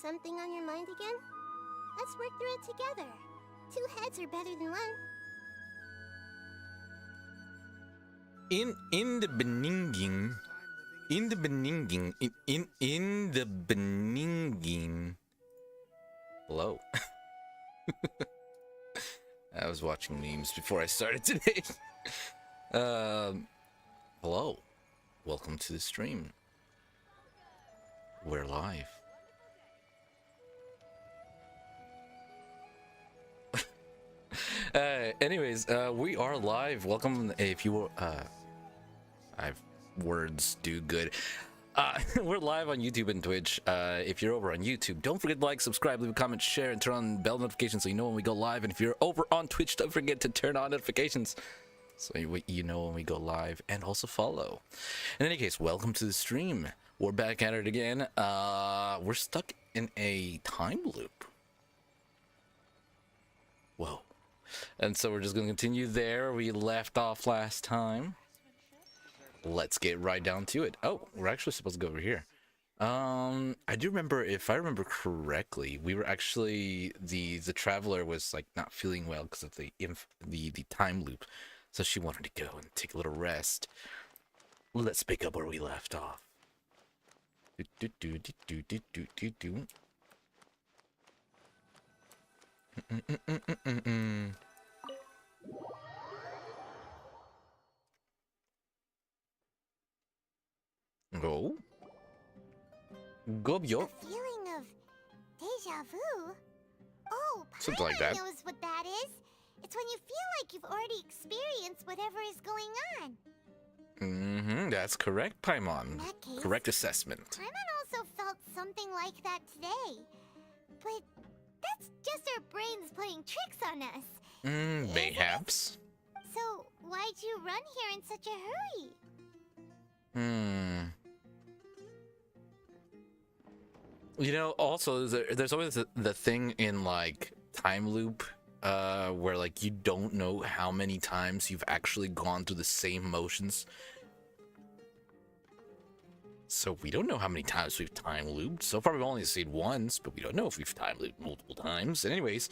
something on your mind again? Let's work through it together. 2 heads are better than 1. In the beninging, hello. I was watching memes before I started today. Hello, welcome to the stream. We're live. Anyways, we are live. Welcome. If you words do good. We're live on YouTube and Twitch. If you're over on YouTube, don't forget to like, subscribe, leave a comment, share, and turn on bell notifications so you know when we go live. And if you're over on Twitch, don't forget to turn on notifications so you know when we go live, and also follow. In any case, welcome to the stream. We're back at it again. We're stuck in a time loop. Whoa. And so we're just going to continue there we left off last time. Let's get right down to it. Oh, we're actually supposed to go over here. I do remember, if I remember correctly, we were actually the traveler was like not feeling well because of the time loop, so she wanted to go and take a little rest. Let's pick up where we left off. Go. Gobyo. A feeling of deja vu? Oh, Something like that. knows what that is. It's when you feel like you've already experienced whatever is going on. That's correct, Paimon. In that case, Correct assessment. Paimon also felt something like that today. But that's just our brains playing tricks on us. Mayhaps. So, why'd you run here in such a hurry? You know, also there's always the thing in like time loop where like you don't know how many times you've actually gone through the same motions. So we don't know how many times we've time looped. So far we've only seen once, but we don't know if we've time looped multiple times. Anyways,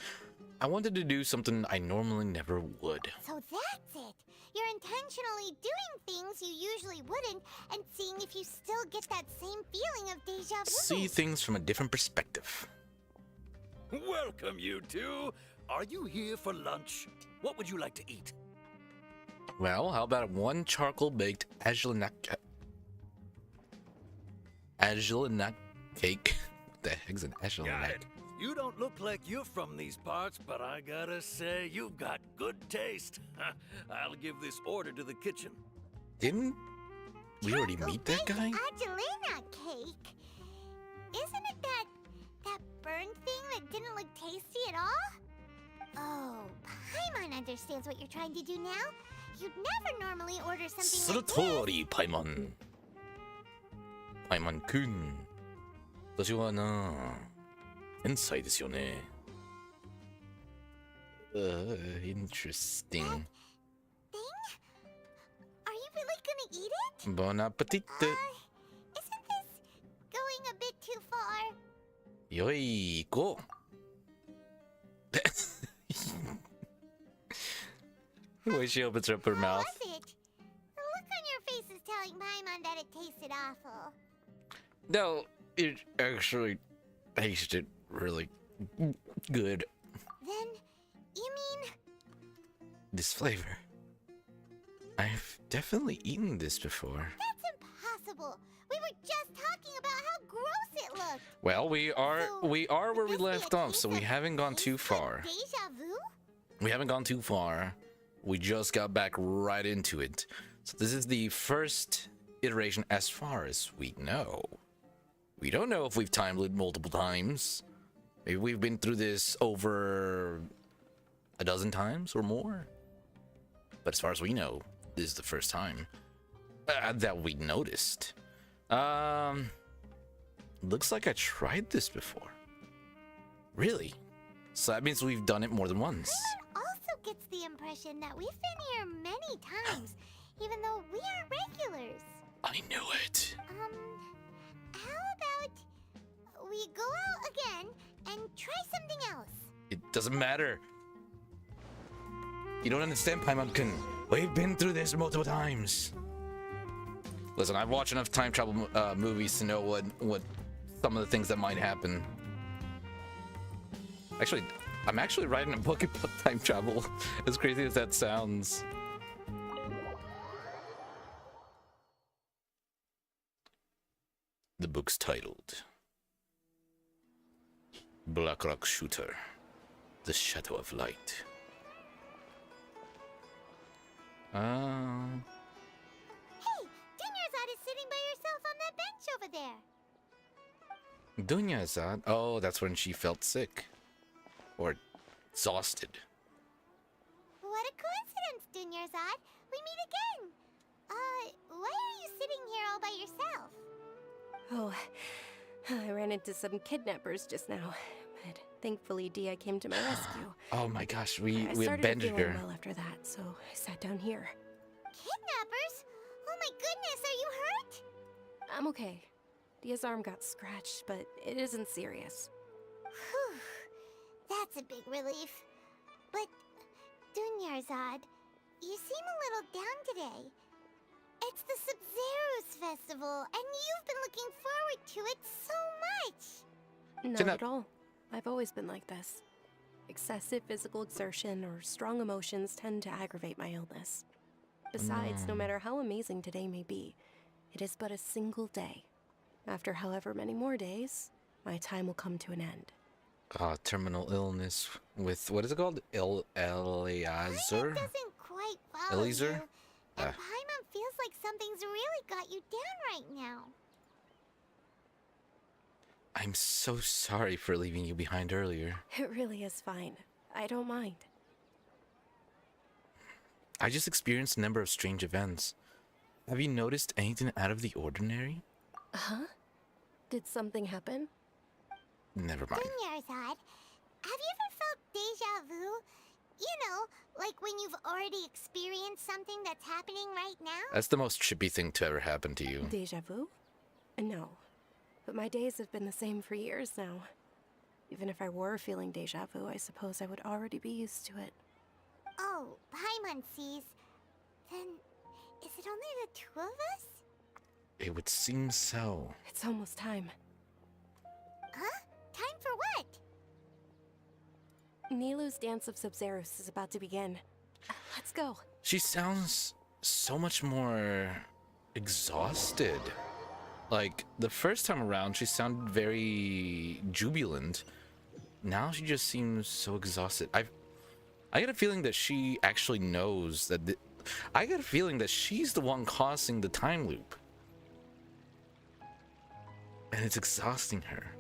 I wanted to do something I normally never would. So that's it. You're intentionally doing things you usually wouldn't and seeing if you still get that same feeling of deja vu. See things from a different perspective. Welcome, you two. Are you here for lunch? What would you like to eat? Well, how about one charcoal baked hazelnut cake? What the heck's an hazelnut? Got it. You don't look like you're from these parts, but I gotta say, you've got good taste. I'll give this order to the kitchen. Didn't we already meet that guy? Angelina cake. Isn't it that burned thing that didn't look tasty at all? Oh, Paimon understands what you're trying to do now. You'd never normally order something like this. その通り、パイモン。パイモンくん。私はな、天才ですよね。Interesting. Thing? Are you really gonna eat it? Bon appetit. Isn't this going a bit too far? よい、行こう。The way she opens up her How mouth. was it? The look on your face is telling Paimon that it tasted awful. No, it actually tasted really good. Then, you mean... This flavor. I've definitely eaten this before. That's impossible. We were just talking about how gross it looked. Well, we are So, where would we this be left a off, case so we of haven't gone too taste bud far. Deja vu? We haven't gone too far. We just got back right into it. So this is the first iteration as far as we know. We don't know if we've time looped multiple times. Maybe we've been through this over a dozen times or more. But as far as we know, this is the first time that we noticed. Looks like I tried this before. Really? So that means we've done it more than once. Paimon also gets the impression that we've been here many times, even though we aren't regulars. I knew it. How about we go out again and try something else? It doesn't matter. You don't understand, Paimonkin. We've been through this multiple times. Listen, I've watched enough time travel movies to know what some of the things that might happen. Actually, I'm actually writing a book about time travel, as crazy as that sounds. The book's titled Blackrock Shooter, The Shadow of Light. Hey, Dunyarzad is sitting by herself on that bench over there. Dunyarzad? Oh, that's when she felt sick. Or exhausted. What a coincidence, Dunyarzad. We meet again. Why are you sitting here all by yourself? Oh, I ran into some kidnappers just now, but thankfully Dia came to my rescue. Oh my gosh, I we started abandoned feeling her. well after that, so I sat down here. Kidnappers? Oh my goodness, are you hurt? I'm okay. Dia's arm got scratched, but it isn't serious. Whew, that's a big relief. But, Dunyarzad, you seem a little down today. It's the Sub-Zero's festival, and you've been looking forward to it so much. Not at all. I've always been like this. Excessive physical exertion or strong emotions tend to aggravate my illness. Besides, no matter how amazing today may be, it is but a single day. After however many more days, my time will come to an end. Terminal illness with, what is it called? Eliezer? It doesn't quite follow Eliezer? you. And Paimon feels like something's really got you down right now. I'm so sorry for leaving you behind earlier. It really is fine. I don't mind. I just experienced a number of strange events. Have you noticed anything out of the ordinary? Huh? Did something happen? Never mind. Dunyarzad, have you ever felt deja vu? You know, like when you've already experienced something that's happening right now? That's the most trippy thing to ever happen to you. Deja vu? No. But my days have been the same for years now. Even if I were feeling deja vu, I suppose I would already be used to it. Oh, Paimon sees. Then, is it only the two of us? It would seem so. It's almost time. Huh? Time for what? Nilou's Dance of Sub-Zeros is about to begin. Let's go. She sounds so much more exhausted. Like, the first time around, she sounded very jubilant. Now she just seems so exhausted. I get a feeling that she actually knows that... I get a feeling that she's the one causing the time loop. And it's exhausting her.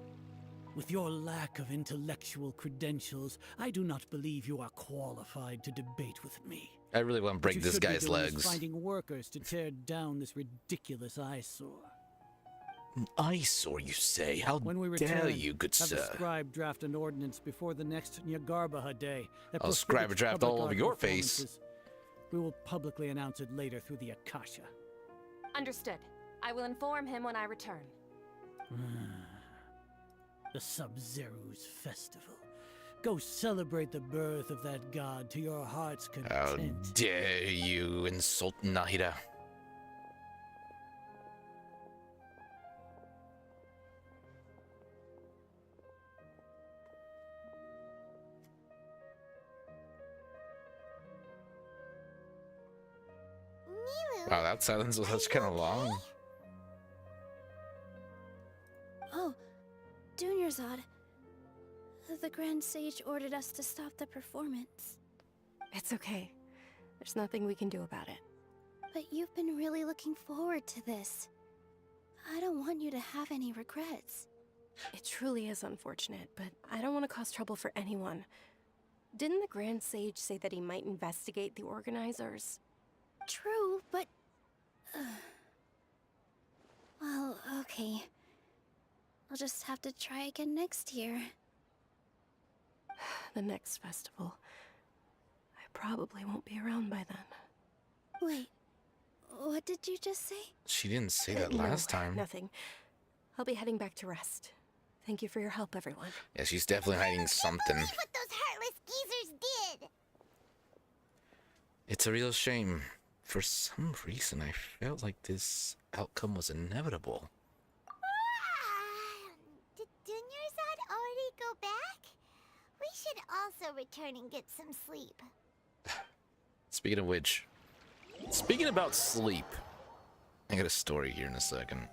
With your lack of intellectual credentials, I do not believe you are qualified to debate with me. I really want to break What you this should be guy's doing is legs. finding workers to tear down this ridiculous eyesore. An eyesore, you say? How When we dare return, you, good have sir? the scribe draft an ordinance before the next Nyagarbaha day. That I'll scribe a prohibits draft public all over art your face. performances. We will publicly announce it later through the Akasha. Understood. I will inform him when I return. The Sub-Zero's festival. Go celebrate the birth of that god to your heart's How content. dare you insult Nahida? Nilou, Wow, that silence was such kind of long. Oh, Dunyarzad. The Grand Sage ordered us to stop the performance. It's okay. There's nothing we can do about it. But you've been really looking forward to this. I don't want you to have any regrets. It truly is unfortunate, but I don't want to cause trouble for anyone. Didn't the Grand Sage say that he might investigate the organizers? True, but... well, okay. I'll just have to try again next year. The next festival. I probably won't be around by then. Wait, what did you just say? She didn't say that No, last time. Nothing. I'll be heading back to rest. Thank you for your help, everyone. Yeah, she's definitely hiding something. Believe what those heartless geezers did. It's a real shame. For some reason, I felt like this outcome was inevitable. Did Dunyarzad already go back? We should also return and get some sleep. Speaking of which, speaking about sleep, I got a story here in a second.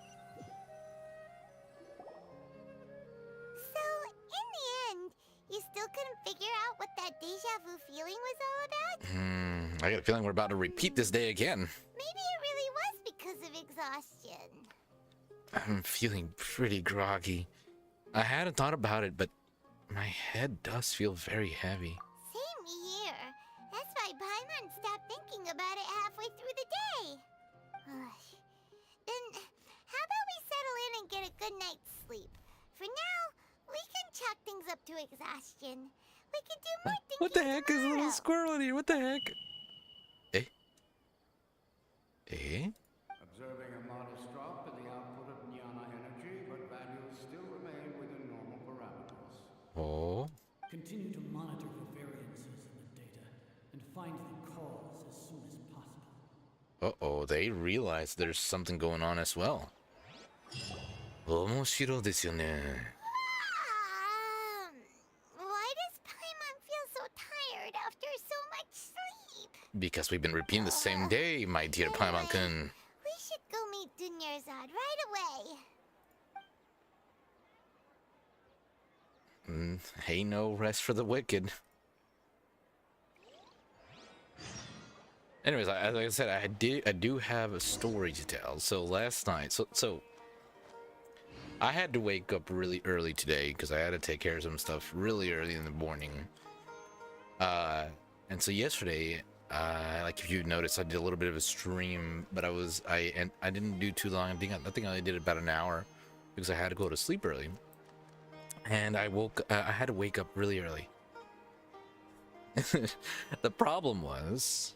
So, in the end, you still couldn't figure out what that deja vu feeling was all about? I got a feeling we're about to repeat this day again. Maybe it really was because of exhaustion. I'm feeling pretty groggy. I hadn't thought about it, but my head does feel very heavy. Same here. That's why Paimon stopped thinking about it halfway through the day. Then, how about we settle in and get a good night's sleep? For now, we can chalk things up to exhaustion. We can do more thinking What the heck is a little tomorrow. squirrel in here? What the heck? Eh? Eh? Observing a modest drop in the output of jnana energy, but values still remain within normal parameters. Oh. Continue to monitor for variances in the data and find the cause as soon as possible. Uh-oh, they realize there's something going on as well. 面白ですよね. Why does Paimon feel so tired after so much sleep? Because we've been repeating the same day, my dear Paimon-kun. We should go meet Dunyarzad right away. Ain't no rest for the wicked. Anyways, like I said, I do have a story to tell. So last night, so I had to wake up really early today because I had to take care of some stuff really early in the morning. And so yesterday, like if you noticed, I did a little bit of a stream, but I didn't do too long. I think I only did about an hour because I had to go to sleep early. And I had to wake up really early. The problem was,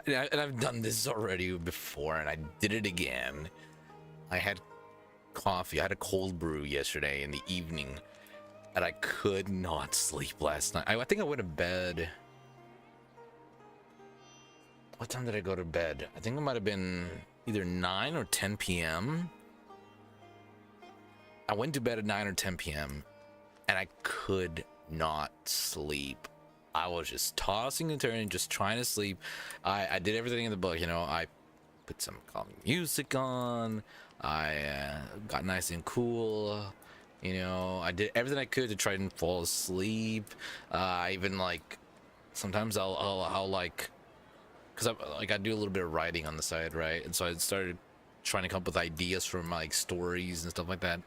and I've done this already before, and I did it again. I had coffee. I had a cold brew yesterday in the evening, and I could not sleep last night. I think I went to bed. What time did I go to bed? I think it might have been either 9 or 10 p.m. I went to bed at 9 or 10 p.m. and I could not sleep. I was just tossing and turning, just trying to sleep. I did everything in the book, you know. I put some calming music on. I got nice and cool. You know, I did everything I could to try and fall asleep. I even like sometimes I'll like, because I do a little bit of writing on the side, right? And so I started trying to come up with ideas for my like stories and stuff like that.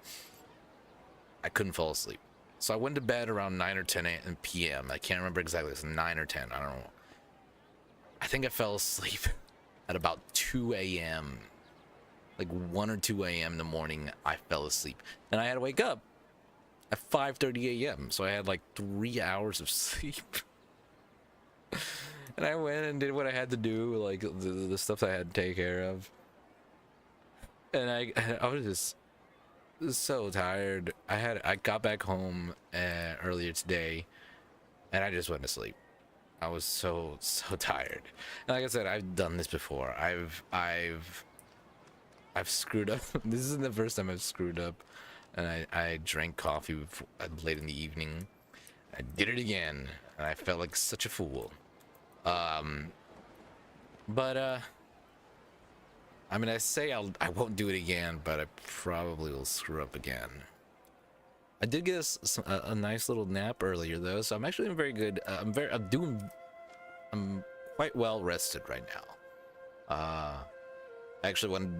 I couldn't fall asleep. So I went to bed around 9 or 10 p.m. I can't remember exactly. It's 9 or 10. I don't know. I think I fell asleep at about 2 a.m. Like 1 or 2 a.m. in the morning, I fell asleep. And I had to wake up at 5:30 a.m. So I had like 3 hours of sleep. And I went and did what I had to do, like the stuff I had to take care of. And I was just so tired. I got back home earlier today, and I just went to sleep. I was so tired. And like I said, I've done this before. I've screwed up. This isn't the first time I've screwed up, and I drank coffee late in the evening. I did it again, and I felt like such a fool. But I mean, I say I won't do it again, but I probably will screw up again. I did get a nice little nap earlier though, so I'm actually in very good. I'm quite well rested right now. Actually, when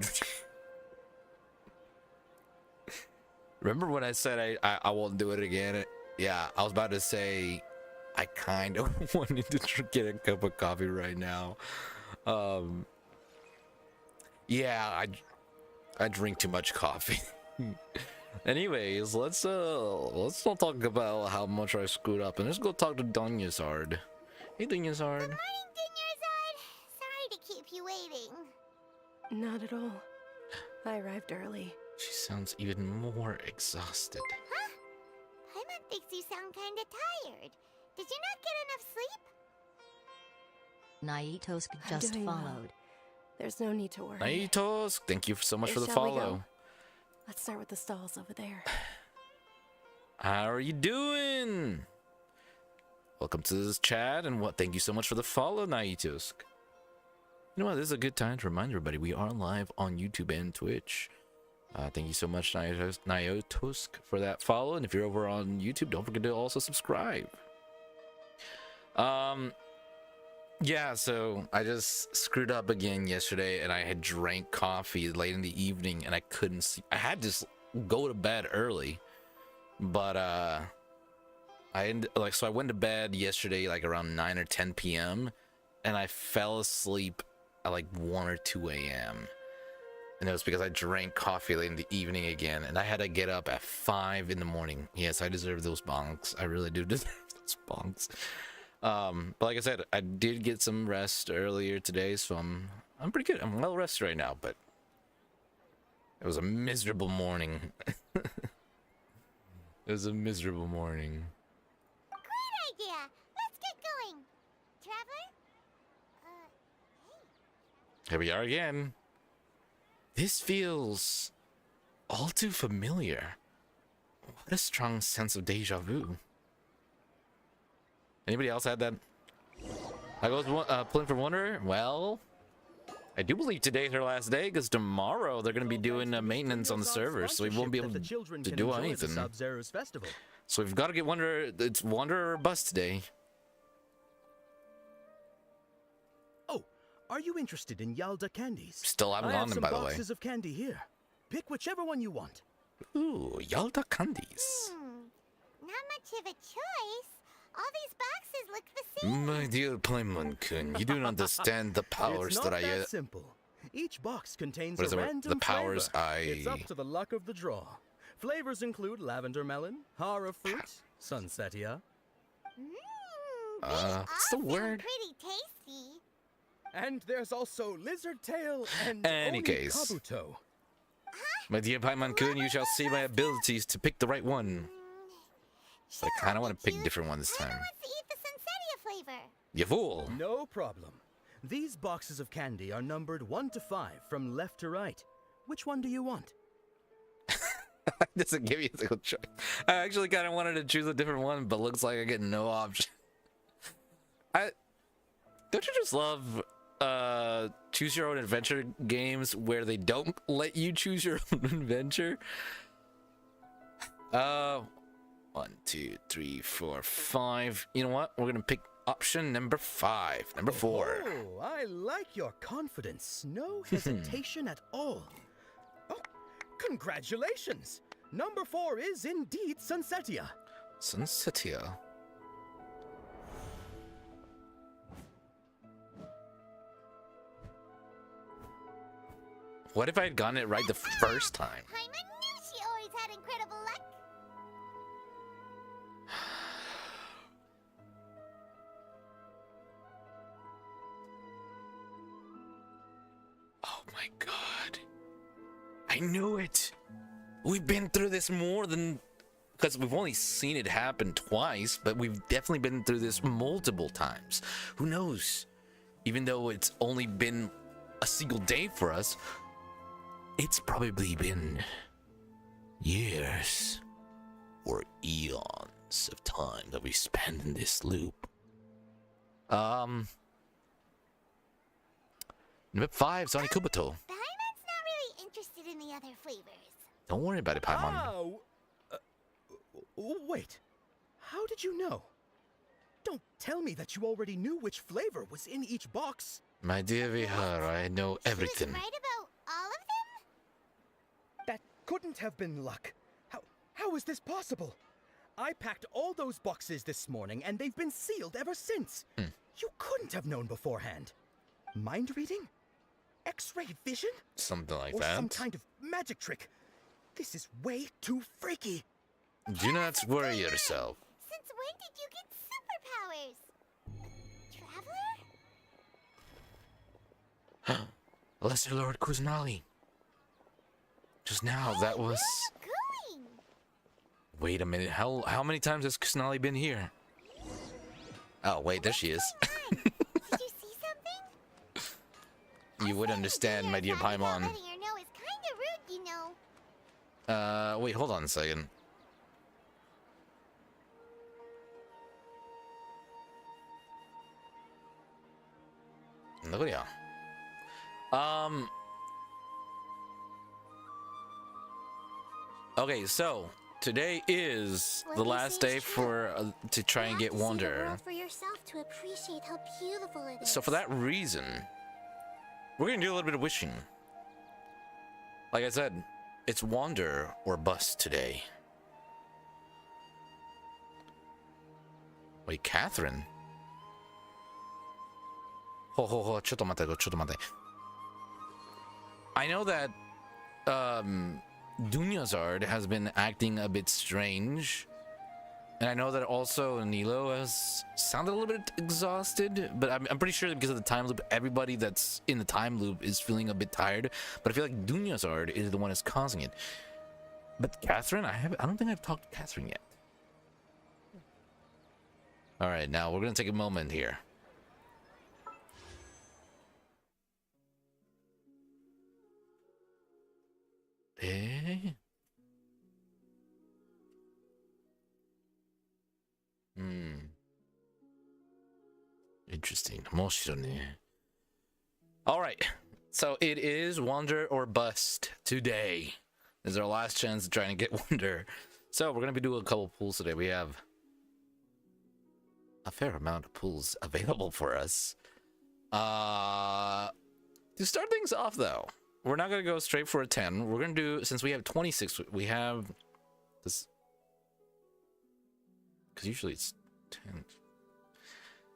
remember when I said I won't do it again? Yeah, I was about to say I kind of wanted to get a cup of coffee right now. Yeah, I drink too much coffee. Anyways, let's not talk about how much I screwed up, and let's go talk to Dunyarzad. Hey, Dunyarzad. Good morning, Dunyarzad. Sorry to keep you waiting. Not at all. I arrived early. She sounds even more exhausted. Huh? Paimon thinks you sound kinda tired. Did you not get enough sleep? Naitosk I'm just doing well. followed. There's no need to worry. Naitos, thank you so much for the Shall we go? follow. Let's start with the stalls over there. How are you doing? Welcome to this chat, and thank you so much for the follow, Naitosk. You know what? This is a good time to remind everybody we are live on YouTube and Twitch. Thank you so much, Naitosk, for that follow. And if you're over on YouTube, don't forget to also subscribe. Yeah, so I just screwed up again yesterday, and I had drank coffee late in the evening, and I couldn't sleep. I had to go to bed early, but so I went to bed yesterday like around 9 or 10 p.m. and I fell asleep at like 1 or 2 a.m. and it was because I drank coffee late in the evening again, and I had to get up at 5 in the morning. Yes, I deserve those bonks. I really do deserve those bonks. But like I said, I did get some rest earlier today, so I'm pretty good. I'm well rested right now, but it was a miserable morning. It was a miserable morning. Great idea! Let's get going! Traveler? Hey. Here we are again. This feels all too familiar. What a strong sense of deja vu. Anybody else had that? I goes playing for Wonder. Well, I do believe today's her last day, because tomorrow they're going to be doing maintenance on the server, so we won't be able to do anything. So we've got to get Wonder. It's Wonder or bust today. Oh, are you interested in Yalda candies? Still haven't I on have them, some by the way. boxes of candy here. Pick whichever one you want. Ooh, Yalda candies. Not much of a choice. All these boxes look the same. My dear Paimon-kun, you don't understand the powers It's that not I. that simple. Each box contains What is a the word? random The powers flavor. It's up to the luck of the draw. Flavors include lavender melon, hara fruit, sunsetia. What's the word? Pretty tasty. And there's also lizard tail and Any case. kabuto. My dear Paimon-kun, you shall see my abilities to pick the right one. But I kind of want to pick a different one this time. Who wants to eat the sunsetia flavor? You fool! No problem. These boxes of candy are numbered 1 to 5 from left to right. Which one do you want? Doesn't give you a single choice. I actually kind of wanted to choose a different one, but looks like I get no option. Don't you just love choose your own adventure games where they don't let you choose your own adventure? 1, 2, 3, 4, 5. You know what? We're gonna pick option number 5. Number 4. Oh, I like your confidence. No hesitation at all. Oh, congratulations! Number 4 is indeed Sunsetia. Sunsetia. What if I had gotten it right the first time? Paimon knew she always had incredible luck. Oh my god. I knew it. We've been through this more than... Because we've only seen it happen twice, but we've definitely been through this multiple times. Who knows? Even though it's only been a single day for us, it's probably been years or eons of time that we spend in this loop. Number 5, Sonic Kubuto. Paimon's not really interested in the other flavors. Don't worry about it, Paimon. Oh, wait. How did you know? Don't tell me that you already knew which flavor was in each box. My dear Vihara, I know everything. She was right about all of them? That couldn't have been luck. How is this possible? I packed all those boxes this morning, and they've been sealed ever since. You couldn't have known beforehand. Mind reading? X-ray vision? Something like or that. some kind of magic trick. This is way too freaky. Do not worry yourself. Since when did you get superpowers? Traveler? Lesser Lord Kuznali. Just now, that was... Where are you going? Wait a minute, how many times has Kusanali been here? Oh, wait, there she is. Did you see something? You would understand, my dear Paimon. Letting her know is kind of rude, you know. Wait, hold on a second. Nobody. Okay, so today is the last day for to try and get You have to see the Wander. world for yourself to appreciate how beautiful it is. So for that reason, we're gonna do a little bit of wishing. Like I said, it's Wander or bust today. Wait, Catherine? Ho, ちょっと待って、ちょっと待って。I know that Dunyazard has been acting a bit strange. And I know that also Nilo has sounded a little bit exhausted, but I'm pretty sure that because of the time loop, everybody that's in the time loop is feeling a bit tired. But I feel like Dunyazard is the one that's causing it. But Catherine, I don't think I've talked to Catherine yet. All right, now we're gonna take a moment here. Interesting. All right. So it is Wander or Bust today. This is our last chance to try and get Wander. So we're going to be doing a couple pools today. We have a fair amount of pools available for us. To start things off, though, we're not going to go straight for a 10. We're going to do, since we have 26, we have this. Because usually it's 10.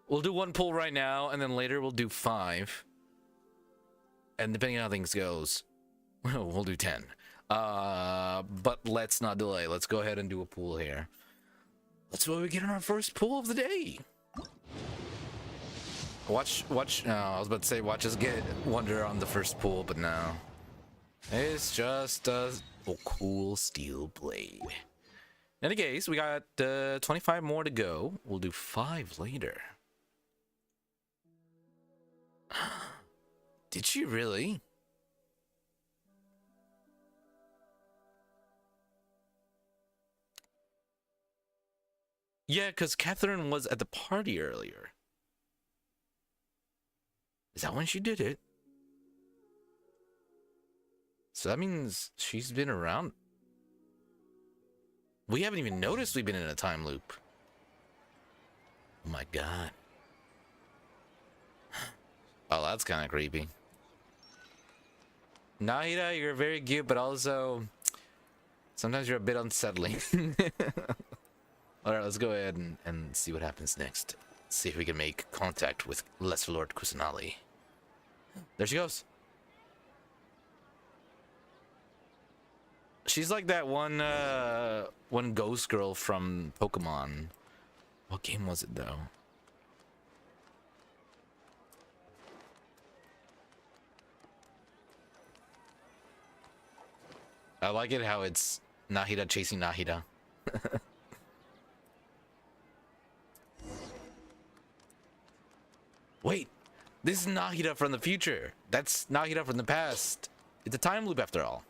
We'll do one pull right now, and then later we'll do 5. And depending on how things goes, we'll do 10. But let's not delay. Let's go ahead and do a pull here. That's what we get in our first pull of the day. Watch. I was about to say, watch us get Wonder on the first pull, but no. It's just a cool steel blade. In any case, we got 25 more to go. We'll do 5 later. Did she really? Yeah, because Catherine was at the party earlier. Is that when she did it? So that means she's been around. We haven't even noticed we've been in a time loop. Oh my god. Oh, that's kind of creepy. Nahida, you're very cute, but also sometimes you're a bit unsettling. Alright, let's go ahead and see what happens next. See if we can make contact with Lesser Lord Kusanali. There she goes. She's like that one ghost girl from Pokemon. What game was it though? I like it how it's Nahida chasing Nahida. Wait, this is Nahida from the future. That's Nahida from the past. It's a time loop after all.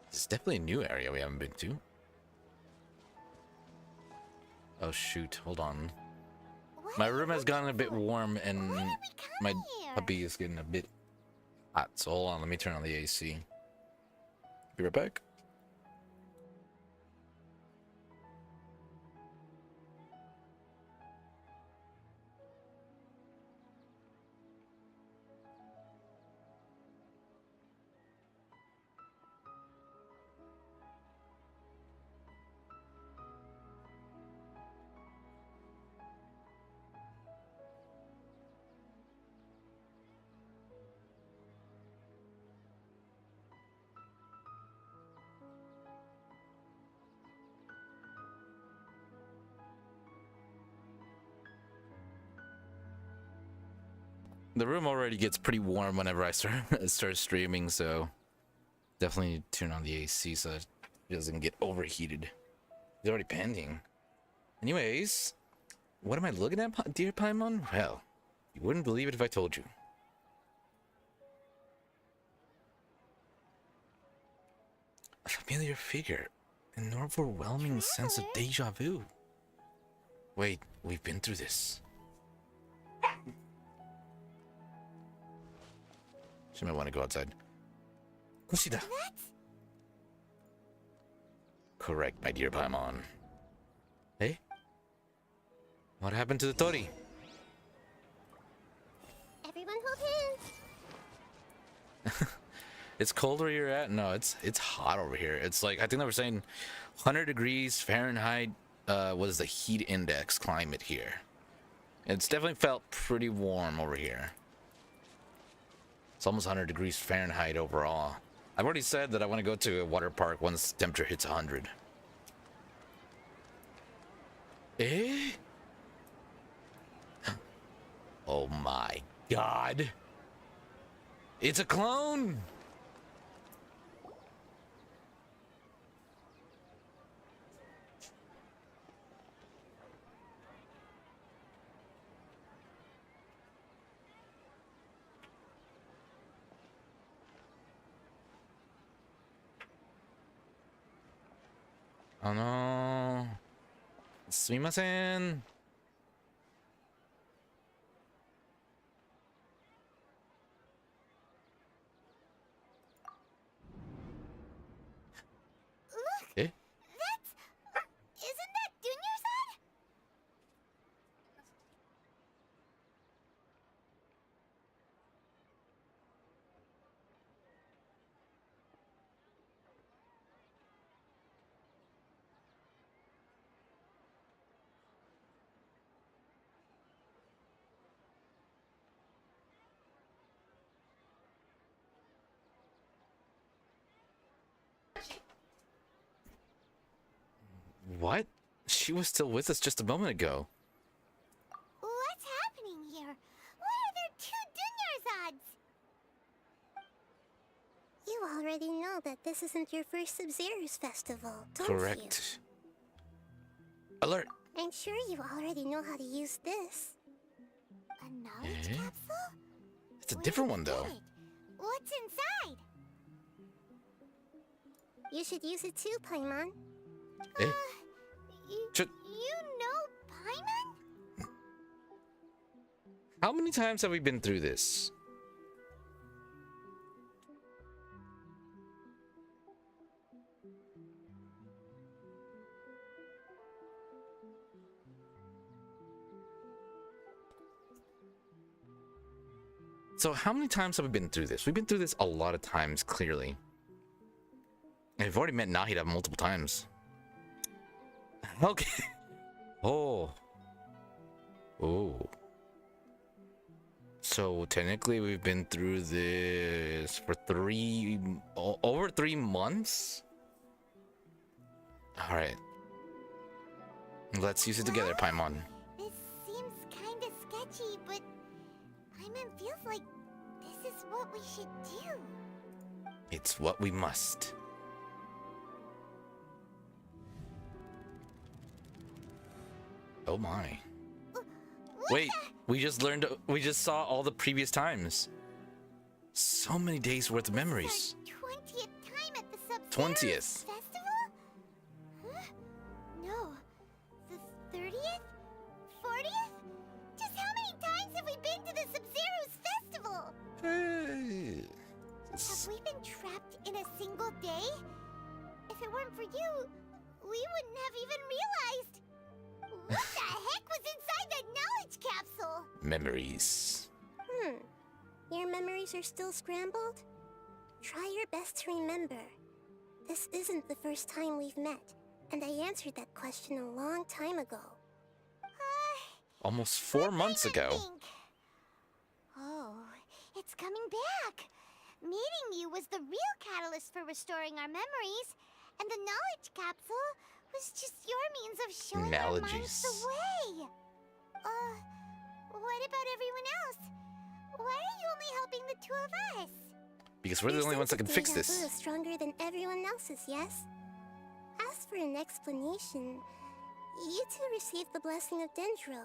It's definitely a new area we haven't been to. Oh shoot, hold on. My room has gotten a bit warm and my puppy is getting a bit hot. So hold on, let me turn on the AC. Be right back. The room already gets pretty warm whenever I start streaming, so definitely need to turn on the AC so it doesn't get overheated. It's already pending. Anyways, what am I looking at, dear Paimon? Well, you wouldn't believe it if I told you. A familiar figure. An overwhelming sense of deja vu. Wait, we've been through this. She might want to go outside. Kushida. Correct, my dear Paimon. Hey? What happened to the Tori? Everyone hold hands. It's cold where you're at? No, it's hot over here. It's like, I think they were saying 100 degrees Fahrenheit was the heat index climate here. It's definitely felt pretty warm over here. It's almost 100 degrees Fahrenheit overall. I've already said that I want to go to a water park once the temperature hits 100. Eh? Oh my god. It's a clone! Oh no. Sumimasen. Look! Eh? That's... Isn't that Dunyarzad? What? She was still with us just a moment ago. What's happening here? Why are there two Dunyarzads? You already know that this isn't your first Sub-Zero's festival, don't Correct. Alert! you? I'm sure you already know how to use this. A knowledge Eh? capsule? It's a Where different did one you though. get it? What's inside? You should use it too, Paimon. Eh? Should- You know Paimon? How many times have we been through this? So how many times have we been through this? We've been through this a lot of times, clearly. And we've already met Nahida multiple times. Okay. Oh. Oh. So technically we've been through this for over 3 months? Alright. Let's use it together, Paimon. This seems kinda sketchy, but Paimon feels like this is what we should do. It's what we must. Oh my. Wait, we just saw all the previous times. So many days worth of memories. This is our 20th time at the Sub-Zero 20th. Festival? Huh? No. The 30th? 40th? Just how many times have we been to the Sub-Zero's festival? Hey. Have we been trapped in a single day? If it weren't for you, we wouldn't have even realized. What the heck was inside that knowledge capsule? Memories. Your memories are still scrambled? Try your best to remember. This isn't the first time we've met, and I answered that question a long time ago. Almost 4 months ago. Oh, it's coming back. Meeting you was the real catalyst for restoring our memories, and the knowledge capsule was just your means of showing our minds the Analogies. way. What about everyone else? Why are you only helping the two of us? Because we're the Your only ones that can sense of fix deja vu this. is stronger than everyone else's, yes? As for an explanation, you two received the blessing of Dendro.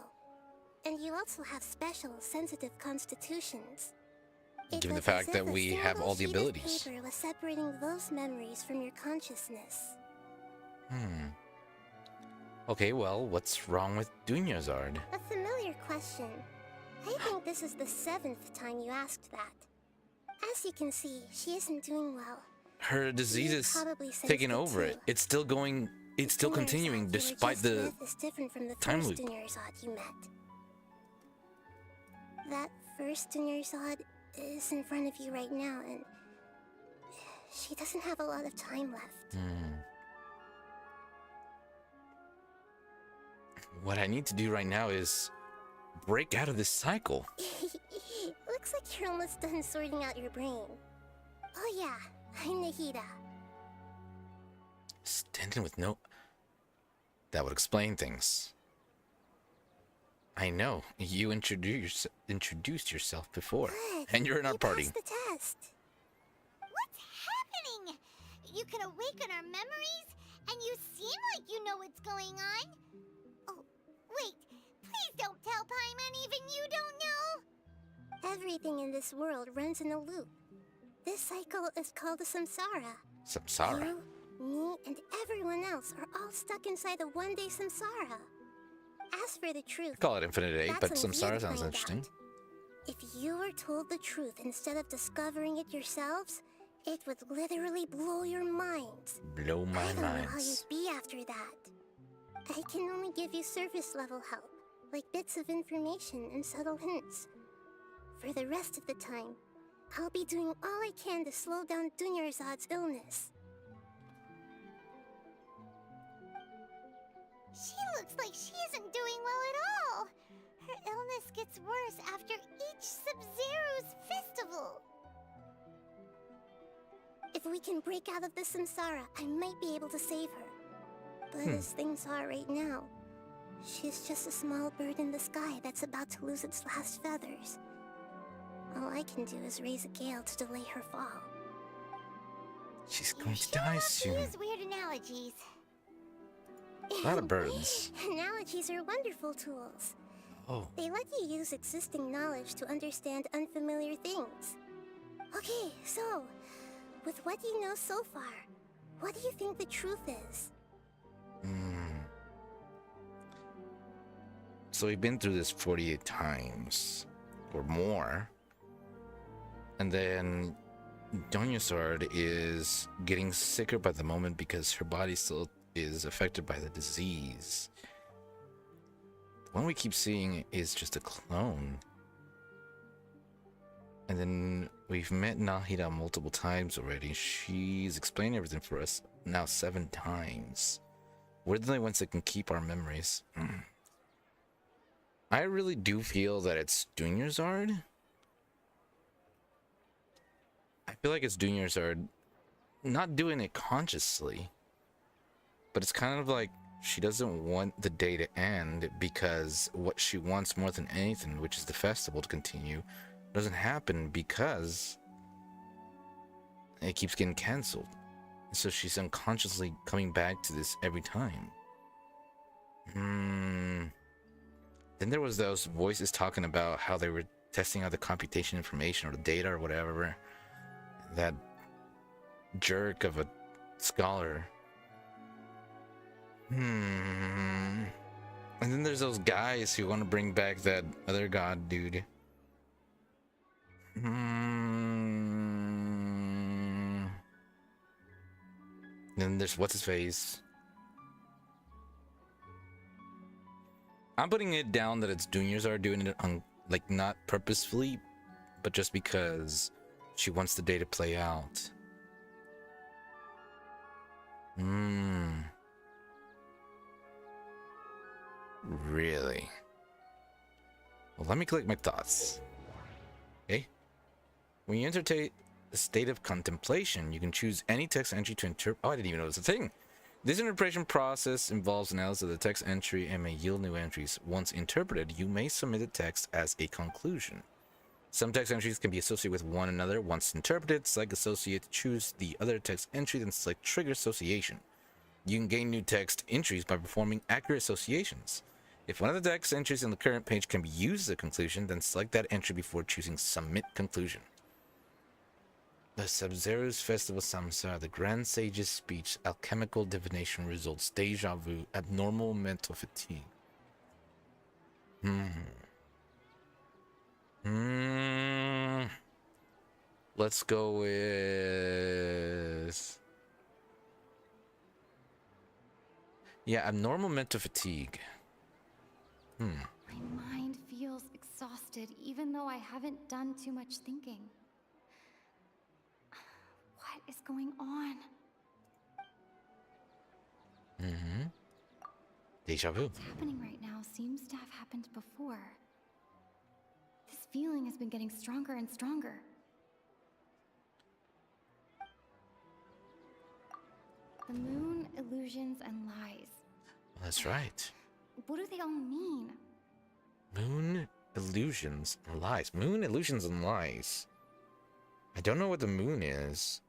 And you also have special, sensitive constitutions. It Given the was as fact that if a we have single all the sheet of abilities. paper was separating those memories from your consciousness. Okay, well, what's wrong with Dunyazard? A familiar question. I think this is the 7th time you asked that. As you can see, she isn't doing well. Her disease You is probably sensed taking it over too. it. It's still going. It's still Dunyazad continuing you were despite just the. with is different from the time first loop. Dunyazad you met. That first Dunyazad is in front of you right now, and she doesn't have a lot of time left. What I need to do right now is break out of this cycle. Looks like you're almost done sorting out your brain. Oh yeah, I'm Nahida. Stanton with no. That would explain things. I know. You introduced yourself before. Good. And you're in our You party. passed the test. What's happening? You can awaken our memories, and you seem like you know what's going on. Oh, wait. Please don't tell Paimon even you don't know. Everything in this world runs in a loop. This cycle is called the samsara. Samsara. You, me, and everyone else are all stuck inside a one-day samsara. As for the truth, Call it Infinite 8, that's but on you Samsara to sounds find interesting. out. If you were told the truth instead of discovering it yourselves, it would literally blow your minds. Blow my I don't know how minds. you'd be after that. I can only give you surface level help, like bits of information and subtle hints. For the rest of the time, I'll be doing all I can to slow down Dunyarzad's illness. She looks like she isn't doing well at all. Her illness gets worse after each Sub-Zero's festival. If we can break out of the samsara, I might be able to save her. But as things are right now, she's just a small bird in the sky that's about to lose its last feathers. All I can do is raise a gale to delay her fall. She's You going to sure die love to soon. use weird analogies. A lot of birds. Analogies are wonderful tools. Oh. They let you use existing knowledge to understand unfamiliar things. Okay, so, with what you know so far, what do you think the truth is? So we've been through this 48 times or more. And then Donyasard is getting sicker by the moment because her body still is affected by the disease. The one we keep seeing is just a clone. And then we've met Nahida multiple times already. She's explained everything for us now 7 times. We're the only ones that can keep our memories. I really do feel that it's Dunyarzad. I feel like it's Dunyarzad not doing it consciously, but it's kind of like she doesn't want the day to end because what she wants more than anything, which is the festival to continue, doesn't happen because it keeps getting cancelled. So she's unconsciously coming back to this every time. Then there was those voices talking about how they were testing out the computation information or the data or whatever. That jerk of a scholar. And then there's those guys who want to bring back that other god dude. Then there's what's his face. I'm putting it down that it's Dunyarzad doing it on, like, not purposefully, but just because she wants the day to play out. Really? Well, let me collect my thoughts. Okay? When you enter the state of contemplation, you can choose any text entry to interpret. Oh, I didn't even know it was a thing. This interpretation process involves analysis of the text entry and may yield new entries. Once interpreted, you may submit the text as a conclusion. Some text entries can be associated with one another. Once interpreted, select associate, choose the other text entry, then select trigger association. You can gain new text entries by performing accurate associations. If one of the text entries in the current page can be used as a conclusion, then select that entry before choosing submit conclusion. The Sub-Zero's Festival Samsara, the Grand Sage's speech, alchemical divination results, deja vu, abnormal mental fatigue. Let's go with... Yeah, abnormal mental fatigue. My mind feels exhausted, even though I haven't done too much thinking. What is going on? Deja vu. What's happening right now seems to have happened before. This feeling has been getting stronger and stronger. The moon, illusions, and lies. That's right. What do they all mean? Moon, illusions, and lies. Moon, illusions, and lies. I don't know what the moon is.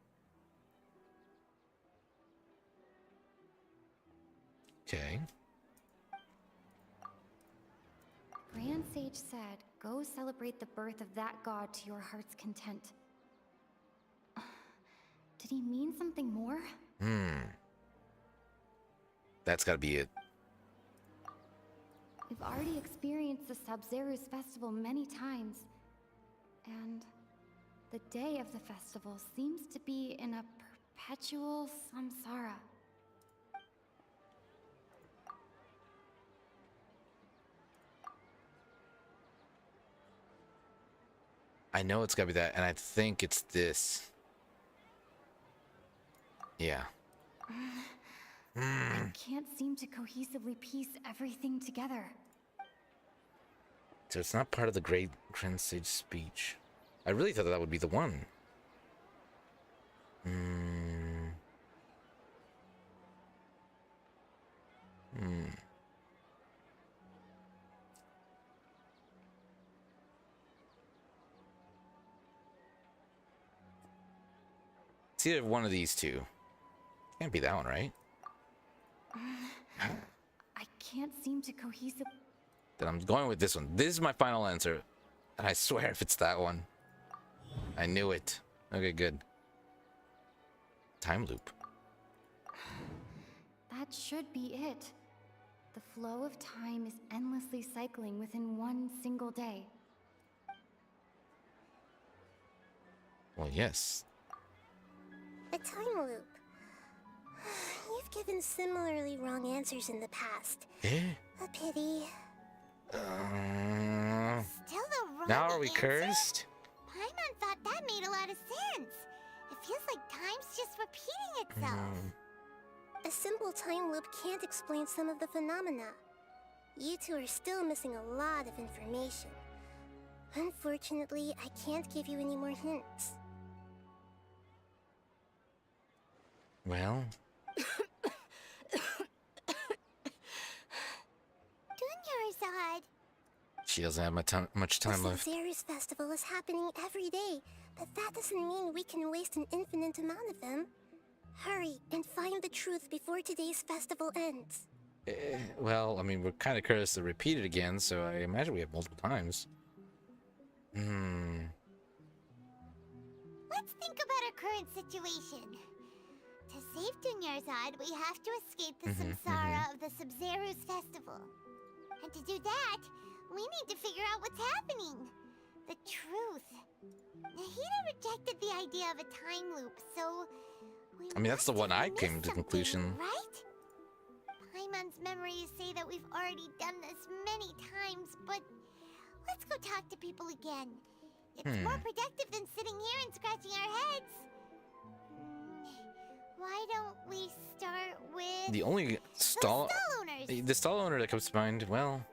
Okay. Grand Sage said, go celebrate the birth of that god to your heart's content. Did he mean something more? That's gotta be it. We've already experienced the Sub-Zero's festival many times. And the day of the festival seems to be in a perpetual samsara. I know it's gotta be that, and I think it's this. Yeah. I can't seem to cohesively piece everything together. So it's not part of the Great Grand Sage speech. I really thought that would be the one. It's either one of these two. Can't be that one, right? I can't seem to cohesive. Then I'm going with this one. This is my final answer. And I swear if it's that one. I knew it. Okay, good. Time loop. That should be it. The flow of time is endlessly cycling within one single day. Well, yes. A time loop. You've given similarly wrong answers in the past. Eh? A pity. Still the wrong Now are we answer? cursed? Paimon thought that made a lot of sense. It feels like time's just repeating itself. A simple time loop can't explain some of the phenomena. You two are still missing a lot of information. Unfortunately, I can't give you any more hints. Well, Dunyarzad. she doesn't have much time The left. Sub-Zero's festival is happening every day, but that doesn't mean we can waste an infinite amount of them. Hurry and find the truth before today's festival ends. Well, I mean, we're kind of cursed to repeat it again, so I imagine we have multiple times. Let's think about our current situation. To save Dunyarzad, we have to escape the samsara of the Sub-Zero's festival. And to do that, we need to figure out what's happening. The truth. Nahida rejected the idea of a time loop, so... I mean, that's the one I came to conclusion. Right? Paimon's memories say that we've already done this many times, but let's go talk to people again. It's more productive than sitting here and scratching our heads. Why don't we start with The only stall... stall owners? The stall owner that comes to mind, well...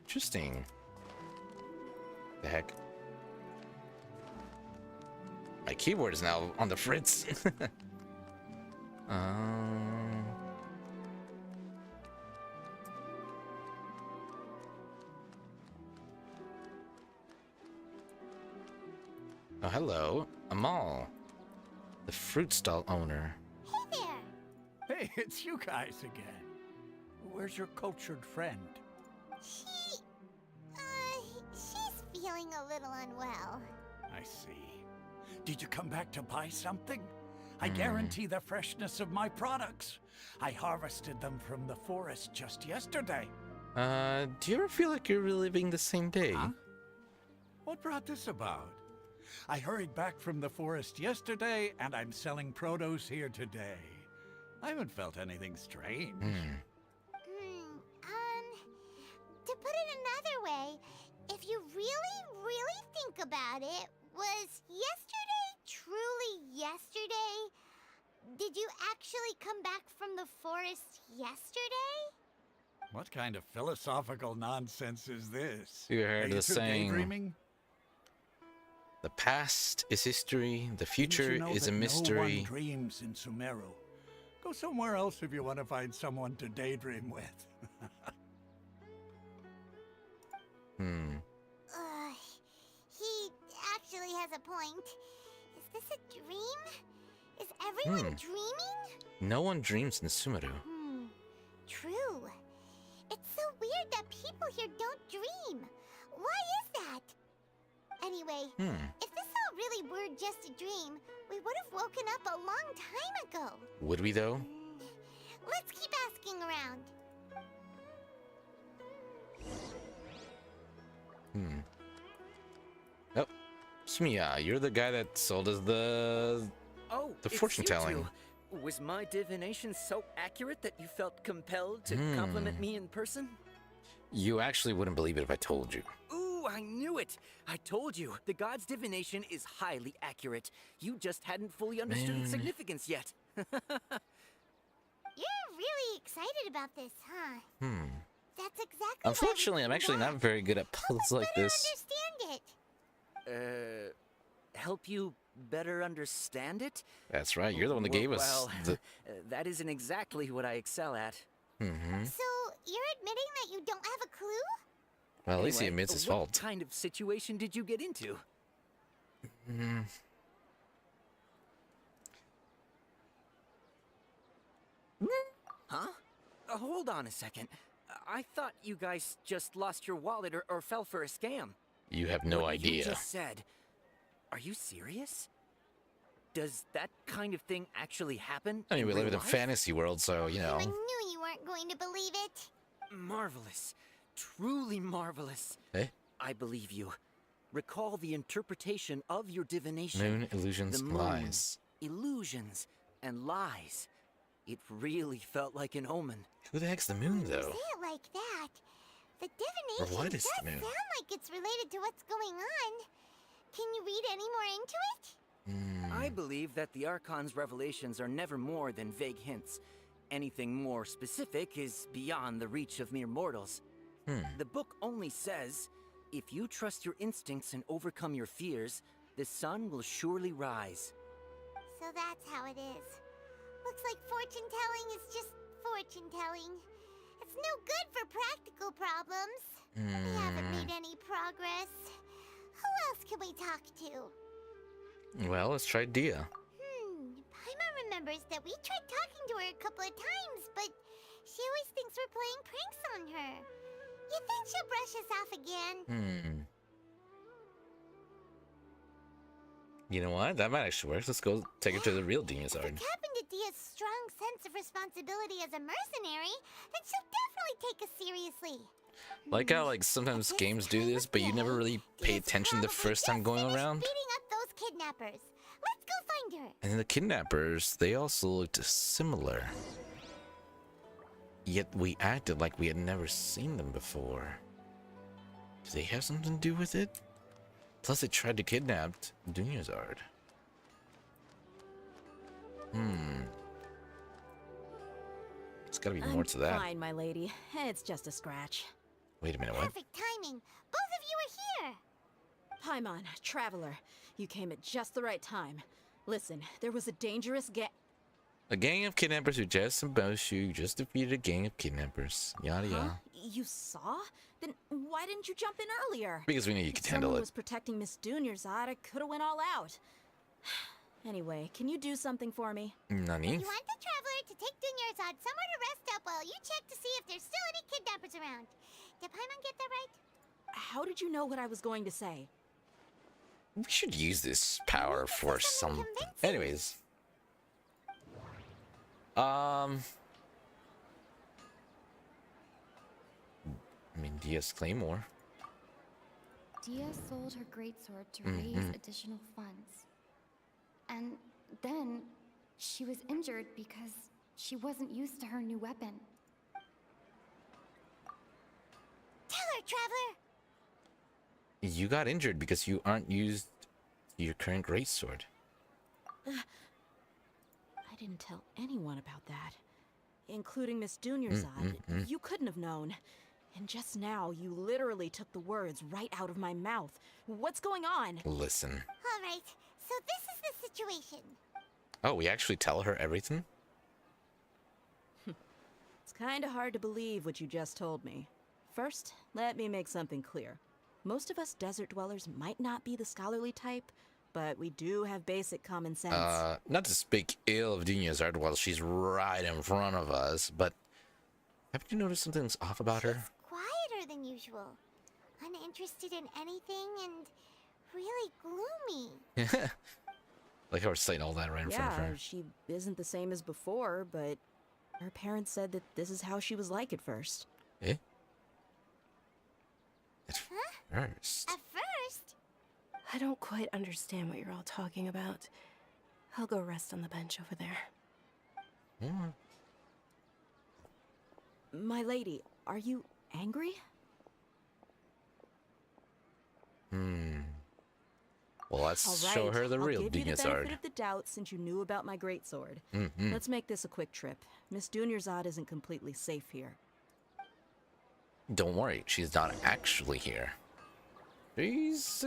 Interesting. The heck? My keyboard is now on the fritz. Oh, hello. Amal, the fruit stall owner. Hey there. Hey, it's you guys again. Where's your cultured friend? She's feeling a little unwell. I see. Did you come back to buy something? I guarantee the freshness of my products. I harvested them from the forest just yesterday. Do you ever feel like you're reliving the same day? Huh? What brought this about? I hurried back from the forest yesterday, and I'm selling produce here today. I haven't felt anything strange. To put it another way, if you really think about it, was yesterday truly yesterday? Did you actually come back from the forest yesterday? What kind of philosophical nonsense is this? You heard Are you the two saying, daydreaming? the past is history, the future Didn't you know is a that mystery. No one dreams in Sumeru. Go somewhere else if you want to find someone to daydream with. He actually has a point. Is this a dream? Is everyone dreaming? No one dreams in Sumeru. True. It's so weird that people here don't dream. Why is that? Anyway, if this all really were just a dream, we would have woken up a long time ago. Would we though? Let's keep asking around. Oh, Smiya, you're the guy that sold us the it's fortune you telling. two. Was my divination so accurate that you felt compelled to compliment me in person? You actually wouldn't believe it if I told you. Ooh, I knew it! I told you, the god's divination is highly accurate. You just hadn't fully understood its significance yet. You're really excited about this, huh? That's exactly Unfortunately, I'm actually not very good at puzzles like this. Understand it. Help you better understand it? That's right, you're the one that gave us Well, the... that isn't exactly what I excel at. So, you're admitting that you don't have a clue? Well, at least he Anyway, admits his what fault. kind of situation did you get into? Huh? Hold on a second. I thought you guys just lost your wallet or fell for a scam. You have no What idea. You just said. Are you serious? Does that kind of thing actually happen? I mean, we in live real in a life? fantasy world, so, you know. I knew you weren't going to believe it. Marvelous. Truly marvelous. Eh? I believe you. Recall the interpretation of your divination. Moon, illusions, The moon, lies. Illusions, and lies. It really felt like an omen. Who the heck's the moon, You though? say it like that. The Or divination what does is the moon? sound like it's related to what's going on. Can you read any more into it? I believe that the Archon's revelations are never more than vague hints. Anything more specific is beyond the reach of mere mortals. The book only says, if you trust your instincts and overcome your fears, the sun will surely rise. So that's how it is. Looks like fortune telling is just fortune telling. It's no good for practical problems. We haven't made any progress. Who else can we talk to? Well, let's try Dia. Paimon remembers that we tried talking to her a couple of times, but she always thinks we're playing pranks on her. You think she'll brush us off again? You know what? That might actually work. Let's go take her to the real Dina's If it happened to Dia's strong sense of responsibility as a mercenary, then she'll definitely take us seriously. Like how, like, sometimes games do this, but you never really pay attention the first time going around. Beating up those kidnappers. Let's go find her. And the kidnappers, they also looked similar. Yet we acted like we had never seen them before. Do they have something to do with it? Plus they tried to kidnap Dunyazard. There's gotta be more to that. Fine, my lady. It's just a scratch. Wait a minute, what? Perfect timing. Both of you are here. Paimon, Traveler, you came at just the right time. Listen, there was a dangerous A gang of kidnappers who just some Boshu just defeated a gang of kidnappers. Yada yada. You saw? Then why didn't you jump in earlier? Because we knew you If could handle someone it. was protecting Miss Dunyarzad, I could have went all out. Anyway, can you do something for me? Nani? You want the traveler to take Dunyarzad somewhere to rest up while you check to see if there's still any kidnappers around. Did Paimon get that right? How did you know what I was going to say? We should use this power for some. Anyways. I mean, Dia's Claymore. Dia sold her greatsword to raise additional funds. And then she was injured because she wasn't used to her new weapon. Tell her, traveler! You got injured because you aren't used to your current greatsword. I didn't tell anyone about that. Including Miss Dunyarzad. You couldn't have known. And just now, you literally took the words right out of my mouth. What's going on? Listen. Alright, so this is the situation. Oh, we actually tell her everything? It's kinda hard to believe what you just told me. First, let me make something clear. Most of us desert dwellers might not be the scholarly type, but we do have basic common sense. Not to speak ill of Dunyarzad while she's right in front of us, but haven't you noticed something's off about her? Quieter than usual. Uninterested in anything and really gloomy. Like how we're saying all that right in front of her. She isn't the same as before, but her parents said that this is how she was like at first. Eh? At first? At first? I don't quite understand what you're all talking about. I'll go rest on the bench over there. My lady, are you angry? Well, let's All right, show her the real I'll give you the Dunyarzad. benefit of the doubt since you knew about my greatsword. Let's make this a quick trip. Miss Dunyarzad isn't completely safe here. Don't worry, she's not actually here. She's,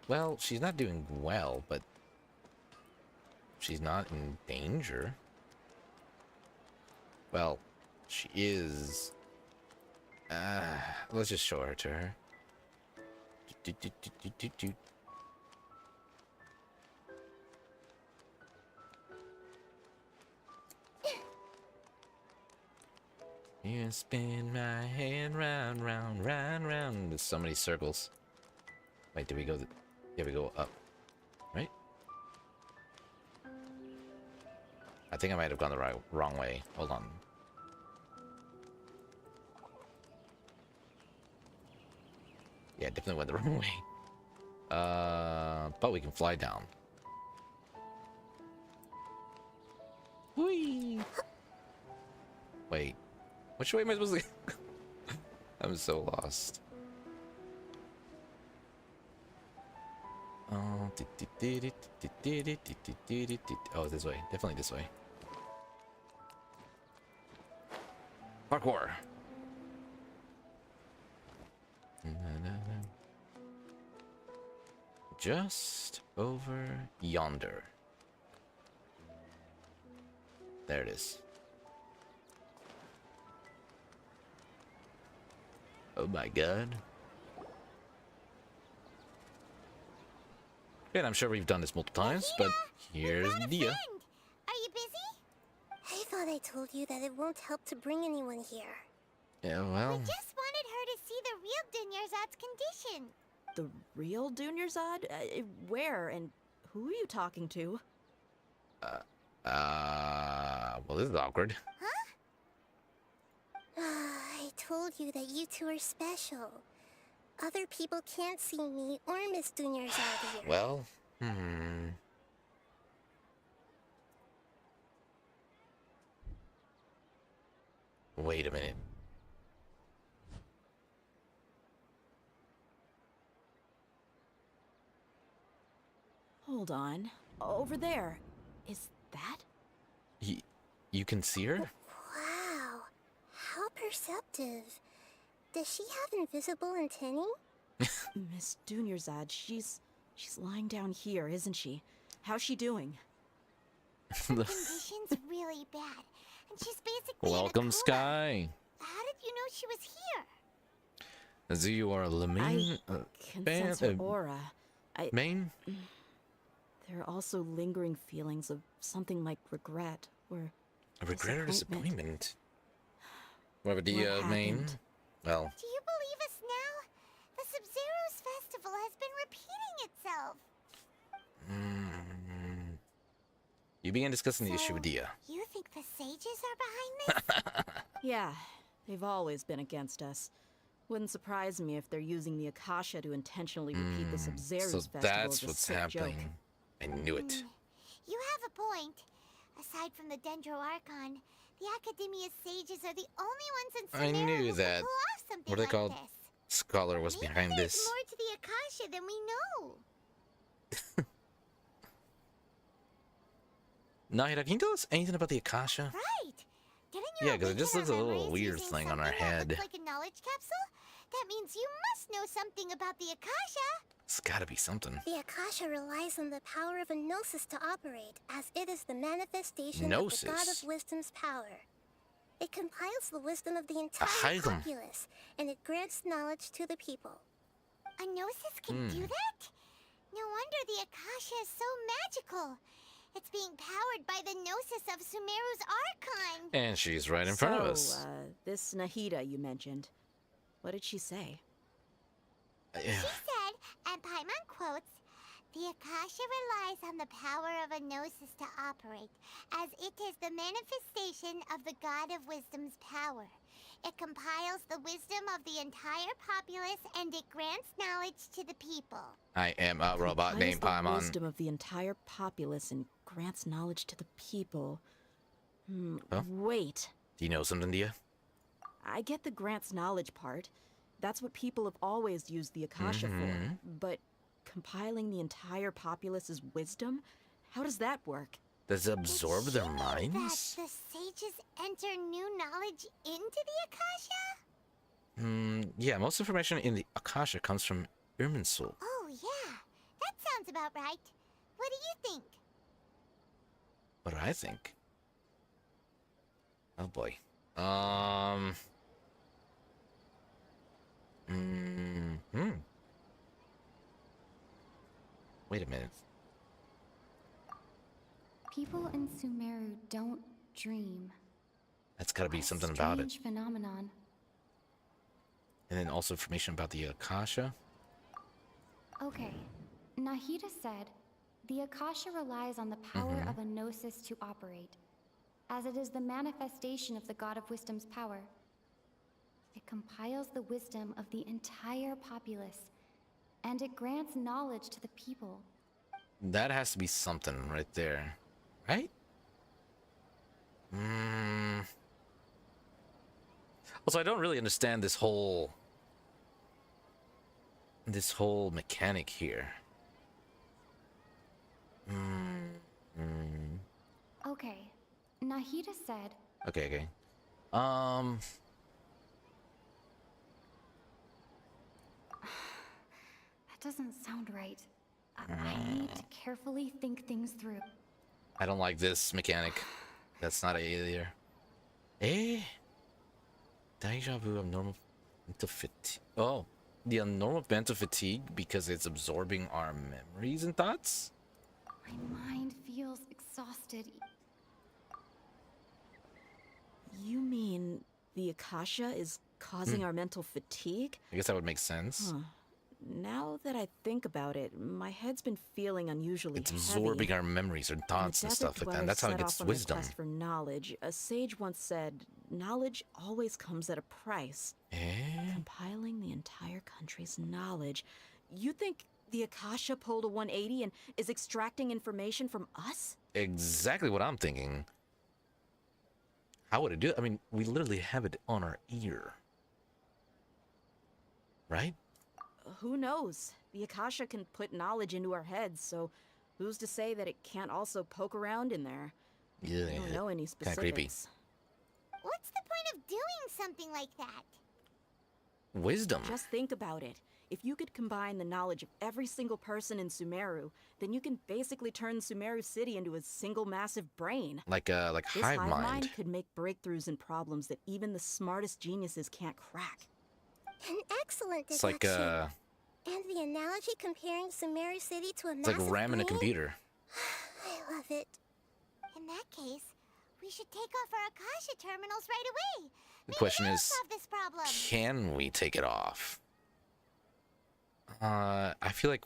well, she's not doing well, but she's not in danger. Well, she is. Let's just show her to her. You spin my head round, round, round, round. There's so many circles. Wait, did we go? Yeah, we go up, right? I think I might have gone the wrong way. Hold on. Yeah, definitely went the wrong way. But we can fly down. Whee! Wait, which way am I supposed to go? I'm so lost. Oh, this way. Definitely this way. Parkour. Just over yonder. There it is. Oh my god. And I'm sure we've done this multiple times, but here's Dia. Are you busy? I thought I told you that it won't help to bring anyone here. Yeah, well. We just wanted her to see the real Dunyarzad's condition. The real Dunyarzad? Where and who are you talking to? Well, this is awkward. I told you that you two are special. Other people can't see me or Miss Dunyarzad here. Well, wait a minute. Hold on. Over there. Is that? You can see her? Wow. How perceptive. Does she have invisible antennae? Miss Dunyarzad, she's lying down here, isn't she? How's she doing? Her condition's really bad. And she's basically in a Welcome, coma. Sky. How did you know she was here? As you are the main Can sense her aura. main? There are also lingering feelings of something like regret or Regret or disappointment? Whatever the What main. happened? Well, Do you believe us now? The Sub-Zero's festival has been repeating itself. you began discussing the issue So, with Dia. You think the sages are behind this? Yeah, they've always been against us. Wouldn't surprise me if they're using the Akasha to intentionally repeat the Sub-Zero's So festival that's as a what's sick happening. joke. I knew it. You have a point. Aside from the Dendro Archon, the Academia's sages are the only ones in I Sumeru knew who that. can pull off something What are they like called? this. Scholar was Maybe behind there's this. more to the Akasha than we know. Nahida, can you tell us anything about the Akasha? Right. Didn't you Yeah, because it just looks a little memories weird using thing on our something that head. looks like a knowledge capsule? That means you must know something about the Akasha. It's gotta be something. The Akasha relies on the power of a gnosis to operate, as it is the manifestation Gnosis? of the God of Wisdom's power. It compiles the wisdom of the entire Ahaikum. populace, and it grants knowledge to the people. A gnosis can do that? No wonder the Akasha is so magical. It's being powered by the gnosis of Sumeru's Archon. And she's right in front of us. This Nahida you mentioned, what did she say? She said, and Paimon quotes, "The Akasha relies on the power of a gnosis to operate, as it is the manifestation of the God of Wisdom's power. It compiles the wisdom of the entire populace, and it grants knowledge to the people." I am a robot Compiles named the Paimon. wisdom of the entire populace and grants knowledge to the people. Huh? Wait. Do you know something, Dia? I get the grants knowledge part. That's what people have always used the Akasha for. But compiling the entire populace's wisdom? How does that work? Does it absorb Did their she mean minds? that the sages enter new knowledge into the Akasha? Yeah, most information in the Akasha comes from Irminsul. Oh, yeah. That sounds about right. What do you think? What do I think? Oh boy. Wait a minute. People in Sumeru don't dream. That's gotta be What a something about it. strange phenomenon. And then also information about the Akasha. Okay, Nahida said, the Akasha relies on the power of a gnosis to operate, as it is the manifestation of the God of Wisdom's power. It compiles the wisdom of the entire populace, and it grants knowledge to the people. That has to be something right there. Right? Also, I don't really understand this whole mechanic here. Okay, Nahida said, Okay. that doesn't sound right. I need to carefully think things through. I don't like this mechanic. That's not a either. Deja vu, abnormal mental fatigue. Oh, the abnormal mental fatigue because it's absorbing our memories and thoughts? My mind feels exhausted. You mean the Akasha is causing our mental fatigue? I guess that would make sense. Huh. Now that I think about it, my head's been feeling unusually It's heavy. absorbing our memories or thoughts and stuff like that. And that's how it gets wisdom. For knowledge, a sage once said, "Knowledge always comes at a price." Compiling the entire country's knowledge. You think the Akasha pulled a 180 and is extracting information from us? Exactly what I'm thinking. How would it do it? I mean, we literally have it on our ear. Right? Who knows? The Akasha can put knowledge into our heads, so who's to say that it can't also poke around in there? Yeah. I don't know any Kinda specifics. creepy. What's the point of doing something like that? Wisdom. Just think about it. If you could combine the knowledge of every single person in Sumeru, then you can basically turn Sumeru City into a single massive brain. Like This hive hive mind. mind could make breakthroughs in problems that even the smartest geniuses can't crack. An excellent It's deduction. like And the analogy comparing Sumeru City to a it's like massive RAM in a brain? computer. I love it. In that case, we should take off our Akasha terminals right away. The question that'll is, solve this problem. can we take it off? I feel like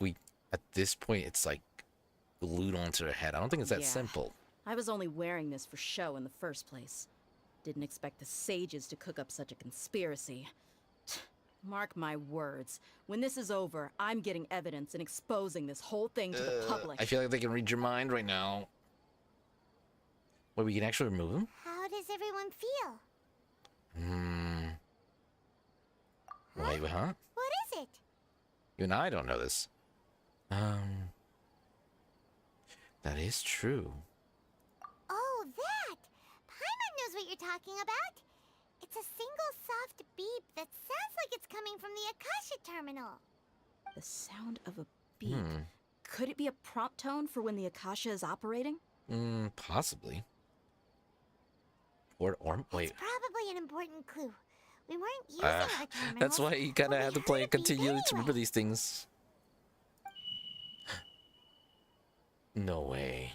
at this point, it's like glued onto her head. I don't think it's that Yeah. simple. I was only wearing this for show in the first place. Didn't expect the sages to cook up such a conspiracy. Mark my words. When this is over, I'm getting evidence and exposing this whole thing to the public. I feel like they can read your mind right now. Wait, we can actually remove him? How does everyone feel? Wait, huh? What is it? You and I don't know this. That is true. Oh, that! Paimon knows what you're talking about. It's a single soft beep that sounds like it's coming from the Akasha terminal. The sound of a beep. Could it be a prompt tone for when the Akasha is operating? Possibly. Or wait. It's probably an important clue. We weren't using our terminals. That's why you kind of have to play it continually to remember anyway. these things. No way.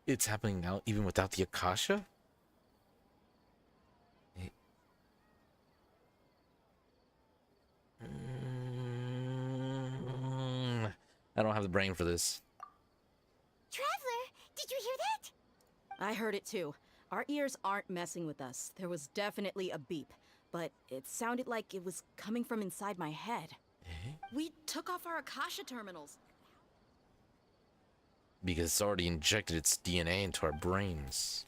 It's happening now even without the Akasha? I don't have the brain for this. Traveler, did you hear that? I heard it too. Our ears aren't messing with us. There was definitely a beep, but it sounded like it was coming from inside my head. We took off our Akasha terminals. Because it's already injected its DNA into our brains.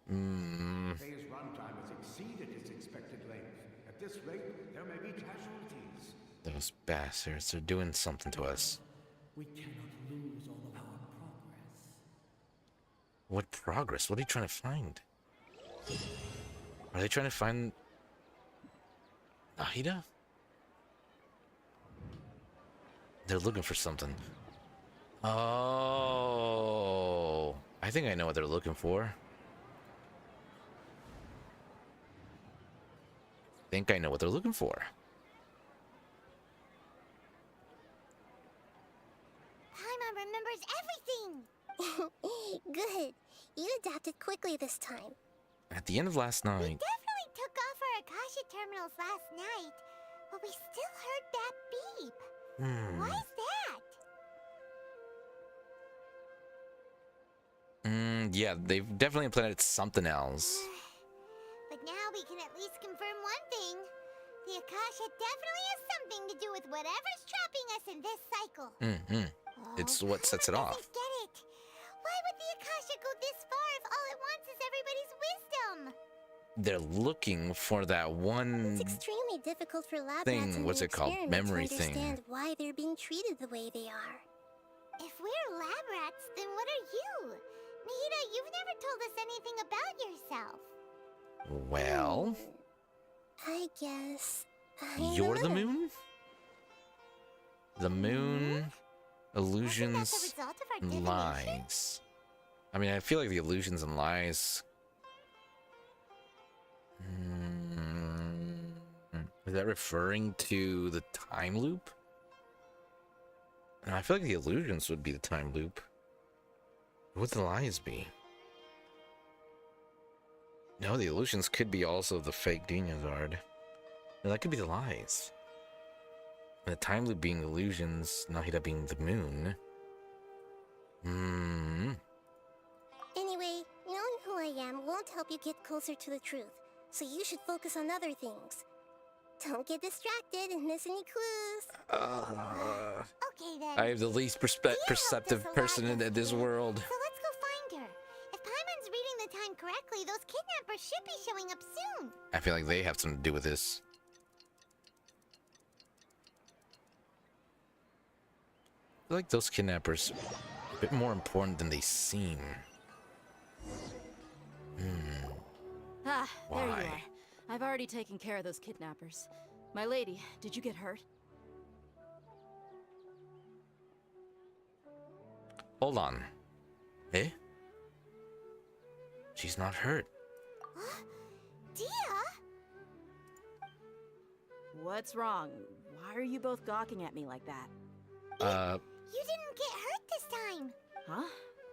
Phase runtime has exceeded its expected length. At this rate, there may be casualties. Those bastards are doing something to us. We cannot lose all of our progress. What progress? What are you trying to find? Are they trying to find Nahida? They're looking for something. Oh, I think I know what they're looking for. I think I know what they're looking for. Paimon remembers everything. Good. You adapted quickly this time. At the end of last We night, definitely took off our Akasha terminals last night, but we still heard that beep. Why is that? yeah, they've definitely implemented something else. But now we can at least confirm one thing. The Akasha definitely has something to do with whatever's trapping us in this cycle. It's what sets it Paimon off. doesn't get it. Why would the Akasha go this far if all it wants is everybody's wisdom? They're looking for that one It's extremely difficult for lab thing, rats in what's the it called? experiment Memory to thing. understand why they're being treated the way they are. If we're lab rats, then what are you? Nahida, you've never told us anything about yourself. Well, I guess I'm you're the moon? The moon, illusions, That's a result of our and divination? lies. I mean, I feel like the illusions and lies. Is that referring to the time loop? No, I feel like the illusions would be the time loop. What would the lies be? No, the illusions could be also the fake Dinazard. No, that could be the lies. And the time loop being illusions, Nahida being the moon. Anyway, knowing who I am won't help you get closer to the truth, so you should focus on other things. Don't get distracted and miss any clues. Okay then. I am the least perceptive person in this world. So let's go find her. If Paimon's reading the time correctly, those kidnappers should be showing up soon. I feel like they have something to do with this. I feel like those kidnappers are a bit more important than they seem. Ah, there you Why? are. I've already taken care of those kidnappers. My lady, did you get hurt? Hold on. Eh? She's not hurt. Dia? What's wrong? Why are you both gawking at me like that? You didn't get hurt this time. Huh?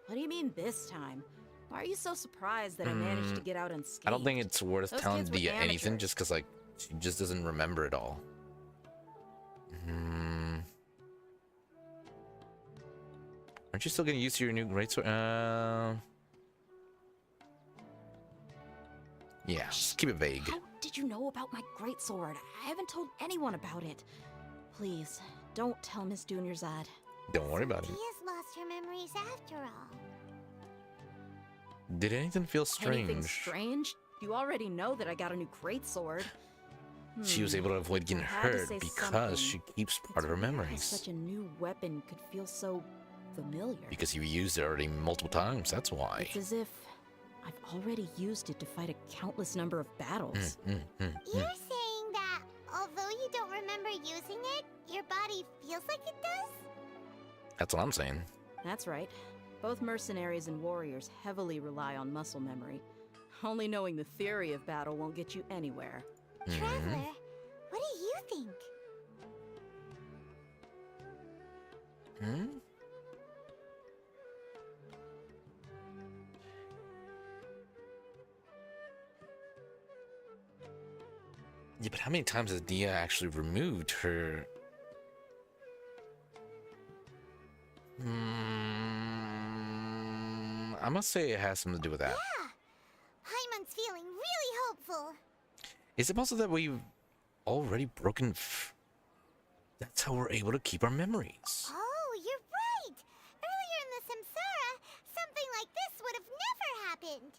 What do you mean this time? Why are you so surprised that I managed to get out unscathed? I don't think it's worth Those telling kids were Dia anything amateurs. just because, like, she just doesn't remember it all. Aren't you still getting used to your new greatsword? Yeah, just keep it vague. How did you know about my greatsword? I haven't told anyone about it. Please, don't tell Miss Dunyarzad. Don't worry about it. Dia's lost her memories after all. Did anything feel strange? Anything strange? You already know that I got a new greatsword. She was able to avoid getting I had to hurt say because something. she keeps part of her How memories. such a new weapon could feel so familiar. Because you used it already multiple times, that's why. It's as if I've already used it to fight a countless number of battles. You're saying that although you don't remember using it, your body feels like it does? That's what I'm saying. That's right. Both mercenaries and warriors heavily rely on muscle memory. Only knowing the theory of battle won't get you anywhere. Traveler, what do you think? Yeah, but how many times has Dia actually removed her? I must say it has something to do with that. Yeah, Paimon's feeling really hopeful. Is it possible that we've already broken? That's how we're able to keep our memories. Oh, you're right. Earlier in the Samsara, something like this would have never happened.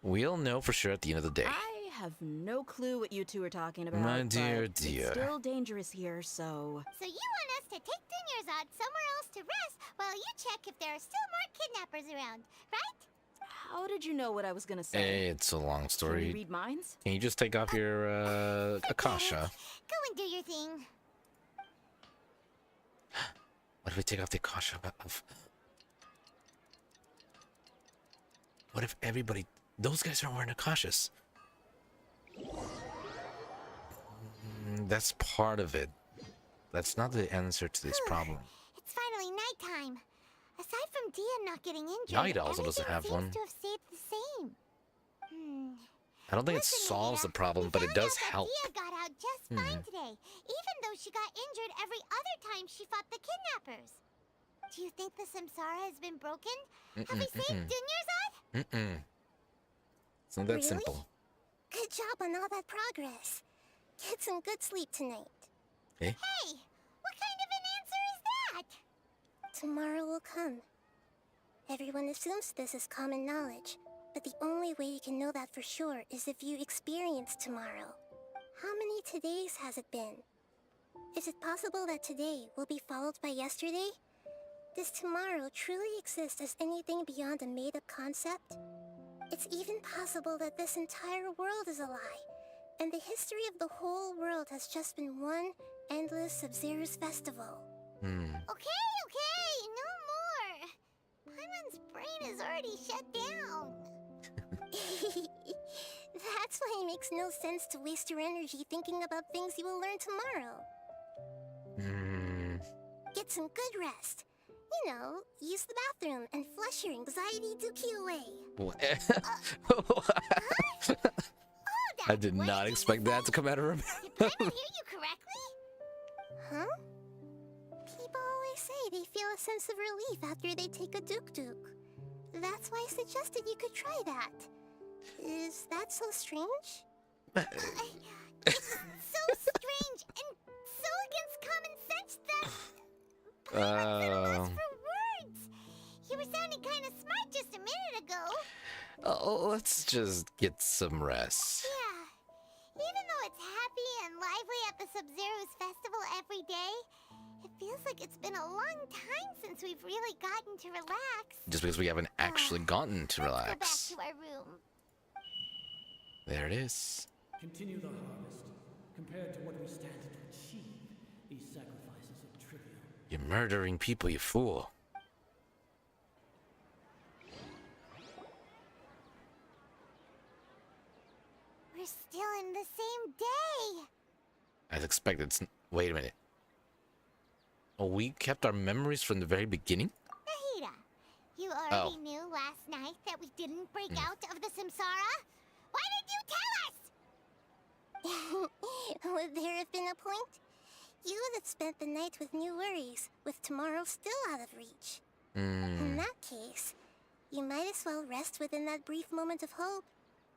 We'll know for sure at the end of the day. I have no clue what you two are talking about. My dear, but dear. It's still dangerous here, so... So you want us to take Dunyarzad somewhere else to rest while you check if there are still more kidnappers around, right? How did you know what I was gonna say? It's a long Can you story. read minds? Can you just take off your Akasha? Go and do your thing. What if we take off the Akasha? What if everybody... Those guys aren't wearing Akashas. That's part of it. That's not the answer to this problem. It's finally nighttime. Aside from Dia not getting injured, Night also doesn't everything have seems one. to have stayed the same. I don't think it Listen, solves Ada, the problem, but it we does found out help. that Dia got out just fine today, even though she got injured every other time she fought the kidnappers. Do you think the Samsara has been broken? Have we saved Dunyarzad? It's not that Really? simple. Good job on all that progress. Get some good sleep tonight. Eh? Hey, what kind of an answer is that? Tomorrow will come. Everyone assumes this is common knowledge, but the only way you can know that for sure is if you experience tomorrow. How many todays has it been? Is it possible that today will be followed by yesterday? Does tomorrow truly exist as anything beyond a made-up concept? It's even possible that this entire world is a lie, and the history of the whole world has just been one endless Sub-Zero's festival. Okay, no more. Paimon's brain is already shut down. That's why it makes no sense to waste your energy thinking about things you will learn tomorrow. Get some good rest. You know, use the bathroom and flush your anxiety dookie away. I did not expect that to come out of her mouth. Did Paimon hear you correctly? Huh? People always say they feel a sense of relief after they take a duk-duk. That's why I suggested you could try that. Is that so strange? It's so strange and so against common sense that Paimon's at a loss for words. You were sounding kind of smart just a minute ago. Oh, let's just get some rest. Yeah. Even though it's happy and lively at the Sub-Zero's festival every day, it feels like it's been a long time since we've really gotten to relax. Just because we haven't actually gotten to relax. Let's go back to our room. There it is. Continue the harvest. Compared to what we stand to You're murdering people, you fool. We're still in the same day. As expected. Wait a minute. Oh, we kept our memories from the very beginning? Nahida, you already knew last night that we didn't break out of the samsara? Why did you tell us? Would there have been a point? You would have spent the night with new worries, with tomorrow still out of reach. In that case, you might as well rest within that brief moment of hope.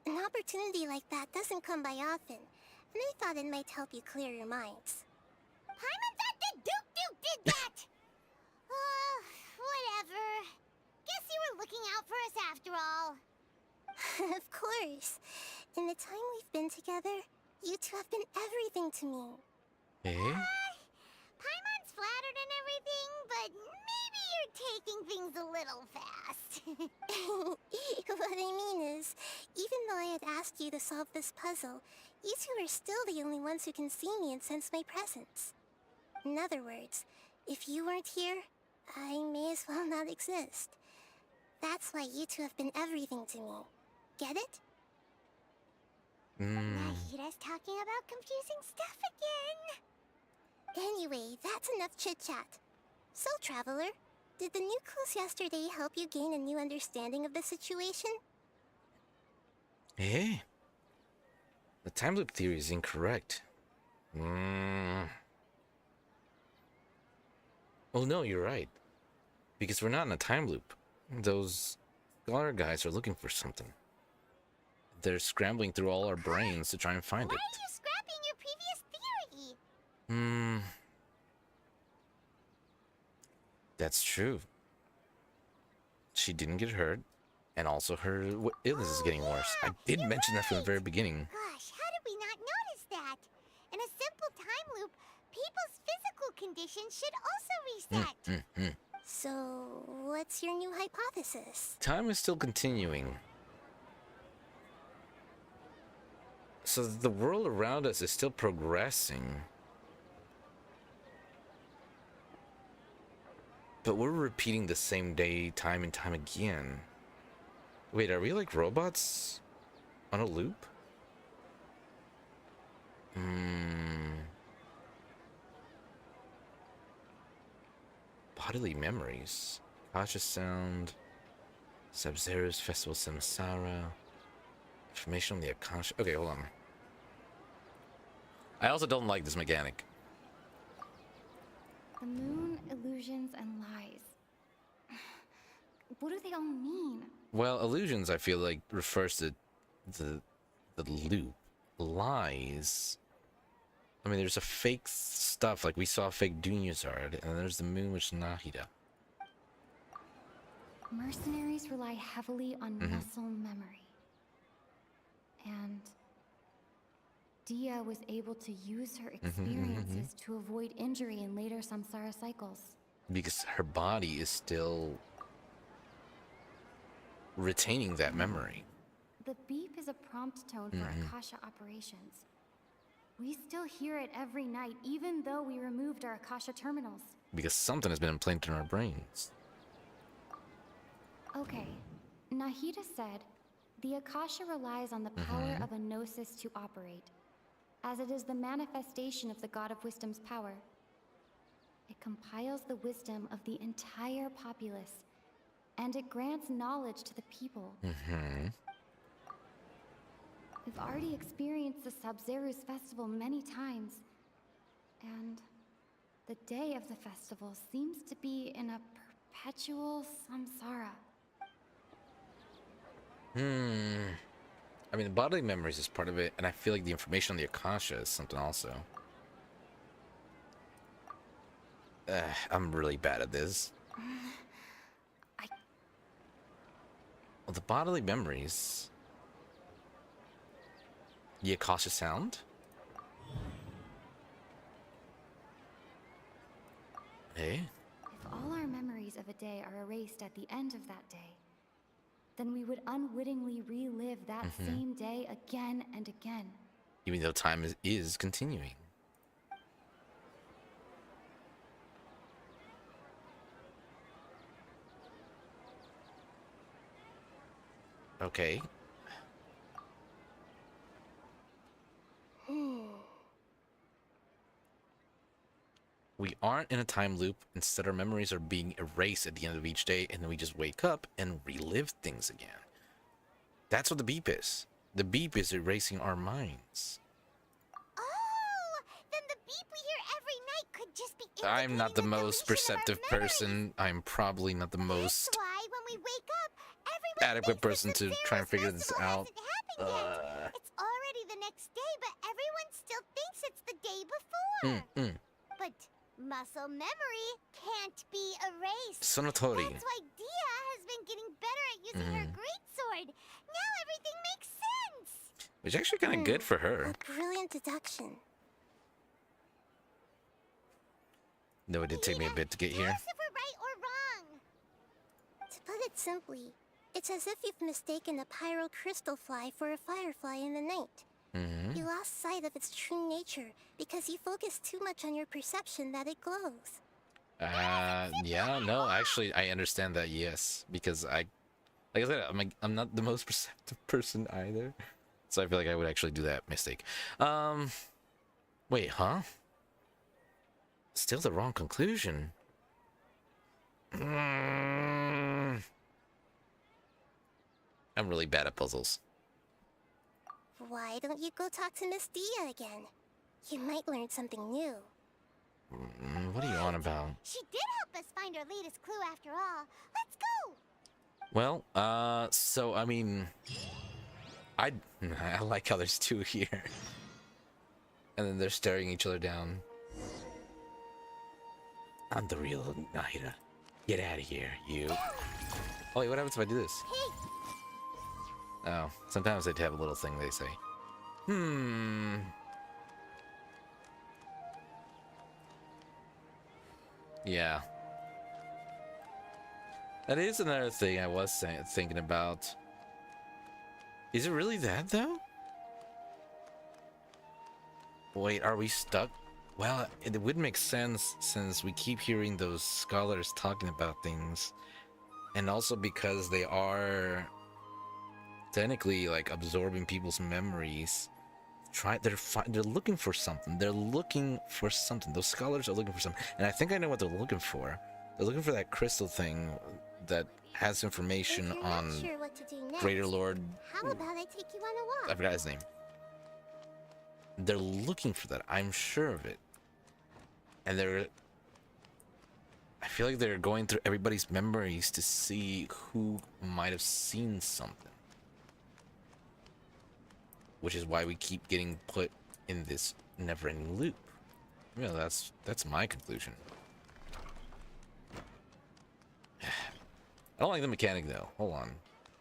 An opportunity like that doesn't come by often, and I thought it might help you clear your minds. Paimon thought that Duke did that! Whatever. Guess you were looking out for us after all. Of course. In the time we've been together, you two have been everything to me. Eh? Paimon's flattered and everything, but maybe you're taking things a little fast. What I mean is, even though I had asked you to solve this puzzle, you two are still the only ones who can see me and sense my presence. In other words, if you weren't here, I may as well not exist. That's why you two have been everything to me. Get it? Nahida's talking about confusing stuff again. Anyway, that's enough chit-chat. So, Traveler, did the new clues yesterday help you gain a new understanding of the situation? Eh? The time loop theory is incorrect. Oh no, you're right. Because we're not in a time loop. Those scholar guys are looking for something. They're scrambling through all our brains to try and find Why it. are you scrapping your previous theory? That's true. She didn't get hurt, and also her illness is getting worse. I did mention that from the very beginning. Gosh, how did we not notice that? In a simple time loop, people's physical conditions should also reset. So, what's your new hypothesis? Time is still continuing. So the world around us is still progressing. But we're repeating the same day time and time again. Wait, are we like robots on a loop? Bodily memories. Cautious sound. Sub-Zero's Festival Samsara. Information on the Akasha. Okay, hold on. I also don't like this mechanic. The moon, illusions, and lies. What do they all mean? Well, illusions I feel like refers to the loop. Lies. I mean, there's a fake stuff, like we saw fake Dunyazard, and there's the moon, which is Nahida. Mercenaries rely heavily on muscle memory. And Dia was able to use her experiences to avoid injury in later samsara cycles. Because her body is still retaining that memory. The beep is a prompt tone for Akasha operations. We still hear it every night, even though we removed our Akasha terminals. Because something has been implanted in our brains. Okay, Nahida said, the Akasha relies on the power of a gnosis to operate, as it is the manifestation of the God of Wisdom's power. It compiles the wisdom of the entire populace, and it grants knowledge to the people. We've already experienced the Sub-Zero's festival many times, and the day of the festival seems to be in a perpetual samsara. I mean, the bodily memories is part of it, and I feel like the information on the Akasha is something also. I'm really bad at this. Well, the bodily memories. The Akasha sound? Eh? If all our memories of a day are erased at the end of that day, then we would unwittingly relive that same day again and again. Even though time is continuing. Okay. We aren't in a time loop. Instead, our memories are being erased at the end of each day, and then we just wake up and relive things again. That's what the beep is. The beep is erasing our minds. Oh, then the beep we hear every night could just be I'm not the most deletion of our perceptive person. I'm probably not the most That's why when we wake up, everyone adequate thinks person the to try and figure this out. hasn't happened yet. It's already the next day, but everyone still thinks it's the day before. But muscle memory can't be erased. Sonotori. That's why Dia has been getting better at using her greatsword. Now everything makes sense. Which is actually kind of good for her. A brilliant deduction. Though it did take me a bit to get Tell here. us if we're right or wrong. To put it simply, it's as if you've mistaken a pyro crystal fly for a firefly in the night. You lost sight of its true nature because you focused too much on your perception that it glows. Yeah, no, actually, I understand that, yes. Because like I said, I'm not the most perceptive person either. So I feel like I would actually do that mistake. Wait, huh? Still the wrong conclusion. I'm really bad at puzzles. Why don't you go talk to Miss Dia again? You might learn something new. What are you on about? She did help us find our latest clue after all. Let's go. Well, so I mean, I like how there's two here, and then they're staring each other down. I'm the real Nahida. Get out of here, you. Oh wait, what happens if I do this? Hey. Oh, sometimes they have a little thing they say. Yeah. That is another thing I was thinking about. Is it really that, though? Wait, are we stuck? Well, it would make sense since we keep hearing those scholars talking about things. And also because they are technically like absorbing people's memories. They're looking for something. They're looking for something. Those scholars are looking for something. And I think I know what they're looking for. They're looking for that crystal thing that has information on Sure what to do next. Greater Lord. How about I take you on a I walk? forgot his name. They're looking for that. I'm sure of it. And I feel like they're going through everybody's memories to see who might have seen something. Which is why we keep getting put in this never-ending loop. Yeah, that's my conclusion. I don't like the mechanic though. Hold on.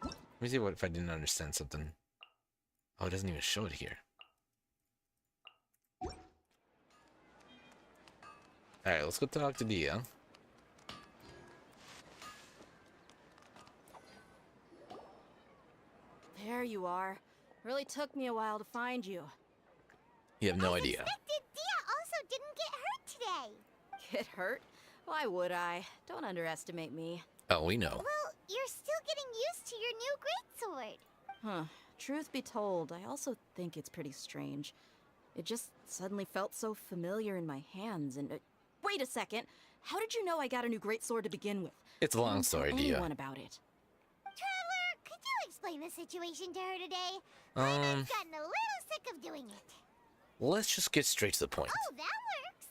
Let me see what if I didn't understand something. Oh, it doesn't even show it here. Alright, let's go talk to Dia. There you are. Really took me a while to find you. You have no idea. Suspected Dia also didn't get hurt today. Get hurt? Why would I? Don't underestimate me. Oh, we know. Well, you're still getting used to your new greatsword. Huh. Truth be told, I also think it's pretty strange. It just suddenly felt so familiar in my hands and... wait a second! How did you know I got a new greatsword to begin with? It's a long Don't story, tell Dia. anyone about it. Traveler, could you explain the situation to her today? I've gotten a little sick of doing it. Let's just get straight to the point. Oh, that works.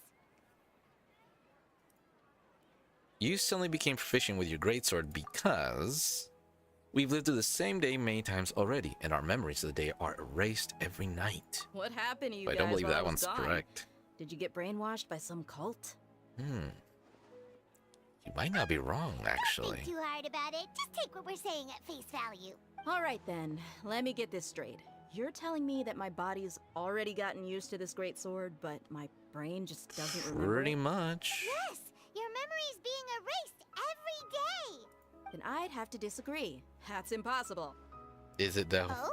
You suddenly became proficient with your greatsword because we've lived through the same day many times already, and our memories of the day are erased every night. What happened to you But I guys don't believe while that I was one's gone? correct. Did you get brainwashed by some cult? You might not be wrong, actually. Don't think too hard about it. Just take what we're saying at face value. All right then, let me get this straight. You're telling me that my body's already gotten used to this great sword, but my brain just doesn't remember Pretty it? much. Yes, your memory's being erased every day. Then I'd have to disagree. That's impossible. Is it though? Oh?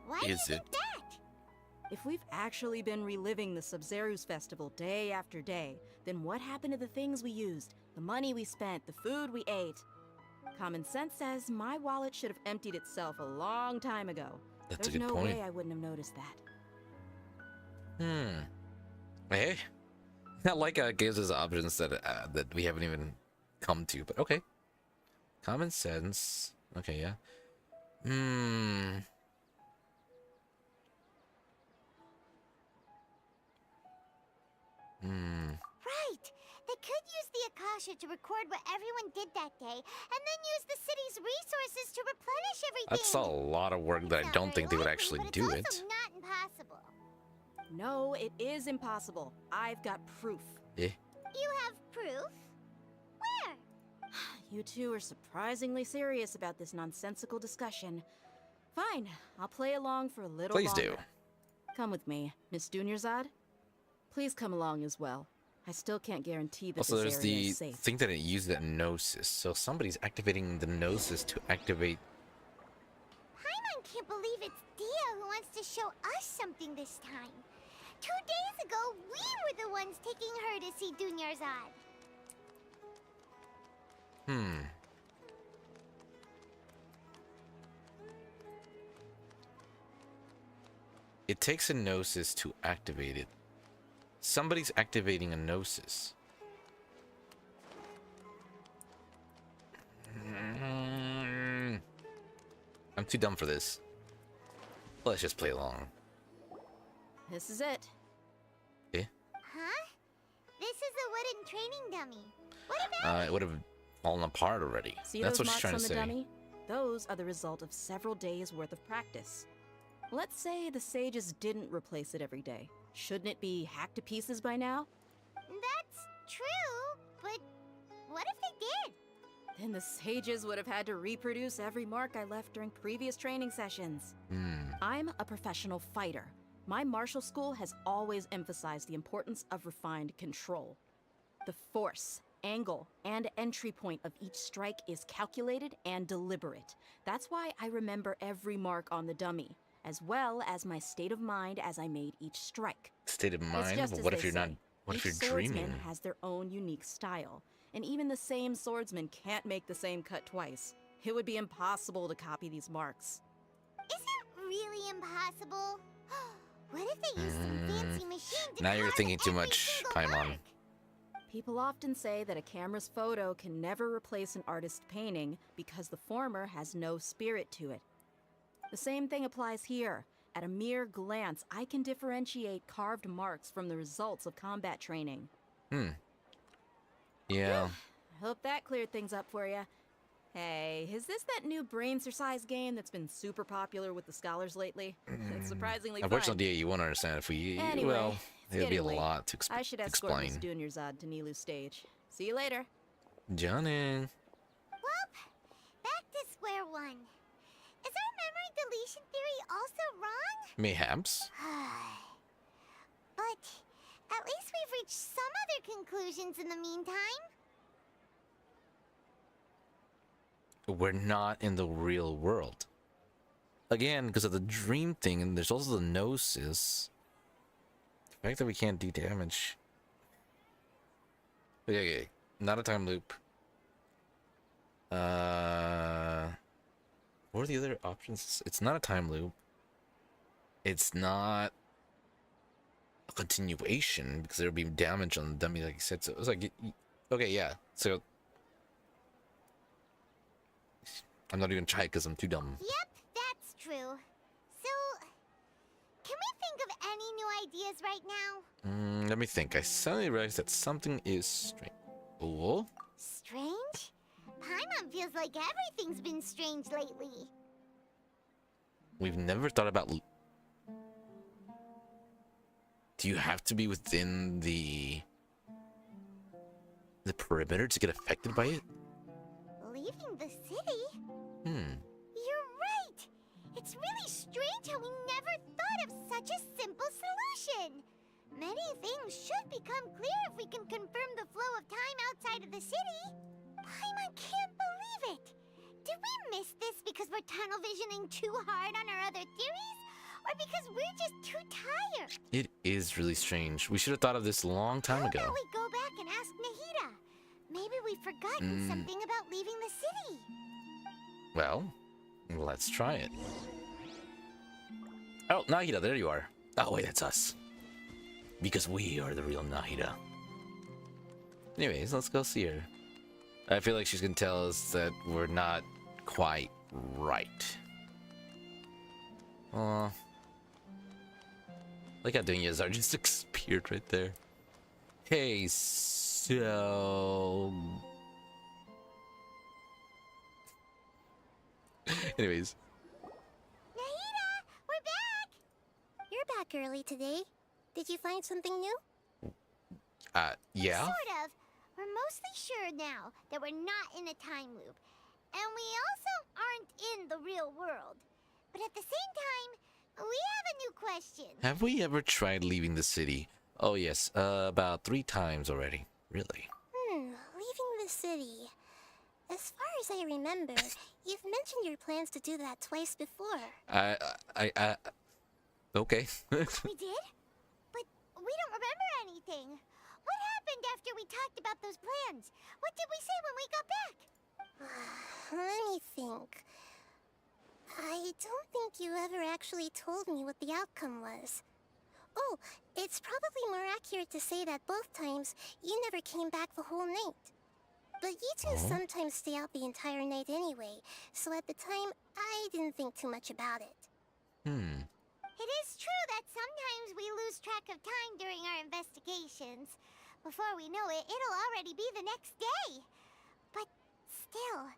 Why Is is it? that? If we've actually been reliving the Sub-Zeru's festival day after day, then what happened to the things we used, the money we spent, the food we ate? Common sense says my wallet should have emptied itself a long time ago. That's a There's good no point. way I wouldn't have noticed that. Hey, not like it gives us options that that we haven't even come to, but okay. Common sense. Okay, yeah. Right. They could use the Akasha to record what everyone did that day, and then use the city's resources to replenish everything. That's a lot of work that I don't think they would actually do it. It's also not impossible. No, it is impossible. I've got proof. Yeah. You have proof? Where? You two are surprisingly serious about this nonsensical discussion. Fine, I'll play along for a little Please longer. do. Come with me, Miss Dunyarzad. Please come along as well. I still can't guarantee that Also, this there's area the is safe. thing that it used that gnosis. So somebody's activating the gnosis to activate. Paimon can't believe it's Dia who wants to show us something this time. 2 days ago, we were the ones taking her to see Dunyarzad. It takes a gnosis to activate it. Somebody's activating a gnosis. I'm too dumb for this. Let's just play along. This is it. Okay. Huh? This is a wooden training dummy. What about It would have fallen apart already. See That's those what she's marks trying on to the say. dummy? Those are the result of several days' worth of practice. Let's say the sages didn't replace it every day. Shouldn't it be hacked to pieces by now? That's true, but what if they did? Then the sages would have had to reproduce every mark I left during previous training sessions. I'm a professional fighter. My martial school has always emphasized the importance of refined control. The force, angle, and entry point of each strike is calculated and deliberate. That's why I remember every mark on the dummy, as well as my state of mind as I made each strike. State of It's mind? just But as what if they you're not? say. What if Each you're dreaming? swordsman has their own unique style, and even the same swordsman can't make the same cut twice. It would be impossible to copy these marks. Is it really impossible? What if they use some fancy machine to Now you're carve thinking too every much, single Paimon. mark? People often say that a camera's photo can never replace an artist's painting because the former has no spirit to it. The same thing applies here. At a mere glance, I can differentiate carved marks from the results of combat training. Yeah. I hope that cleared things up for you. Hey, is this that new brain exercise game that's been super popular with the scholars lately? It's surprisingly fun. Unfortunately, you won't understand if we. Anyway, well, it's it'll be a getting late. lot to I should escort Miss explain. Dunyarzad to Nilu's stage. See you later. Johnny. Well, back to square one. Is our memory deletion theory also wrong? Mayhaps. But at least we've reached some other conclusions in the meantime. We're not in the real world. Again, because of the dream thing, and there's also the gnosis. The fact that we can't do damage. Okay. Not a time loop. What are the other options? It's not a time loop. It's not a continuation because there would be damage on the dummy, like you said. So it was like, okay, yeah. So I'm not even trying because I'm too dumb. Yep, that's true. So, can we think of any new ideas right now? Let me think. I suddenly realized that something is strange. Oh? Strange? Paimon feels like everything's been strange lately. We've never thought about... Do you have to be within the perimeter to get affected by it? Leaving the city? You're right! It's really strange how we never thought of such a simple solution! Many things should become clear if we can confirm the flow of time outside of the city. Paimon can't believe it! Did we miss this because we're tunnel visioning too hard on our other theories? Or because we're just too tired? It is really strange. We should have thought of this a long time How ago. about we go back and ask Nahida? Maybe we've forgotten something about leaving the city. Well, let's try it. Oh, Nahida, there you are. Oh, wait, that's us. Because we are the real Nahida. Anyways, let's go see her. I feel like she's gonna tell us that we're not quite right. Like how Dunyazar just disappeared right there. Hey, so... Anyways. Nahida, we're back! You're back early today. Did you find something new? Yeah? Sort of. We're mostly sure now that we're not in a time loop. And we also aren't in the real world. But at the same time, we have a new question. Have we ever tried leaving the city? Oh yes, about 3 times already. Really? Leaving the city. As far as I remember, you've mentioned your plans to do that twice before. Okay. We did? But we don't remember anything. What happened after we talked about those plans? What did we say when we got back? Let me think. I don't think you ever actually told me what the outcome was. Oh, it's probably more accurate to say that both times you never came back the whole night. But you two sometimes stay out the entire night anyway, so at the time, I didn't think too much about it. It is true that sometimes we lose track of time during our investigations. Before we know it, it'll already be the next day. But still,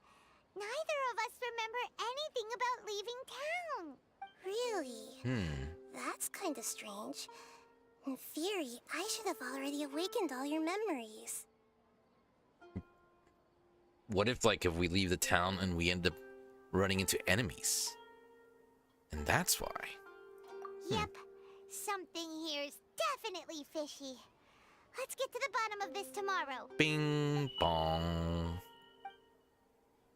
neither of us remember anything about leaving town. Really? That's kind of strange. In theory, I should have already awakened all your memories. What if, like, if we leave the town and we end up running into enemies? And that's why. Yep. Something here's definitely fishy. Let's get to the bottom of this tomorrow. Bing bong.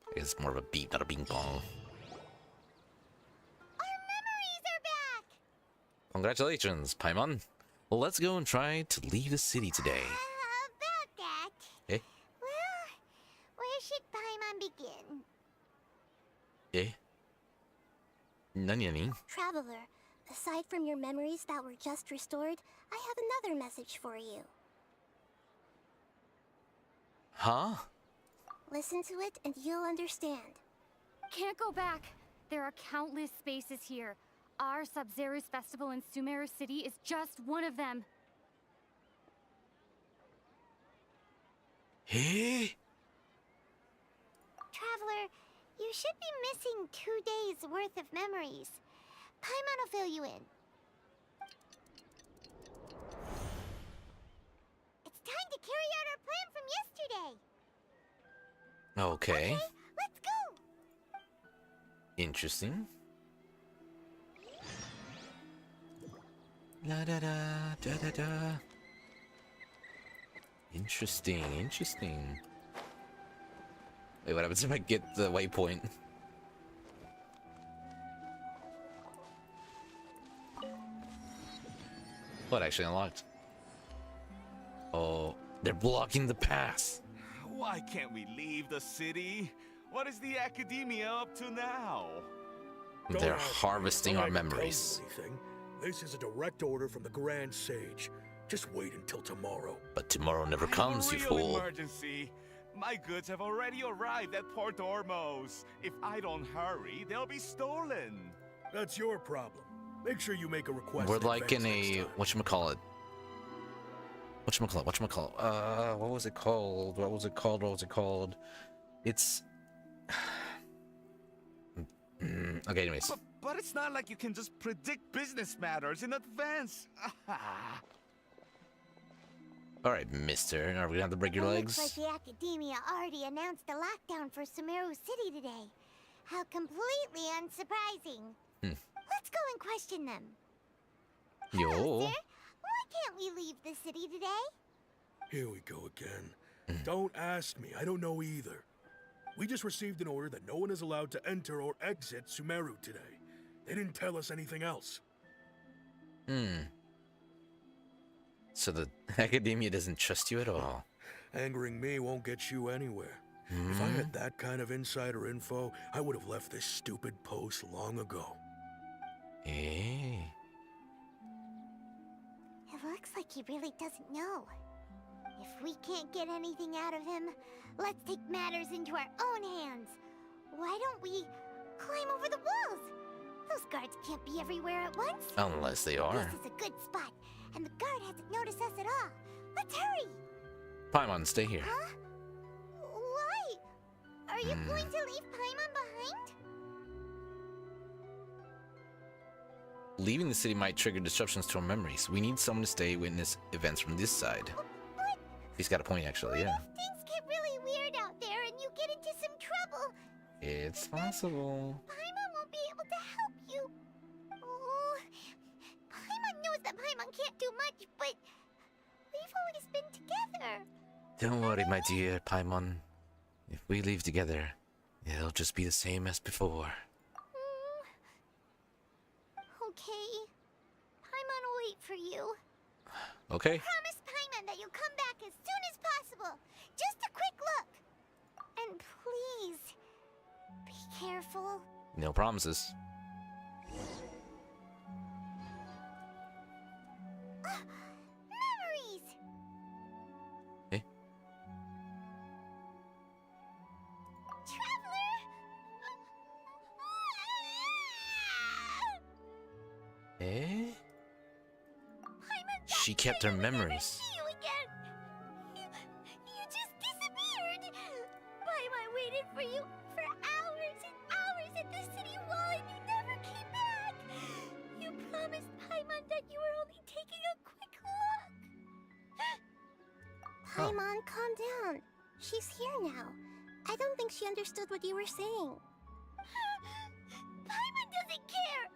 I guess it's more of a beat, not a bing bong. Our memories are back! Congratulations, Paimon. Well, let's go and try to leave the city today. About that. Eh? Well, where should Paimon begin? Eh? Nani? Traveler, aside from your memories that were just restored, I have another message for you. Huh? Listen to it and you'll understand. Can't go back. There are countless spaces here. Our Sub-Zero's festival in Sumeru City is just one of them. Hey? Traveler, you should be missing 2 days worth of memories. Paimon will fill you in. It's time to carry out our plan from yesterday. Okay. Let's go. Interesting. La da da da da da. Interesting, interesting. Wait, what happens if I get the waypoint? What actually unlocked? Oh, they're blocking the path. Why can't we leave the city? What is the academia up to now? They're harvesting our memories. This is a direct order from the Grand Sage. Just wait until tomorrow. But tomorrow never comes, you Real fool. emergency. My goods have already arrived at Port Ormos. If I don't hurry, they'll be stolen. That's your problem. Make sure you make a request. We're like in a whatchamacallit. What was it called? It's okay, anyways. But it's not like you can just predict business matters in advance. Alright, mister. Are we gonna have to break your legs? Looks like the Academia already announced a lockdown for Sumeru City today. How completely unsurprising. Let's go and question them. Yo. Hello, sir. Why can't we leave the city today? Here we go again. Don't ask me. I don't know either. We just received an order that no one is allowed to enter or exit Sumeru today. They didn't tell us anything else. So the Academia doesn't trust you at all. Angering me won't get you anywhere. If I had that kind of insider info, I would have left this stupid post long ago. Eh? It looks like he really doesn't know. If we can't get anything out of him, let's take matters into our own hands. Why don't we climb over the walls? Those guards can't be everywhere at once. Unless they are. This is a good spot, and the guard hasn't noticed us at all. Let's hurry! Paimon, stay here. Huh? Why? Are you going to leave Paimon behind? Leaving the city might trigger disruptions to our memories. We need someone to stay witness events from this side. But He's got a point, actually, yeah. if things get really weird out there and you get into some trouble, It's possible. Paimon won't be able to help you. Oh, Paimon knows that Paimon can't do much, but we've always been together. Don't worry, my dear Paimon. If we leave together, it'll just be the same as before. Okay. Paimon will wait for you. Okay? Promise Paimon that you'll come back as soon as possible. Just a quick look. And please, be careful. No promises. Memories! Eh? Traveler! Eh? Paimon, She kept her memories. see you again. You just disappeared. Paimon waited for you for hours and hours at the city wall and you never came back. You promised Paimon that you were only taking a quick look. Paimon, calm down. She's here now. I don't think she understood what you were saying. Paimon doesn't care.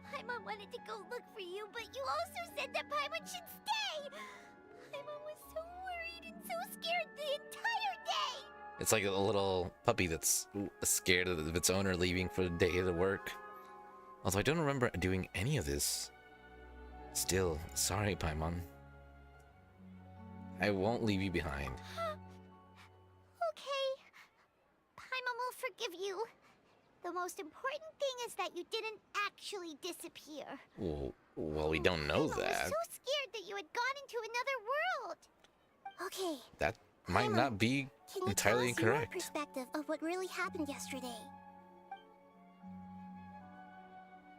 Paimon wanted to go look for you, but you also said that Paimon should stay. Paimon was so worried and so scared the entire day. It's like a little puppy that's scared of its owner leaving for the day to work. Although I don't remember doing any of this. Still, sorry, Paimon. I won't leave you behind. Okay. Paimon will forgive you. The most important thing is that you didn't actually disappear. Well, we don't know Paimon that. was so scared that you had gone into another world. Okay, That might Paimon, not be can you entirely tell us your incorrect. perspective of what really happened yesterday?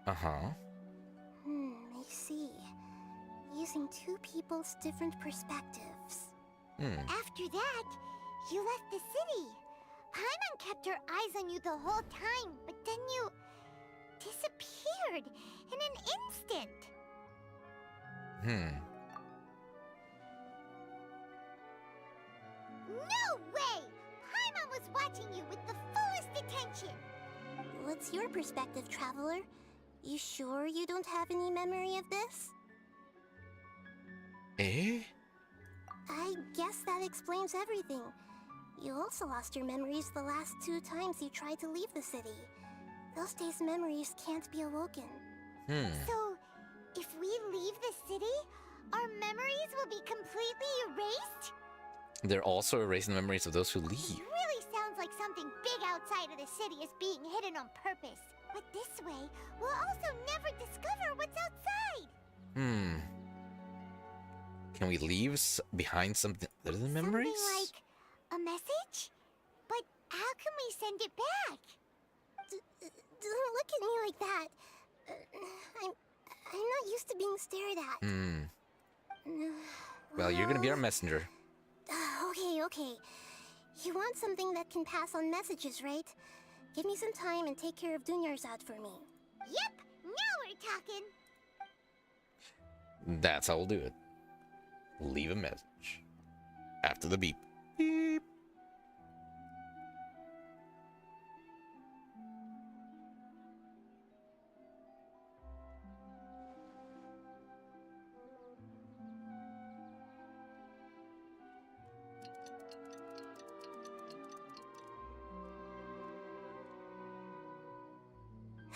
Uh-huh. I see. Using two people's different perspectives. After that, you left the city. Paimon kept her eyes on you the whole time, but then you disappeared in an instant. No way! Paimon was watching you with the fullest attention. What's your perspective, Traveler? You sure you don't have any memory of this? Eh? I guess that explains everything. You also lost your memories the last 2 times you tried to leave the city. Those days' memories can't be awoken. So, if we leave the city, our memories will be completely erased? They're also erasing the memories of those who leave. Really sounds like something big outside of the city is being hidden on purpose. But this way, we'll also never discover what's outside. Can we leave behind something other than memories? Something like a message? But how can we send it back? Don't look at me like that. I'm not used to being stared at. Well, you're gonna be our messenger. Okay. You want something that can pass on messages, right? Give me some time and take care of Dunyarzad for me. Yep, now we're talking. That's how we'll do it. Leave a message. After the beep. Beep.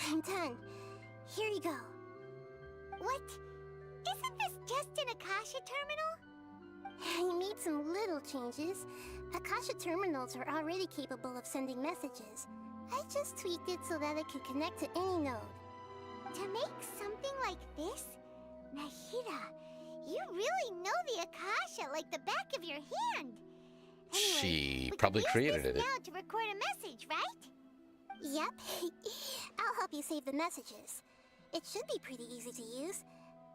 I'm done. Here you go. What? Isn't this just an Akasha terminal? I made some little changes. Akasha terminals are already capable of sending messages. I just tweaked it so that it could connect to any node. To make something like this? Nahida, you really know the Akasha like the back of your hand. Anyway, She we probably can use created this it. now to record a message, right? Yep. I'll help you save the messages. It should be pretty easy to use.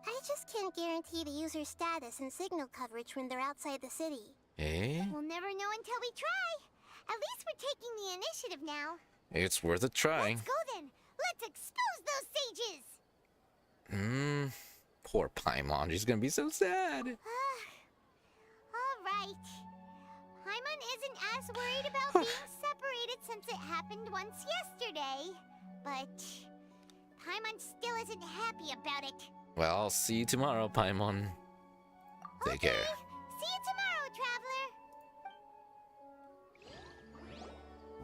I just can't guarantee the user's status and signal coverage when they're outside the city. Eh? We'll never know until we try. At least we're taking the initiative now. It's worth a try. Let's go then. Let's expose those sages. Poor Paimon. She's gonna be so sad. All right. Paimon isn't as worried about being separated since it happened once yesterday. But Paimon still isn't happy about it. Well, I'll see you tomorrow, Paimon. Take care. See you tomorrow, traveler.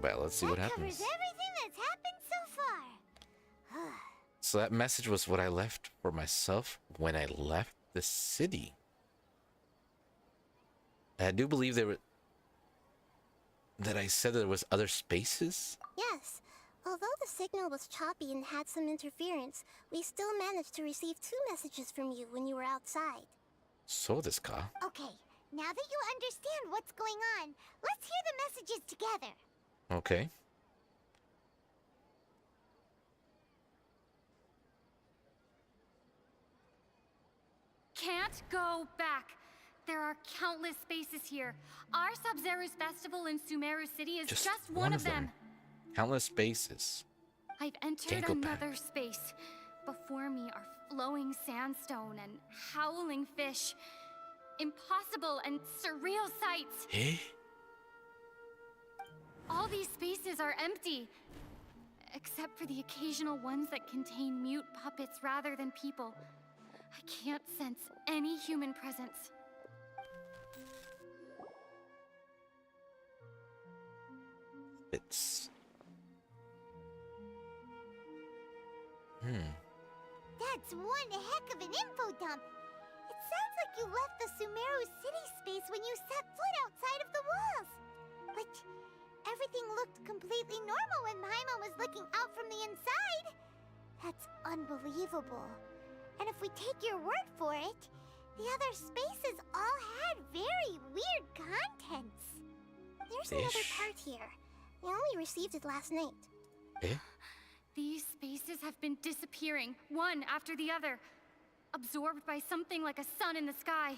Well, let's see what That happens. covers everything that's happened so far. So that message was what I left for myself when I left the city. I do believe that I said there was other spaces. Yes. Although the signal was choppy and had some interference, we still managed to receive 2 messages from you when you were outside. So this car. Okay, now that you understand what's going on, let's hear the messages together. Okay. Can't go back. There are countless spaces here. Our Sub-Zero's festival in Sumeru City is just one of them. Countless spaces. I've entered Can't go back. another space. Before me are flowing sandstone and howling fish. Impossible and surreal sights. Eh? All these spaces are empty. Except for the occasional ones that contain mute puppets rather than people. I can't sense any human presence. It's... That's one heck of an info dump. It sounds like you left the Sumeru city space when you set foot outside of the walls. But everything looked completely normal when Paimon was looking out from the inside. That's unbelievable. And if we take your word for it, the other spaces all had very weird contents. There's another part here. We only received it last night. Eh? These spaces have been disappearing, one after the other, absorbed by something like a sun in the sky.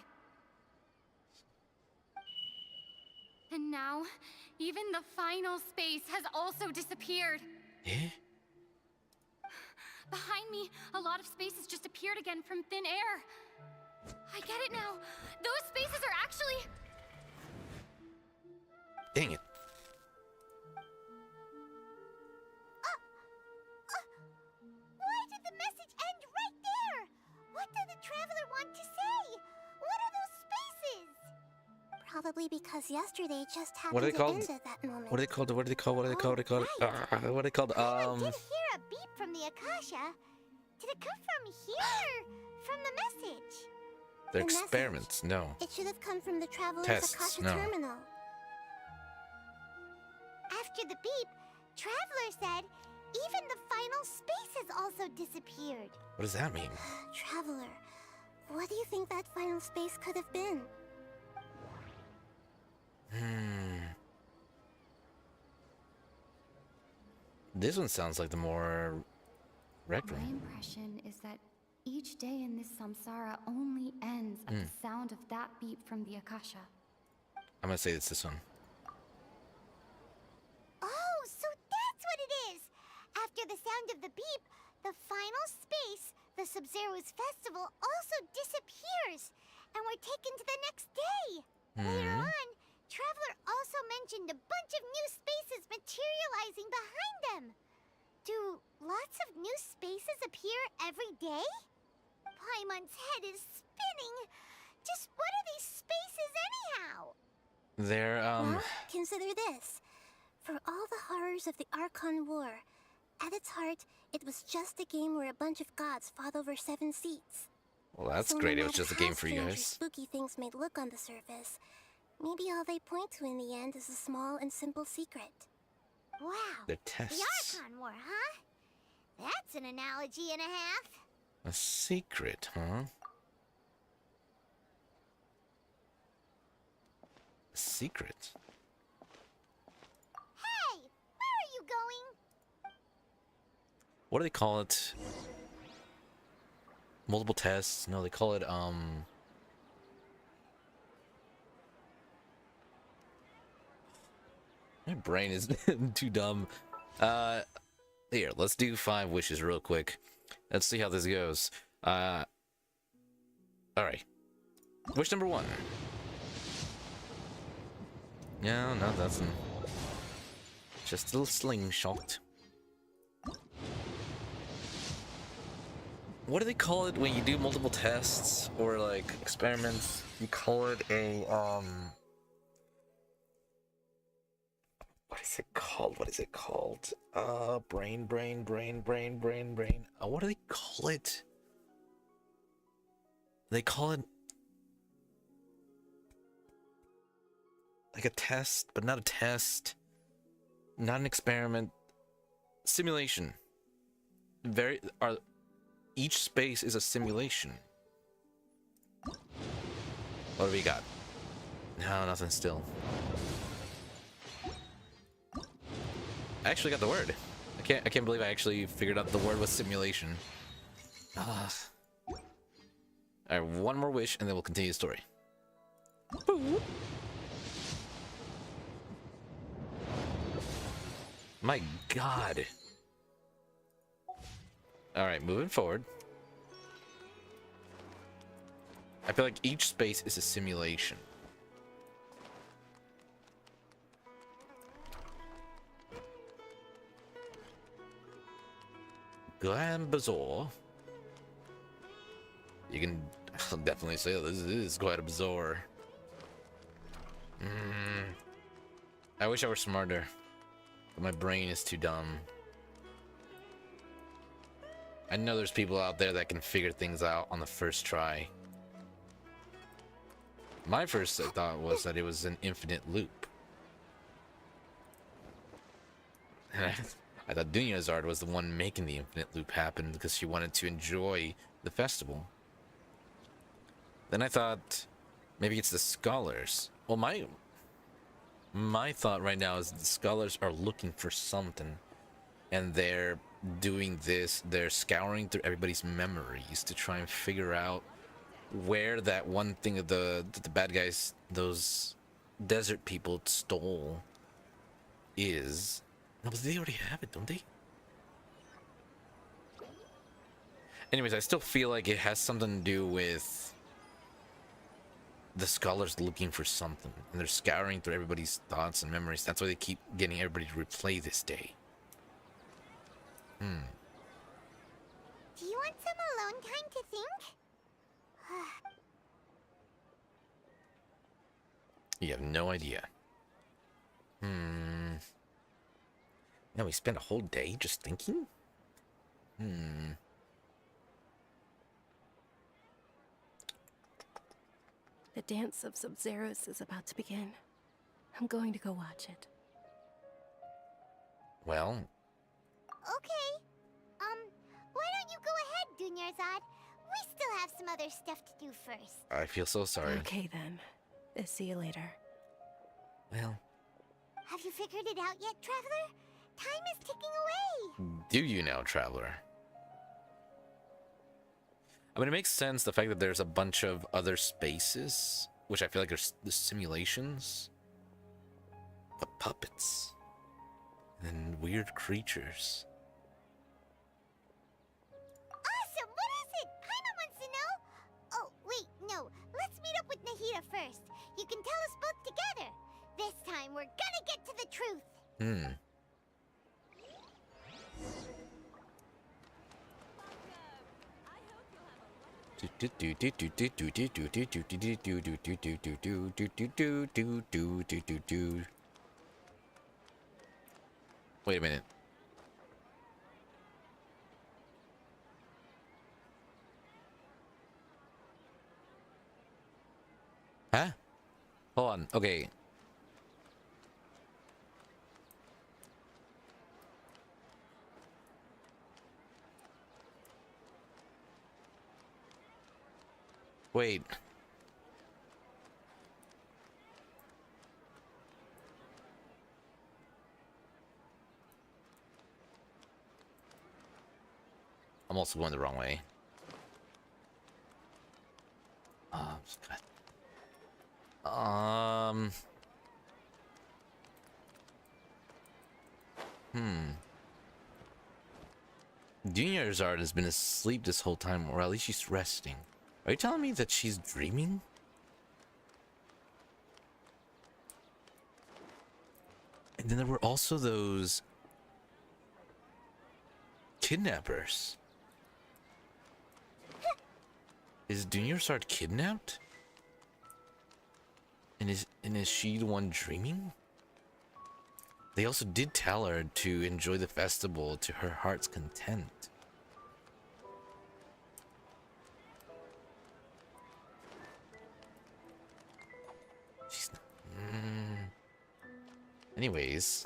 And now, even the final space has also disappeared. Eh? Behind me, a lot of spaces just appeared again from thin air. I get it now. Those spaces are actually... Dang it. Why did the message end right there? What did the traveler want to say? What are those spaces? Probably because yesterday just What are happened they to called? end at that moment. What are they called? What are they called? What are they called? What are they called? What are they called? I did hear a beep from the Akasha. Did it come from here or from the message? They're The message. experiments. No. It should have come from the Traveler's Tests, Akasha no. terminal. After the beep, Traveler said even the final spaces also disappeared. What does that mean? Traveler, what do you think that final space could have been? This one sounds like the more wrecked My one. impression is that each day in this samsara only ends at the sound of that beep from the Akasha. I'm gonna say it's this one. Oh, so that's what it is! After the sound of the beep, the final space, the Sub-Zero's festival, also disappears, and we're taken to the next day. Later on, Traveler also mentioned a bunch of new spaces materializing behind them. Do lots of new spaces appear every day? Paimon's head is spinning. Just what are these spaces anyhow? They're Well, consider this. For all the horrors of the Archon War, at its heart, it was just a game where a bunch of gods fought over 7 seats. Well, that's So great. no It was just a matter how game for you strange or guys. spooky things may look on the surface, maybe all they point to in the end is a small and simple secret. Wow. The tests. The Archon War, huh? That's an analogy and a half. A secret, huh? A secret? Hey! Where are you going? What do they call it? Multiple tests? No, they call it, my brain is too dumb. Here, let's do 5 wishes real quick. Let's see how this goes. Alright. Wish number 1. No, that's just a little slingshot. What do they call it when you do multiple tests or like experiments? You call it a what is it called? What is it called? Brain. What do they call it? They call it like a test, but not a test. Not an experiment. Simulation. Each space is a simulation. What do we got? No, nothing still. I actually got the word. I can't believe I actually figured out the word was simulation. Alright, one more wish and then we'll continue the story. Boo. My god. Alright, moving forward. I feel like each space is a simulation. Glam Bazaar. You can definitely say this is quite a bazaar. I wish I were smarter, but my brain is too dumb. I know there's people out there that can figure things out on the first try. My first thought was that it was an infinite loop. I thought Dunyazard was the one making the infinite loop happen because she wanted to enjoy the festival. Then I thought maybe it's the scholars. Well, my thought right now is the scholars are looking for something, and they're doing this. They're scouring through everybody's memories to try and figure out where that one thing of the bad guys, those desert people, stole is. No, but they already have it, don't they? Anyways, I still feel like it has something to do with the scholars looking for something, and they're scouring through everybody's thoughts and memories. That's why they keep getting everybody to replay this day. Do you want some alone time to think? You have no idea. Now we spent a whole day just thinking? The dance of Sub-Zeros is about to begin. I'm going to go watch it. Well, Okay. Why don't you go ahead, Dunyarzad? We still have some other stuff to do first. I feel so sorry. Okay then. See you later. Well, Have you figured it out yet, Traveler? Time is ticking away. do you now, Traveler? I mean, it makes sense, the fact that there's a bunch of other spaces, which I feel like are the simulations. But puppets. And weird creatures. Awesome! What is it? Paimon wants to know. Oh, wait, no. Let's meet up with Nahida first. You can tell us both together. This time, we're gonna get to the truth. Wait a minute. Huh? Hold on. Okay. Wait. I'm also going the wrong way. Oh, God. Junior's art has been asleep this whole time, or at least she's resting. Are you telling me that she's dreaming? And then there were also those kidnappers. Is Junior's art kidnapped? And is she the one dreaming? They also did tell her to enjoy the festival to her heart's content. She's not. Anyways.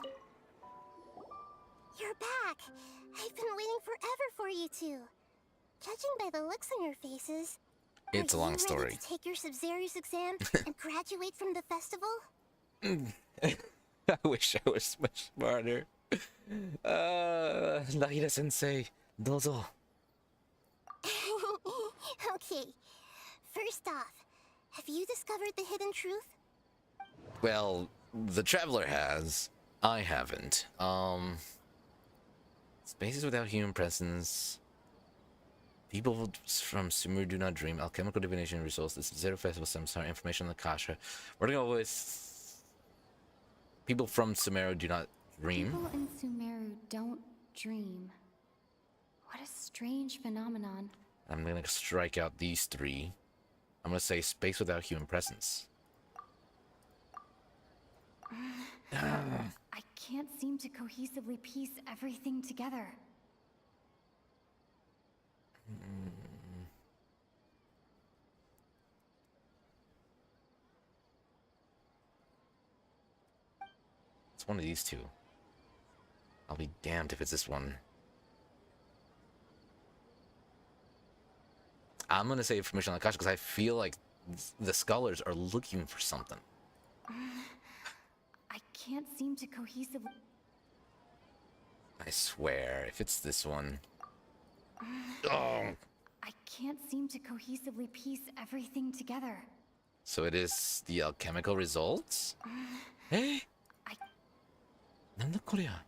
You're back. I've been waiting forever for you two. Judging by the looks on your faces, It's a long ready story. to take your Sub-Zerius exam and graduate from the festival? I wish I was much smarter. Nahida-sensei, dozo. Okay. First off, have you discovered the hidden truth? Well, the traveler has. I haven't. Spaces without human presence. People from Sumeru do not dream. Alchemical divination results. This is Zero Festival Samsara. Information on the Kasha. We're gonna go with people from Sumeru do not dream. People in Sumeru don't dream. What a strange phenomenon. I'm gonna strike out these three. I'm gonna say space without human presence. I can't seem to cohesively piece everything together. It's one of these two. I'll be damned if it's this one. I'm gonna say information on the Kasha because I feel like the scholars are looking for something. I can't seem to cohesively... I swear, if it's this one. Oh. I can't seem to cohesively piece everything together. So it is the alchemical results? Hey? Nanda Korea?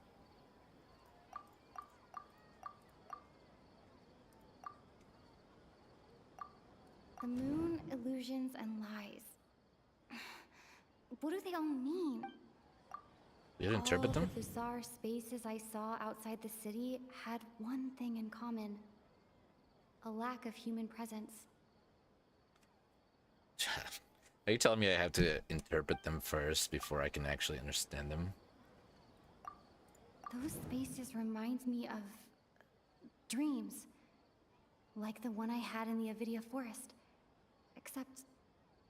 The moon, illusions, and lies. What do they all mean? You interpret them? All the bizarre spaces I saw outside the city had one thing in common. A lack of human presence. Are you telling me I have to interpret them first before I can actually understand them? Those spaces remind me of... dreams. Like the one I had in the Avidia Forest. Except,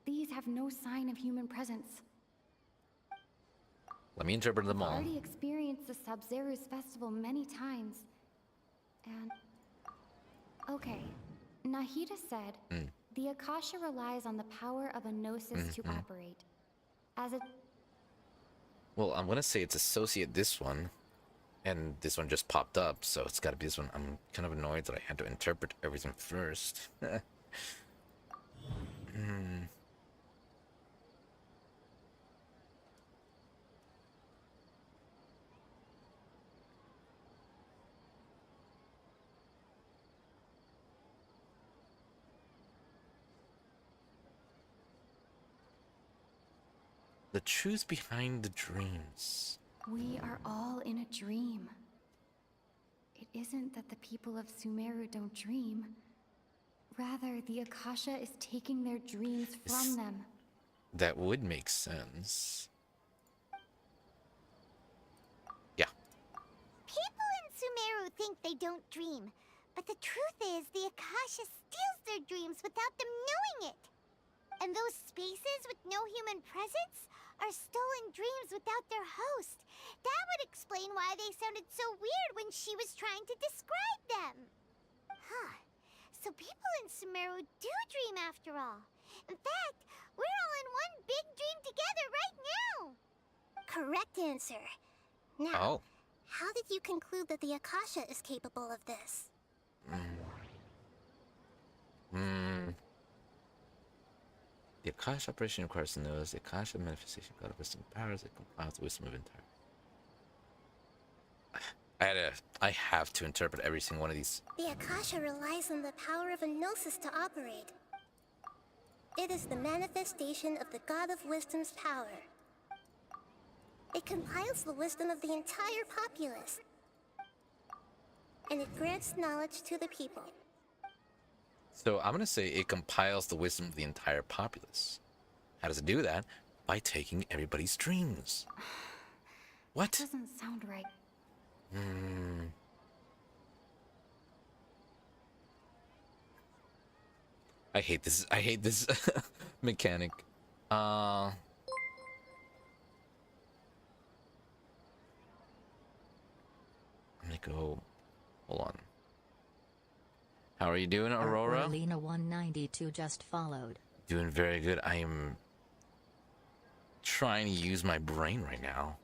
these have no sign of human presence. Let me interpret them all. I've already experienced the Sub-Zerius festival many times. And... okay. Nahida said, the Akasha relies on the power of a gnosis to operate. As it... well, I'm gonna say it's associate this one. And this one just popped up, so it's gotta be this one. I'm kind of annoyed that I had to interpret everything first. The truth behind the dreams. We are all in a dream. It isn't that the people of Sumeru don't dream. Rather, the Akasha is taking their dreams from them. That would make sense. Yeah. People in Sumeru think they don't dream, but the truth is the Akasha steals their dreams without them knowing it. And those spaces with no human presence are stolen dreams without their host. That would explain why they sounded so weird when she was trying to describe them. Huh. So people in Sumeru do dream after all. In fact, we're all in one big dream together right now. Correct answer. Now, how did you conclude that the Akasha is capable of this? The Akasha operation requires to know the Akasha manifestation god of wisdom powers that compiles the wisdom of entire. I have to interpret every single one of these. The Akasha relies on the power of a gnosis to operate. It is the manifestation of the god of wisdom's power. It compiles the wisdom of the entire populace. And it grants knowledge to the people. So I'm gonna say it compiles the wisdom of the entire populace. How does it do that? By taking everybody's dreams. What? Doesn't sound right. I hate this mechanic. I'm gonna go. Hold on. How are you doing, Aurora? Lena 192 just followed. Doing very good. I am trying to use my brain right now.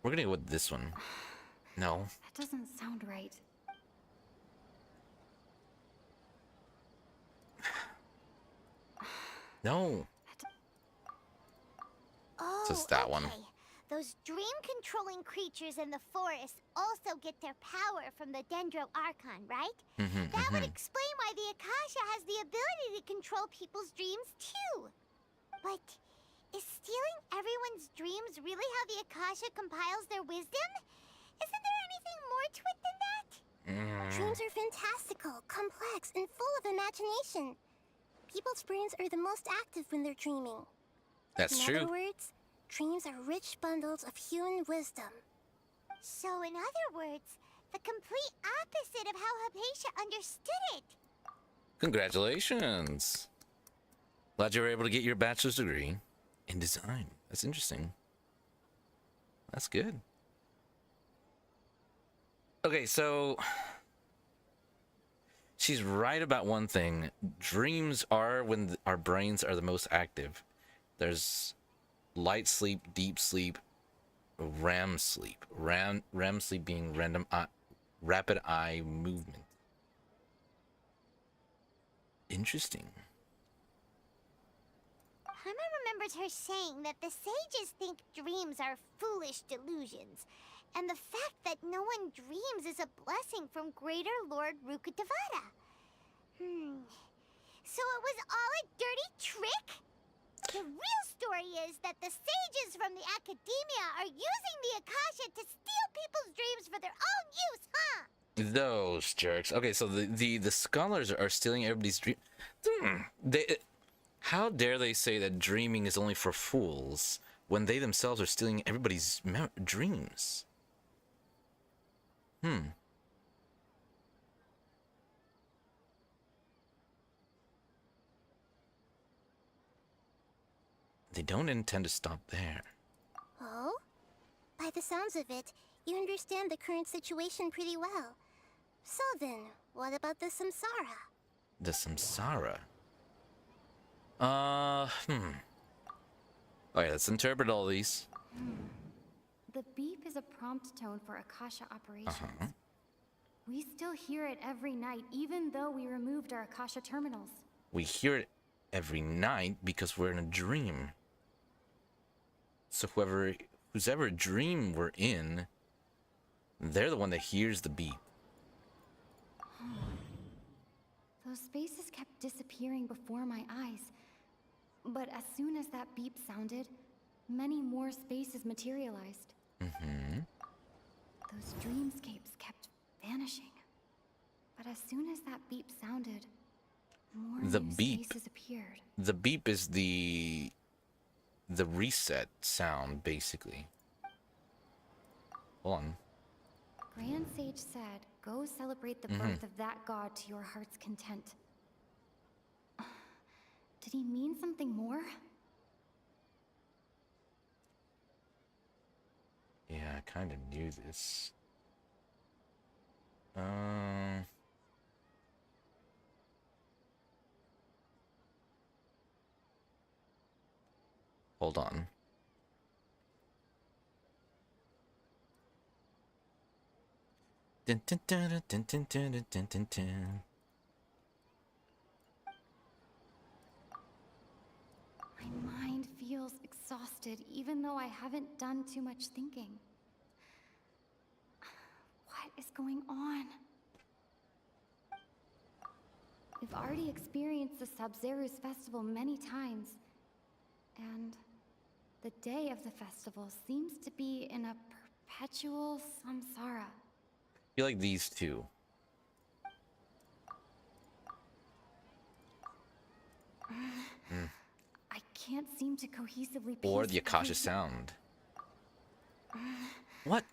We're gonna go with this one. No. That doesn't sound right. No. Oh, Just that one. Those dream-controlling creatures in the forest also get their power from the Dendro Archon, right? That would explain why the Akasha has the ability to control people's dreams, too. But is stealing everyone's dreams really how the Akasha compiles their wisdom? Isn't there anything more to it than that? Dreams are fantastical, complex, and full of imagination. People's brains are the most active when they're dreaming. That's In true. other words, dreams are rich bundles of human wisdom. So, in other words, the complete opposite of how Hypatia understood it. Congratulations. Glad you were able to get your bachelor's degree in design. That's interesting. That's good. Okay, so she's right about one thing. Dreams are when our brains are the most active. There's light sleep, deep sleep, REM sleep. REM sleep being rapid eye movement. Interesting. Paimon remembers her saying that the sages think dreams are foolish delusions, and the fact that no one dreams is a blessing from Greater Lord Rukkhadevata. So it was all a dirty trick? The real story is that the sages from the academia are using the Akasha to steal people's dreams for their own use, huh? Those jerks. Okay, so the scholars are stealing everybody's dream. How dare they say that dreaming is only for fools when they themselves are stealing everybody's dreams? They don't intend to stop there. Oh? By the sounds of it, you understand the current situation pretty well. So then, what about the samsara? The samsara? Okay, let's interpret all these. The beep is a prompt tone for Akasha operations. We still hear it every night, even though we removed our Akasha terminals. We hear it every night because we're in a dream. So whose ever dream we're in, they're the one that hears the beep. Those spaces kept disappearing before my eyes. But as soon as that beep sounded, many more spaces materialized. Those dreamscapes kept vanishing. But as soon as that beep sounded, more new spaces appeared. The beep is the reset sound, basically. hold on. Grand Sage said, go celebrate the birth of that god to your heart's content. Did he mean something more? Yeah, I kind of knew this. Hold on. Dun, dun, dun, dun, dun, dun, dun, dun, dun, dun. My mind feels exhausted, even though I haven't done too much thinking. What is going on? We've already experienced the Sub-Zeru's festival many times, and the day of the festival seems to be in a perpetual samsara. I feel like these two. I can't seem to cohesively piece Or the Akasha everything- sound. What?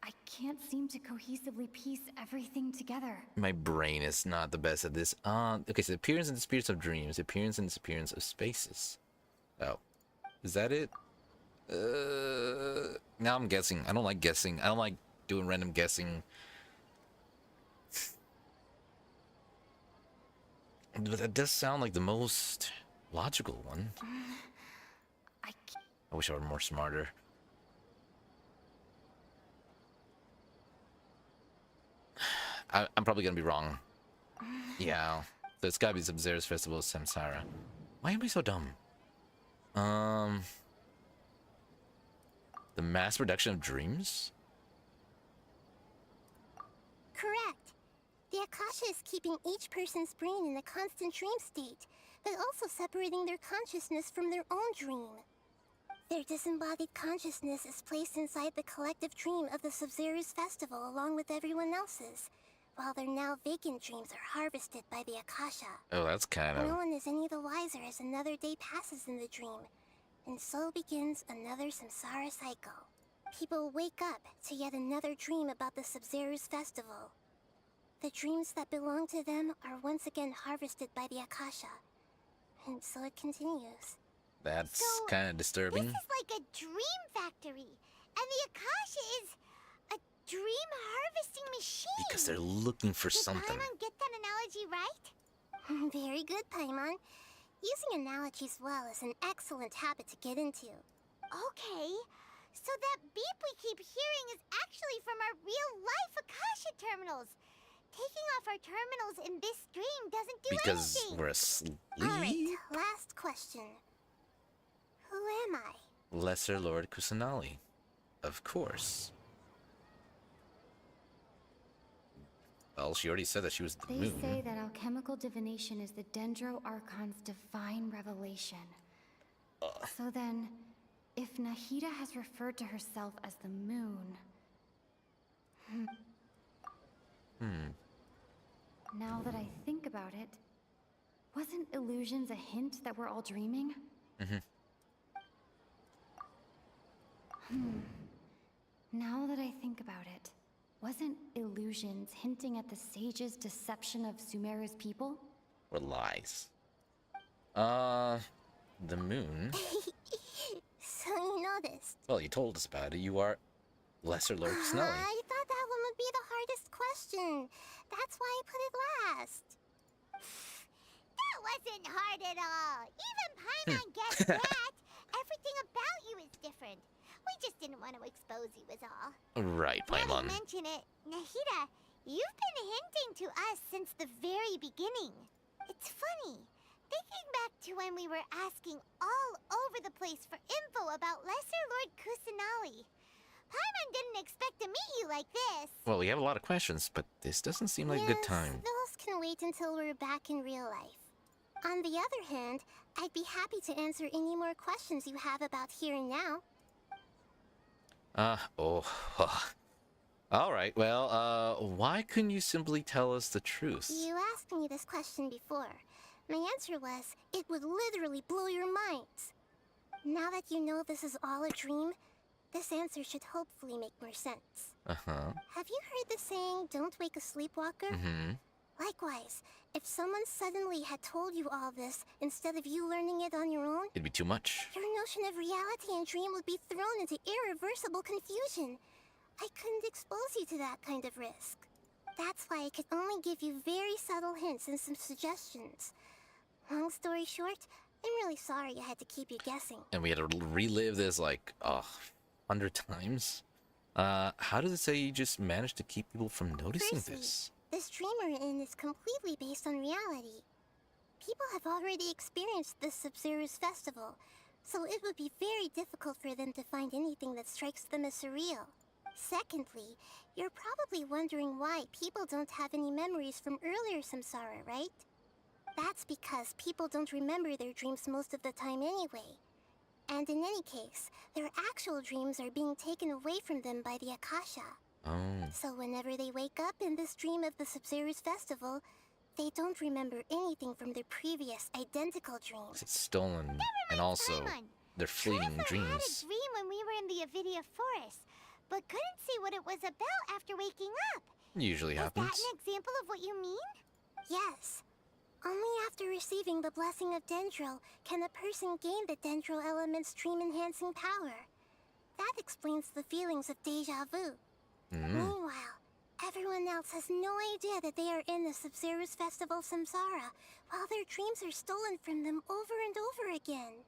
I can't seem to cohesively piece everything together. My brain is not the best at this. Okay, so appearance and disappearance of dreams, appearance and disappearance of spaces. Oh, is that it? Now I'm guessing. I don't like guessing. I don't like doing random guessing. But that does sound like the most logical one. I wish I were more smarter. I'm probably gonna be wrong. Yeah, so it's gotta be Sub-Zero's Festival of Samsara. Why am I so dumb? The mass production of dreams? Correct. The Akasha is keeping each person's brain in a constant dream state, but also separating their consciousness from their own dream. Their disembodied consciousness is placed inside the collective dream of the Sub-Zeru's festival along with everyone else's, while their now vacant dreams are harvested by the Akasha. Oh, that's kind of... No one is any the wiser as another day passes in the dream, and so begins another samsara cycle. People wake up to yet another dream about the Sub-Zeru's festival. The dreams that belong to them are once again harvested by the Akasha, and so it continues. That's kind of disturbing. This is like a dream factory, and the Akasha is a dream harvesting machine. Because they're looking for something. Did Paimon get that analogy right? Very good, Paimon. Using analogies well is an excellent habit to get into. Okay, so that beep we keep hearing is actually from our real-life Akasha terminals. Taking off our terminals in this dream doesn't do because anything. We're asleep. Alright, last question. Who am I? Lesser Lord Kusanali. Of course. Well, she already said that she was the They moon. say that alchemical divination is the Dendro Archon's divine revelation. So then, if Nahida has referred to herself as the moon... Now that I think about it, wasn't illusions a hint that we're all dreaming? Now that I think about it, wasn't illusions hinting at the sage's deception of Sumeru's people? Or lies. The moon. So you noticed. Well, you told us about it. You are Lesser Lord Kusanali. I thought that one would be the hardest question. That's why I put it last. That wasn't hard at all. Even Paimon guessed that. Everything about you is different. We just didn't want to expose you is all. Right, Now Paimon. you mention it, Nahida, you've been hinting to us since the very beginning. It's funny. Thinking back to when we were asking all over the place for info about Lesser Lord Kusanali. Paimon didn't expect to meet you like this. Well, we have a lot of questions, but this doesn't seem like a good time. Those can wait until we're back in real life. On the other hand, I'd be happy to answer any more questions you have about here and now. Alright, well, why couldn't you simply tell us the truth? You asked me this question before. My answer was, it would literally blow your minds. Now that you know this is all a dream, This answer should hopefully make more sense. Uh-huh. Have you heard the saying, don't wake a sleepwalker? Mm-hmm. Likewise, if someone suddenly had told you all this instead of you learning it on your own, It'd be too much. your notion of reality and dream would be thrown into irreversible confusion. I couldn't expose you to that kind of risk. That's why I could only give you very subtle hints and some suggestions. Long story short, I'm really sorry I had to keep you guessing. And we had to relive this like 100 times. How does it say you just managed to keep people from noticing this? This dream we're in is completely based on reality. People have already experienced this Sub-Zero's festival, so it would be very difficult for them to find anything that strikes them as surreal. Secondly, you're probably wondering why people don't have any memories from earlier samsara, right? That's because people don't remember their dreams most of the time anyway. And in any case, their actual dreams are being taken away from them by the Akasha. Oh. So whenever they wake up in this dream of the Sub-Zero's festival, they don't remember anything from their previous identical dreams. It's stolen, and also they're fleeting Trevor dreams. had a dream when we were in the Avidia forest, but couldn't see what it was about after waking up. Usually happens. Is that an example of what you mean? Yes. Only after receiving the blessing of Dendro can a person gain the Dendro element's dream-enhancing power. That explains the feelings of deja vu. Meanwhile, everyone else has no idea that they are in the Sub-Zero's festival samsara, while their dreams are stolen from them over and over again.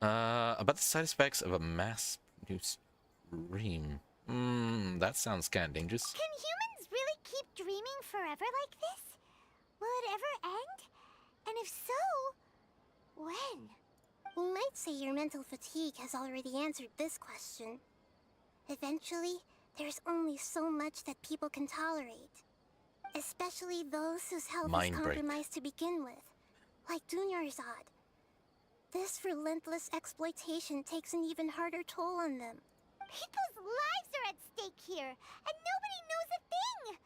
About the side effects of a mass-produced dream. That sounds kind of dangerous. Can humans really keep dreaming forever like this? Will it ever end? And if so, when? We might say your mental fatigue has already answered this question. Eventually, there's only so much that people can tolerate. Especially those whose health is compromised to begin with, like Dunyarzad. This relentless exploitation takes an even harder toll on them. People's lives are at stake here, and nobody knows a thing!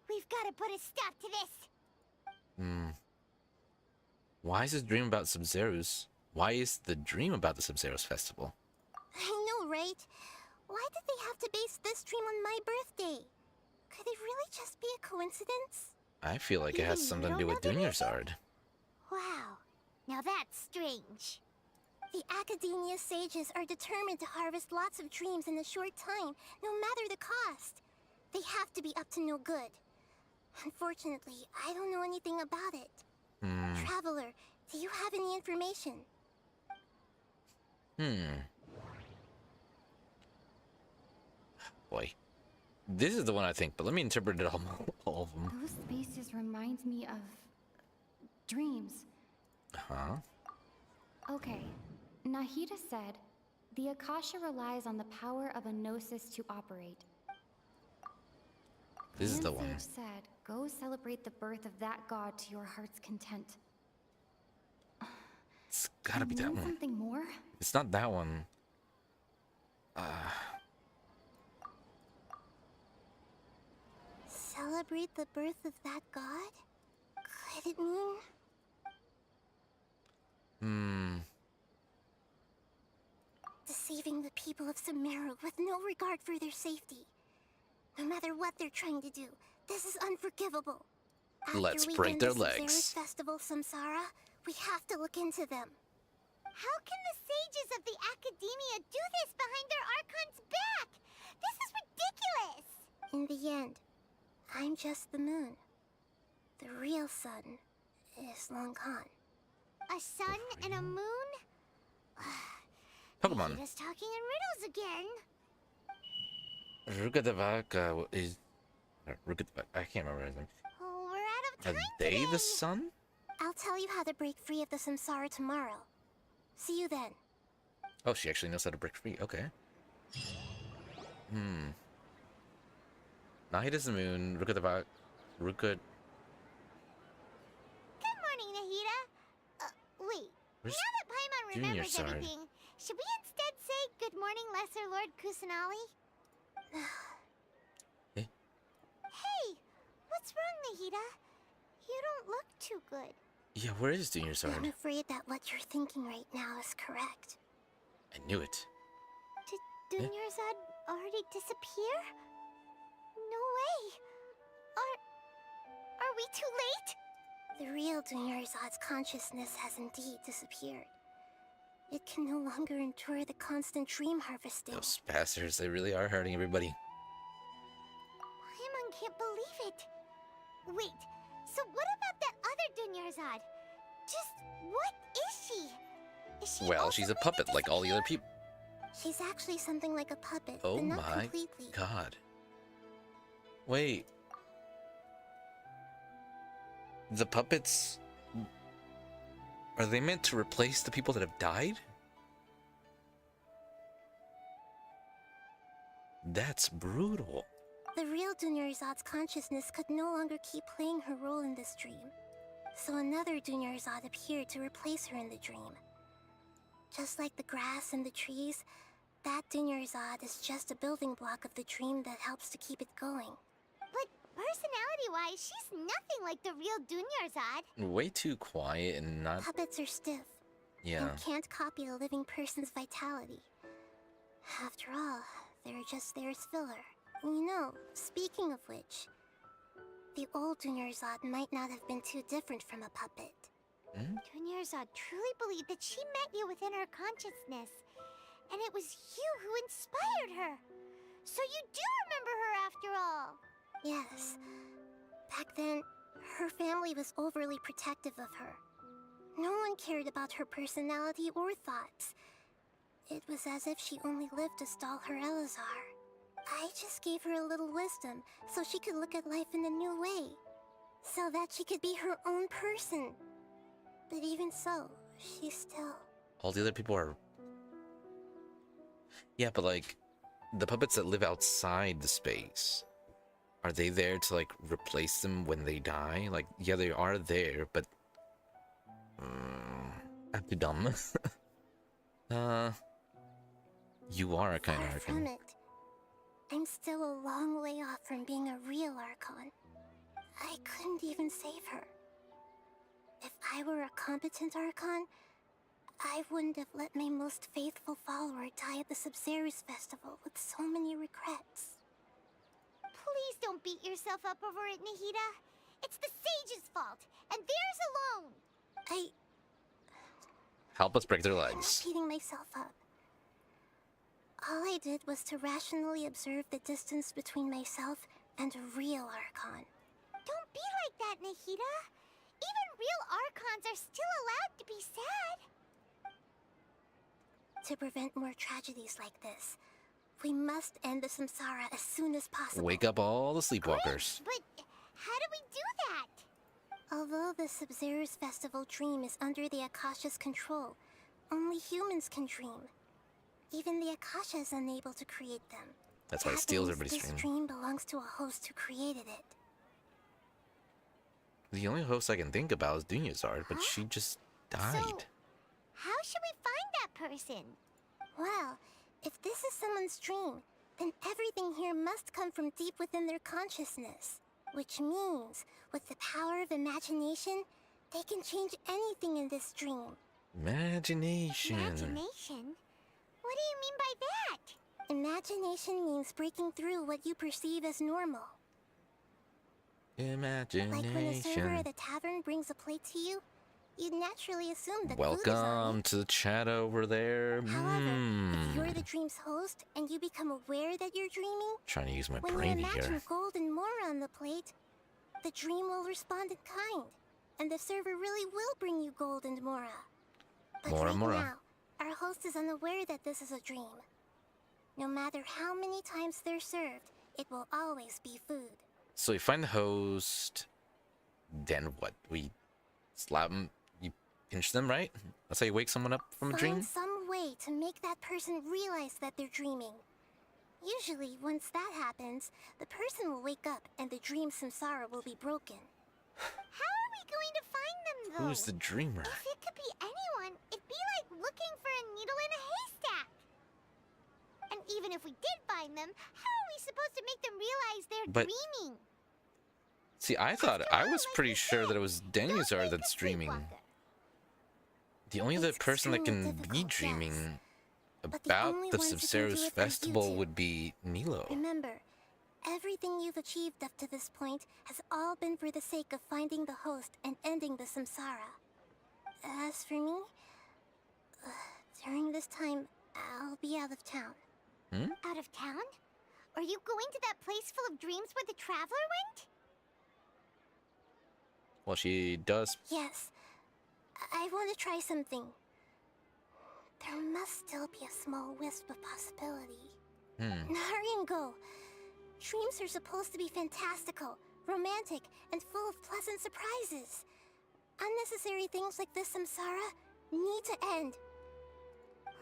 We've got to put a stop to this! Why is this dream about Sub-Zero's? Why is the dream about the Sub-Zero's festival? I know, right? Why did they have to base this dream on my birthday? Could it really just be a coincidence? I feel like it has something to do with Dunyarzad. Wow, now that's strange. The Academia sages are determined to harvest lots of dreams in a short time, no matter the cost. They have to be up to no good. Unfortunately, I don't know anything about it. Traveler, do you have any information? Boy. This is the one I think, but let me interpret it all of them. Those spaces remind me of dreams. Huh? Okay. Nahida said, the Akasha relies on the power of a gnosis to operate. This is the Grand one. Sage said, go celebrate the birth of that god to your heart's content. It's gotta be that one. Something more? It's not that one. Celebrate the birth of that god? Could it mean... Deceiving the people of Sumeru with no regard for their safety. No matter what they're trying to do, this is unforgivable. Let's After we break end their the Sub-Zero's legs. Festival Samsara, we have to look into them. How can the sages of the Academia do this behind their Archon's back? This is ridiculous! In the end, I'm just the moon. The real sun is long gone. A sun and a moon? Pokemon. Just talking in riddles again. Rukadavak is... Rukadavak, I can't remember his name. Oh, we're out of Are time they today. the sun? I'll tell you how to break free of the samsara tomorrow. See you then. Oh, she actually knows how to break free. Okay. Nahida's the moon. Rukadavak... Rukad... Good morning, Nahida. Wait. Where's Now that Paimon remembers Dunyarzad? everything, should we instead say good morning, Lesser Lord Kusanali? Eh? Hey, what's wrong, Nahida? You don't look too good. Yeah, where is I'm Dunyarzad? afraid that what you're thinking right now is correct. I knew it. Did Dunyarzad already disappear? No way. Are we too late? The real Dunyarzad's consciousness has indeed disappeared. It can no longer endure the constant dream harvesting. Those bastards, they really are hurting everybody. Paimon can't believe it. Wait, so what about that other Dunyarzad? Just what is she? Is she Well, also she's a going to puppet like all the other people. She's actually something like a puppet, Oh but not my completely. god. Wait. The puppets... Are they meant to replace the people that have died? That's brutal. The real Dunyarzad's consciousness could no longer keep playing her role in this dream. So another Dunyarzad appeared to replace her in the dream. Just like the grass and the trees, that Dunyarzad is just a building block of the dream that helps to keep it going. But personality-wise, she's nothing like the real Dunyarzad. Way too quiet and not... Puppets are stiff. Yeah. And can't copy a living person's vitality. After all, they're just there as filler. You know, speaking of which, the old Dunyarzad might not have been too different from a puppet. Dunyarzad truly believed that she met you within her consciousness, and it was you who inspired her. So you do remember her after all. Yes. Back then, her family was overly protective of her. No one cared about her personality or thoughts. It was as if she only lived to stall her Elazar. I just gave her a little wisdom so she could look at life in a new way. So that she could be her own person. But even so, she's still... All the other people are... Yeah, but like, the puppets that live outside the space, are they there to like replace them when they die? Like, yeah, they are there, but... I'm too dumb. You are a kind of Far from Archon. it. I'm still a long way off from being a real Archon. I couldn't even save her. If I were a competent Archon, I wouldn't have let my most faithful follower die at the Sub-Zerus festival with so many regrets. Please don't beat yourself up over it, Nahida. It's the sage's fault, and theirs alone. Help us break their I'm legs. not beating myself up. All I did was to rationally observe the distance between myself and a real Archon. Don't be like that, Nahida. Even real Archons are still allowed to be sad. To prevent more tragedies like this, we must end the samsara as soon as possible. Wake up all the sleepwalkers. But how do we do that? Although the Sub-Zerus festival dream is under the Akasha's control, only humans can dream. Even the Akasha is unable to create them. That's why it That steals means everybody's this dream. dream belongs to a host who created it. The only host I can think about is Dunyarzad, but she just died. So, how should we find that person? Well, if this is someone's dream, then everything here must come from deep within their consciousness. Which means, with the power of imagination, they can change anything in this dream. Imagination. Imagination? What do you mean by that? Imagination means breaking through what you perceive as normal. Imagination. Like when a server at a tavern brings a plate to you, you'd naturally assume that food is on Welcome to the chat over there. If you're the dream's host and you become aware that you're dreaming, Trying to use my when brain you imagine here. gold and more on the plate, the dream will respond in kind, and the server really will bring you gold and mora. But Mora, right mora. now, our host is unaware that this is a dream. No matter how many times they're served, it will always be food. So we find the host, then what? We slap them, you pinch them, right? That's how you wake someone up from a dream? Find some way to make that person realize that they're dreaming. Usually, once that happens, the person will wake up and the dream samsara will be broken. How are we going to find them, though? Who's the dreamer? If it could be anyone, it'd be like looking for a needle in a haystack. And even if we did find them, how are we supposed to make them realize they're But- dreaming? See, I thought, I was pretty sure that it was Dunyarzad that's dreaming. The only other person that can be dreaming But the about only the ones who can do Sabzeruz it are you festival two. would be Nilo. Remember, everything you've achieved up to this point has all been for the sake of finding the host and ending the samsara. As for me, during this time, I'll be out of town. Out of town? Are you going to that place full of dreams where the traveler went? Well, she does. Yes, I want to try something. There must still be a small wisp of possibility. Hurry and go. Dreams are supposed to be fantastical, romantic, and full of pleasant surprises. Unnecessary things like this samsara need to end.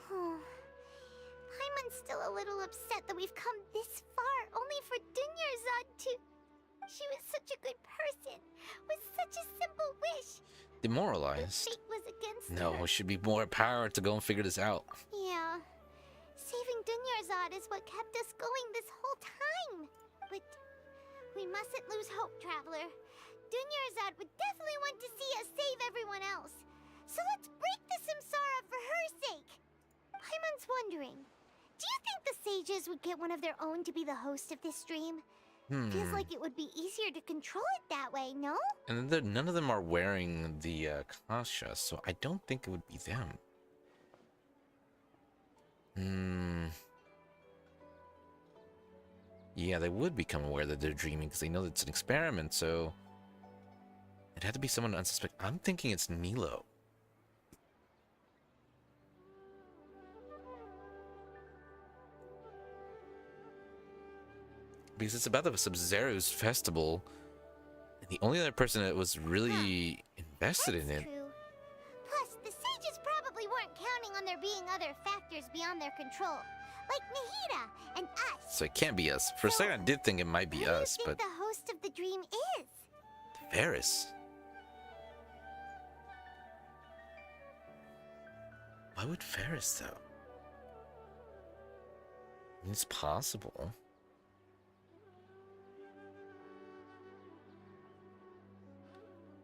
Paimon's still a little upset that we've come this far only for Dunyarzad to... She was such a good person, with such a simple wish. Demoralized. Fate was against No, her. it should be more power to go and figure this out. Yeah. Saving Dunyarzad is what kept us going this whole time. But we mustn't lose hope, Traveler. Dunyarzad would definitely want to see us save everyone else. So let's break the samsara for her sake. Paimon's wondering, do you think the sages would get one of their own to be the host of this dream? Feels like it would be easier to control it that way, no? And then none of them are wearing the Kasha, so I don't think it would be them. Yeah, they would become aware that they're dreaming because they know that it's an experiment, so... It had to be someone unsuspecting. I'm thinking it's Nilo. Because it's about the Sabzeruz festival. And the only other person that was really invested in it. True. Plus, the sages probably weren't counting on there being other factors beyond their control, like Nahida and us. So it can't be us. For a second I did think it might be us, Who do you but... think the host of the dream is? Varys. Why would Varys, though? It's possible.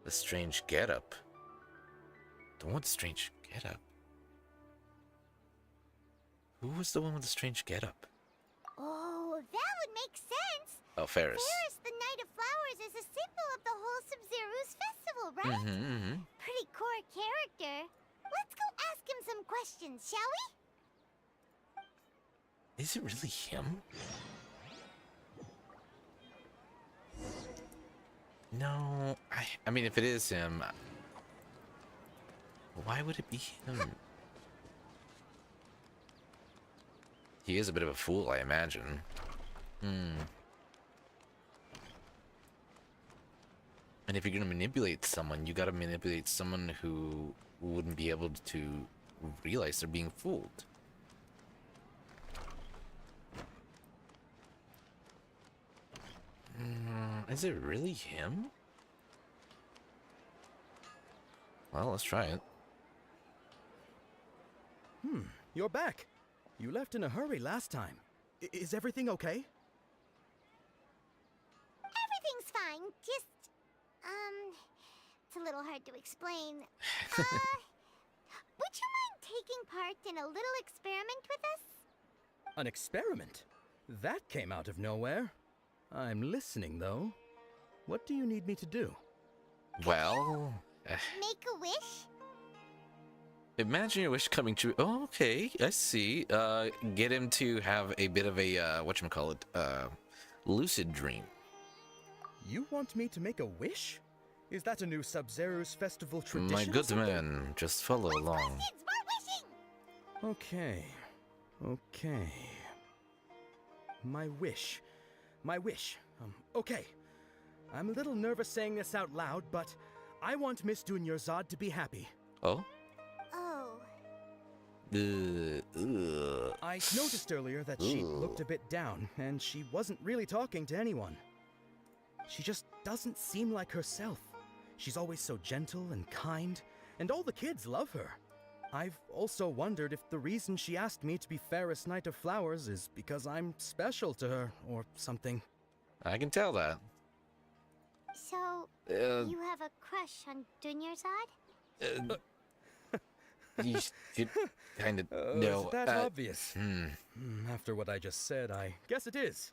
The strange getup. The one with the strange getup. Who was the one with the strange getup? Oh, that would make sense. Oh, Varys. Varys, the Knight of Flowers, is a symbol of the whole Sabzeruz festival, right? Pretty core character. Let's go ask him some questions, shall we? Is it really him? No, I mean, if it is him, why would it be him? He is a bit of a fool, I imagine. And if you're gonna manipulate someone, you gotta manipulate someone who wouldn't be able to realize they're being fooled. Is it really him? Well, let's try it. You're back. You left in a hurry last time. Is everything okay? Everything's fine. Just, it's a little hard to explain. Would you mind taking part in a little experiment with us? An experiment? That came out of nowhere. I'm listening, though. What do you need me to do? Well... Make a wish? Imagine your wish coming true. Oh, okay, I see. Get him to have a bit of a, whatchamacallit, lucid dream. You want me to make a wish? Is that a new Sabzeruz festival tradition? My good man, just follow along. Okay. Okay. My wish. Okay. I'm a little nervous saying this out loud, but I want Miss Dunyarzad to be happy. Oh? Oh. I noticed earlier that she looked a bit down, and she wasn't really talking to anyone. She just doesn't seem like herself. She's always so gentle and kind, and all the kids love her. I've also wondered if the reason she asked me to be fairest Knight of Flowers is because I'm special to her, or something. I can tell that. So, you have a crush on Dunyarzad? You should kind of Is know. it that obvious? Hmm. After what I just said, I guess it is.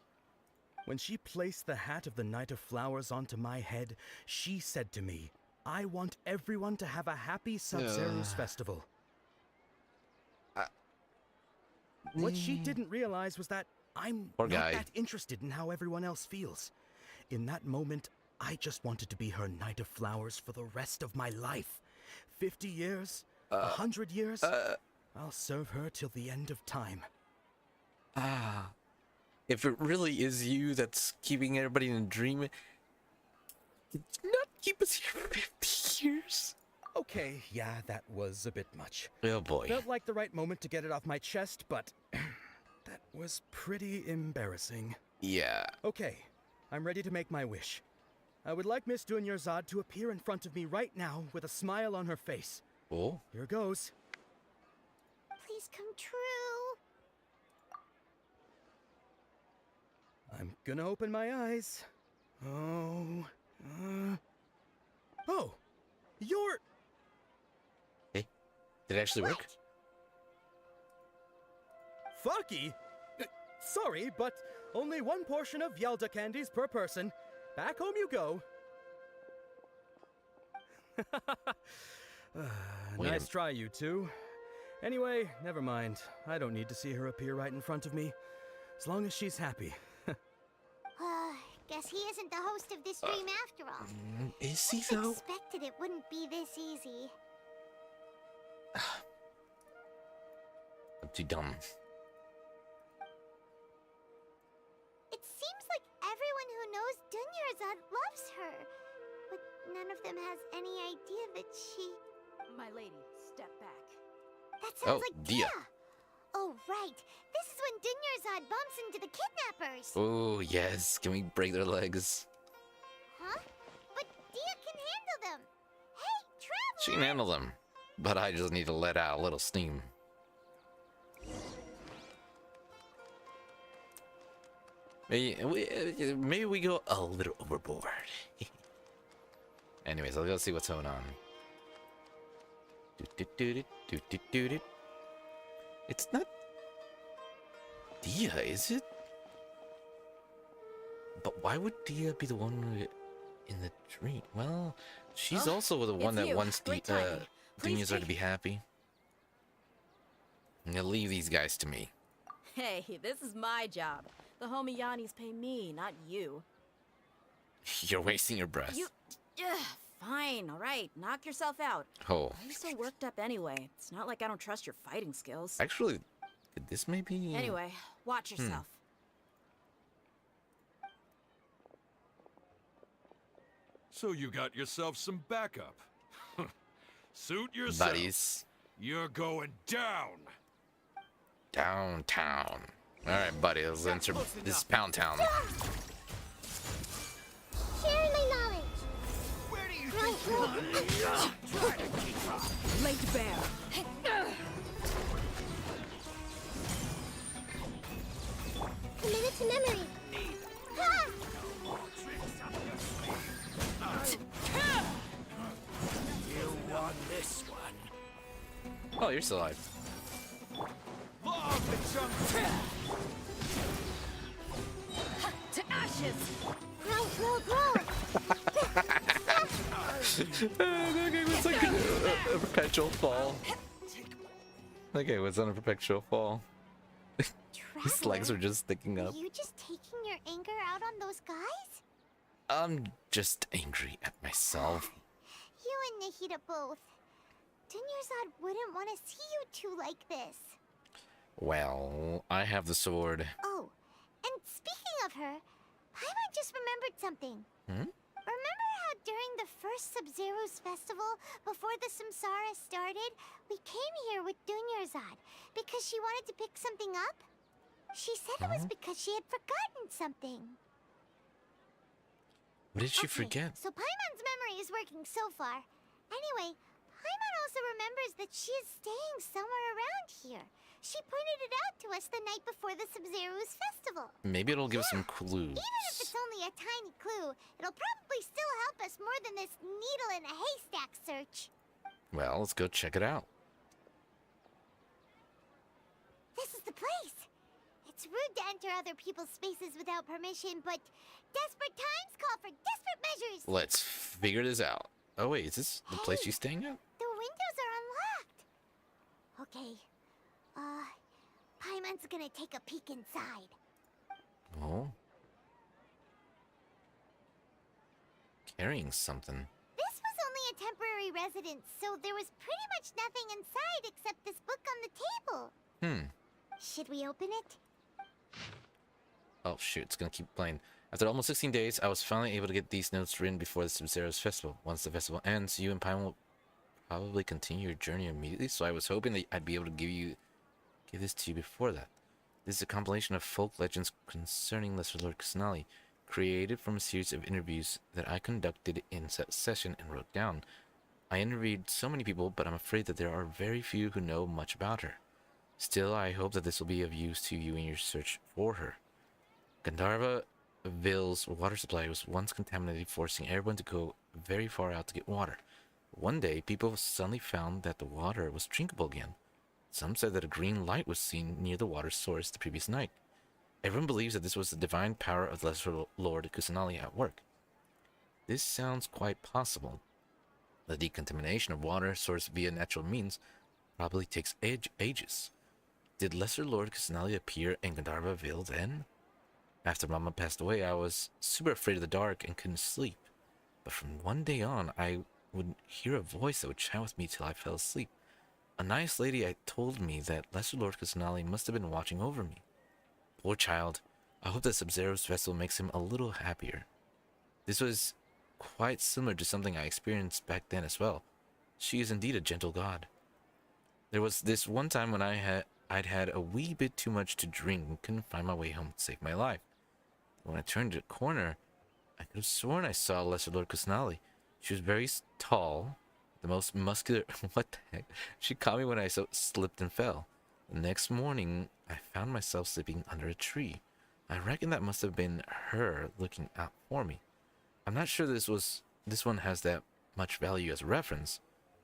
When she placed the hat of the Knight of Flowers onto my head, she said to me, I want everyone to have a happy Sub-Zero's festival. What she didn't realize was that I'm Poor not guy. that interested in how everyone else feels. In that moment, I just wanted to be her Knight of Flowers for the rest of my life. 50 years, 100 years, I'll serve her till the end of time. If it really is you that's keeping everybody in a dream, did you not keep us here for 50 years? Okay, yeah, that was a bit much. Oh boy. Felt like the right moment to get it off my chest, but that was pretty embarrassing. Yeah. Okay, I'm ready to make my wish. I would like Miss Dunyarzad to appear in front of me right now with a smile on her face. Oh. Here goes. Please come true. I'm gonna open my eyes. Oh, you're... Hey, did it actually work? Fucky? Sorry, but only one portion of Yelda candies per person. Back home you go. Nice try, you two. Anyway, never mind. I don't need to see her appear right in front of me. As long as she's happy. Guess he isn't the host of this dream after all. Is he I though? expected it wouldn't be this easy. I'm too dumb. It seems like everyone who knows Dunyarzad loves her, but none of them has any idea that she... My lady, step back. That sounds like Dia. Oh, right. This is when Dunyarzad bumps into the kidnappers. Oh, yes. Can we break their legs? Huh? But Dia can handle them. Hey, Traveler! She can handle them. But I just need to let out a little steam. Maybe we go a little overboard. Anyways, I'll go see what's going on. It's not Dia, is it? But why would Dia be the one in the dream? Well, she's also the one that wants the Dunyarzad to be happy. I'm gonna leave these guys to me. Hey, this is my job. The homie Yannis pay me, not you. You're wasting your breath. Fine, all right. Knock yourself out. Oh. Why are you so worked up anyway? It's not like I don't trust your fighting skills. Actually, could this maybe... Anyway, watch yourself. So you got yourself some backup. Suit yourself. Buddies. You're going down. Downtown. Alright, buddy, let's enter. This is Pound Town. Sharing my knowledge. Where do you think Laid bare. Committed to memory. You won this one. Oh, you're still alive. Law of the jungle. To ashes. Grow. Okay, it's like a perpetual fall. Okay, what's on a perpetual fall? His legs are just sticking up. Are you just taking your anger out on those guys? I'm just angry at myself. You and Nahida both. Dunyarzad wouldn't want to see you two like this. Well, I have the sword. Oh, and speaking of her, Paimon just remembered something. Remember how during the first Sub-Zero's festival, before the Samsara started, we came here with Dunyarzad because she wanted to pick something up? She said it was because she had forgotten something. What did she forget? So Paimon's memory is working so far. Anyway, Paimon also remembers that she is staying somewhere around here. She pointed it out to us the night before the Sub-Zero's festival. Maybe it'll give us some clues. Even if it's only a tiny clue, it'll probably still help us more than this needle in a haystack search. Well, let's go check it out. This is the place. It's rude to enter other people's spaces without permission, but desperate times call for desperate measures. Let's figure this out. Oh wait, is this the place she's staying at? The windows are unlocked. Okay. Paimon's gonna take a peek inside. Oh. Carrying something. This was only a temporary residence, so there was pretty much nothing inside except this book on the table. Should we open it? Oh shoot, it's gonna keep playing. After almost 16 days, I was finally able to get these notes written before the Sub-Zero's festival. Once the festival ends, you and Paimon will probably continue your journey immediately, so I was hoping that I'd be able to give this to you before that. This is a compilation of folk legends concerning Lesser Lord Kusanali, created from a series of interviews that I conducted in session and wrote down. I interviewed so many people, but I'm afraid that there are very few who know much about her. Still, I hope that this will be of use to you in your search for her. Gandharvaville's water supply was once contaminated, forcing everyone to go very far out to get water. One day, people suddenly found that the water was drinkable again. Some said that a green light was seen near the water source the previous night. Everyone believes that this was the divine power of Lesser Lord Kusanali at work. This sounds quite possible. The decontamination of water source via natural means probably takes ages. Did Lesser Lord Kusanali appear in Gandharvaville then? After Mama passed away, I was super afraid of the dark and couldn't sleep. But from one day on, I would hear a voice that would chat with me till I fell asleep. A nice lady told me that Lesser Lord Kusanali must have been watching over me. Poor child. I hope that Sub-Zero's festival makes him a little happier. This was quite similar to something I experienced back then as well. She is indeed a gentle god. There was this one time when I'd had a wee bit too much to drink and couldn't find my way home to save my life. When I turned the corner, I could have sworn I saw Lesser Lord Kusanali. She was very tall, the most muscular. What the heck? She caught me when I slipped and fell. The next morning, I found myself sleeping under a tree. I reckon that must have been her looking out for me. I'm not sure this one has that much value as a reference.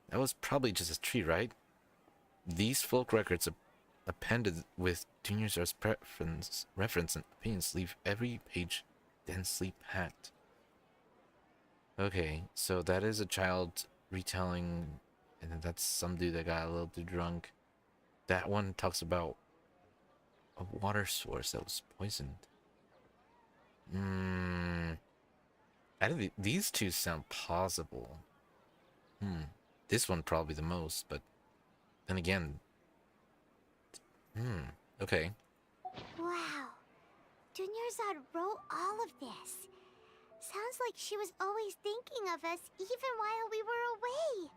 That was probably just a tree, right? These folk records appended with Junior Czar's reference and opinions leave every page densely packed. Okay, so that is a child retelling, and then that's some dude that got a little too drunk. That one talks about a water source that was poisoned. These two sound plausible. This one probably the most, but then again. Okay. Wow. Dunyarzad wrote all of this. Sounds like she was always thinking of us even while we were away.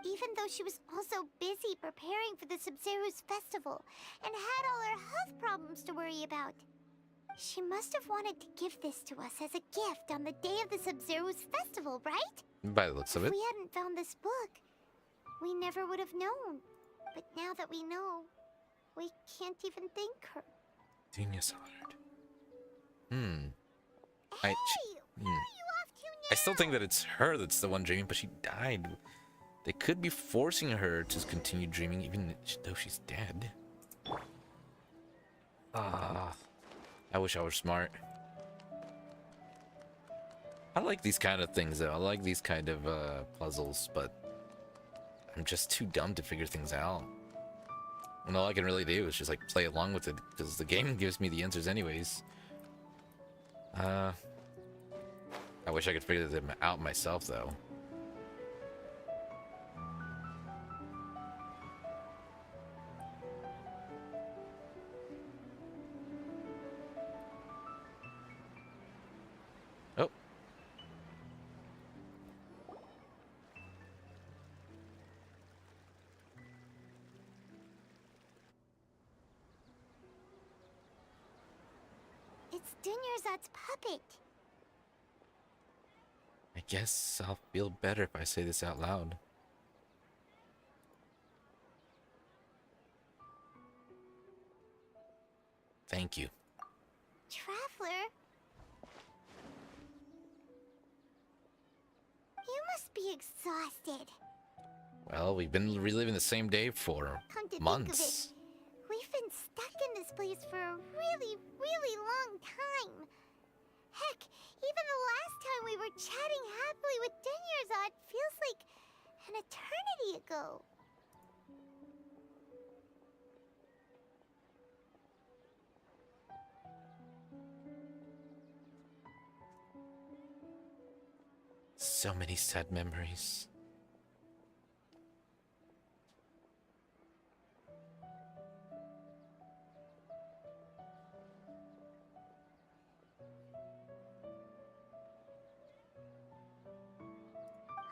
Even though she was also busy preparing for the Sub-Zero's festival and had all her health problems to worry about. She must have wanted to give this to us as a gift on the day of the Sub-Zero's festival, right? By the looks of it. If we hadn't found this book, we never would have known. But now that we know, we can't even thank her. Genius honored. Hey, where are you off to now? I still think that it's her that's the one dreaming, but she died. They could be forcing her to continue dreaming even though she's dead. I wish I were smart. I like these kind of things though. I like these kind of puzzles, but I'm just too dumb to figure things out. And all I can really do is just like play along with it because the game gives me the answers anyways. I wish I could figure them out myself though. Oh. It's Dunyarzad's puppet. I guess I'll feel better if I say this out loud. Thank you. Traveler? You must be exhausted. Well, we've been reliving the same day for Come to months. think of it, we've been this place for a really, really long time. Heck, even the last time we were chatting happily with Denyerzad feels like an eternity ago. So many sad memories.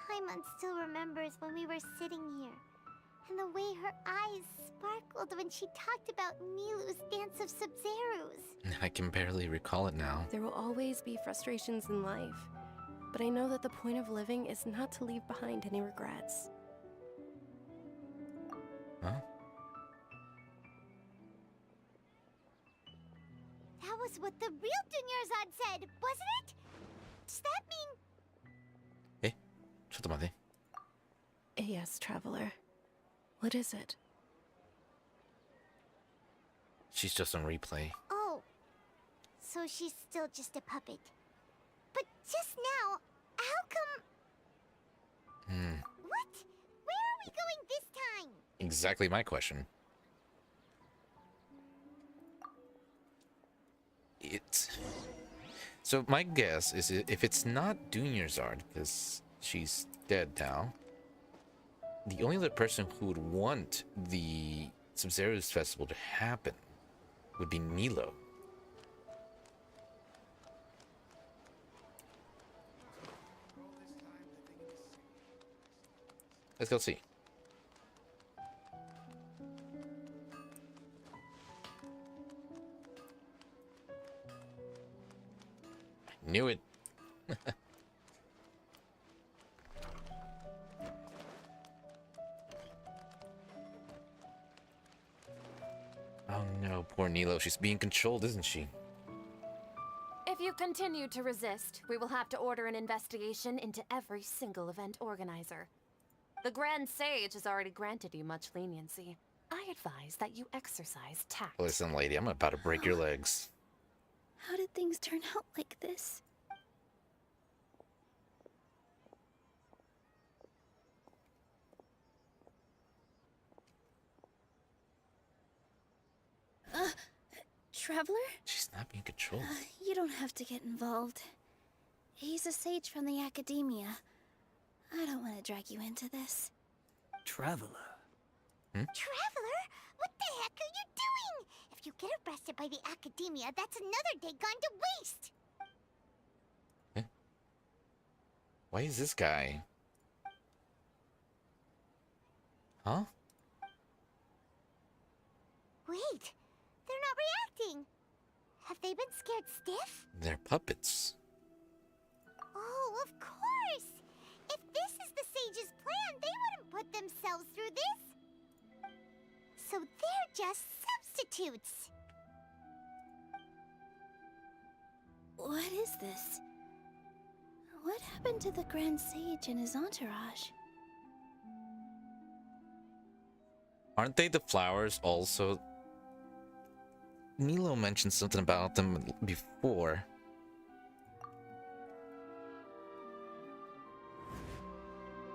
Paimon still remembers when we were sitting here, and the way her eyes sparkled when she talked about Milu's dance of Sub-Zerus. I can barely recall it now. There will always be frustrations in life, but I know that the point of living is not to leave behind any regrets. Huh? That was what the real Dunyarzad said, wasn't it? Does that mean... ちょっと待って。 Yes, traveler. What is it? She's just on replay. Oh, so she's still just a puppet. But just now, how come... What? Where are we going this time? Exactly my question. So my guess is if it's not Dunyarzad, because she's dead now, the only other person who would want the Sub-Zerus festival to happen would be Milo. Let's go see. I knew it. Oh no, poor Nilo. She's being controlled, isn't she? If you continue to resist, we will have to order an investigation into every single event organizer. The Grand Sage has already granted you much leniency. I advise that you exercise tact. Listen, lady, I'm about to break your legs. How did things turn out like this? Traveler? She's not being controlled. You don't have to get involved. He's a sage from the academia. I don't want to drag you into this. Traveler? Traveler? What the heck are you doing? If you get arrested by the academia, that's another day gone to waste. Why is this guy? Huh? Wait, they're not reacting. Have they been scared stiff? They're puppets. Oh, of course. If this is the sage's plan, they wouldn't put themselves through this. So they're just substitutes. What is this? What happened to the Grand Sage and his entourage? Aren't they the flowers also? Nilo mentioned something about them before.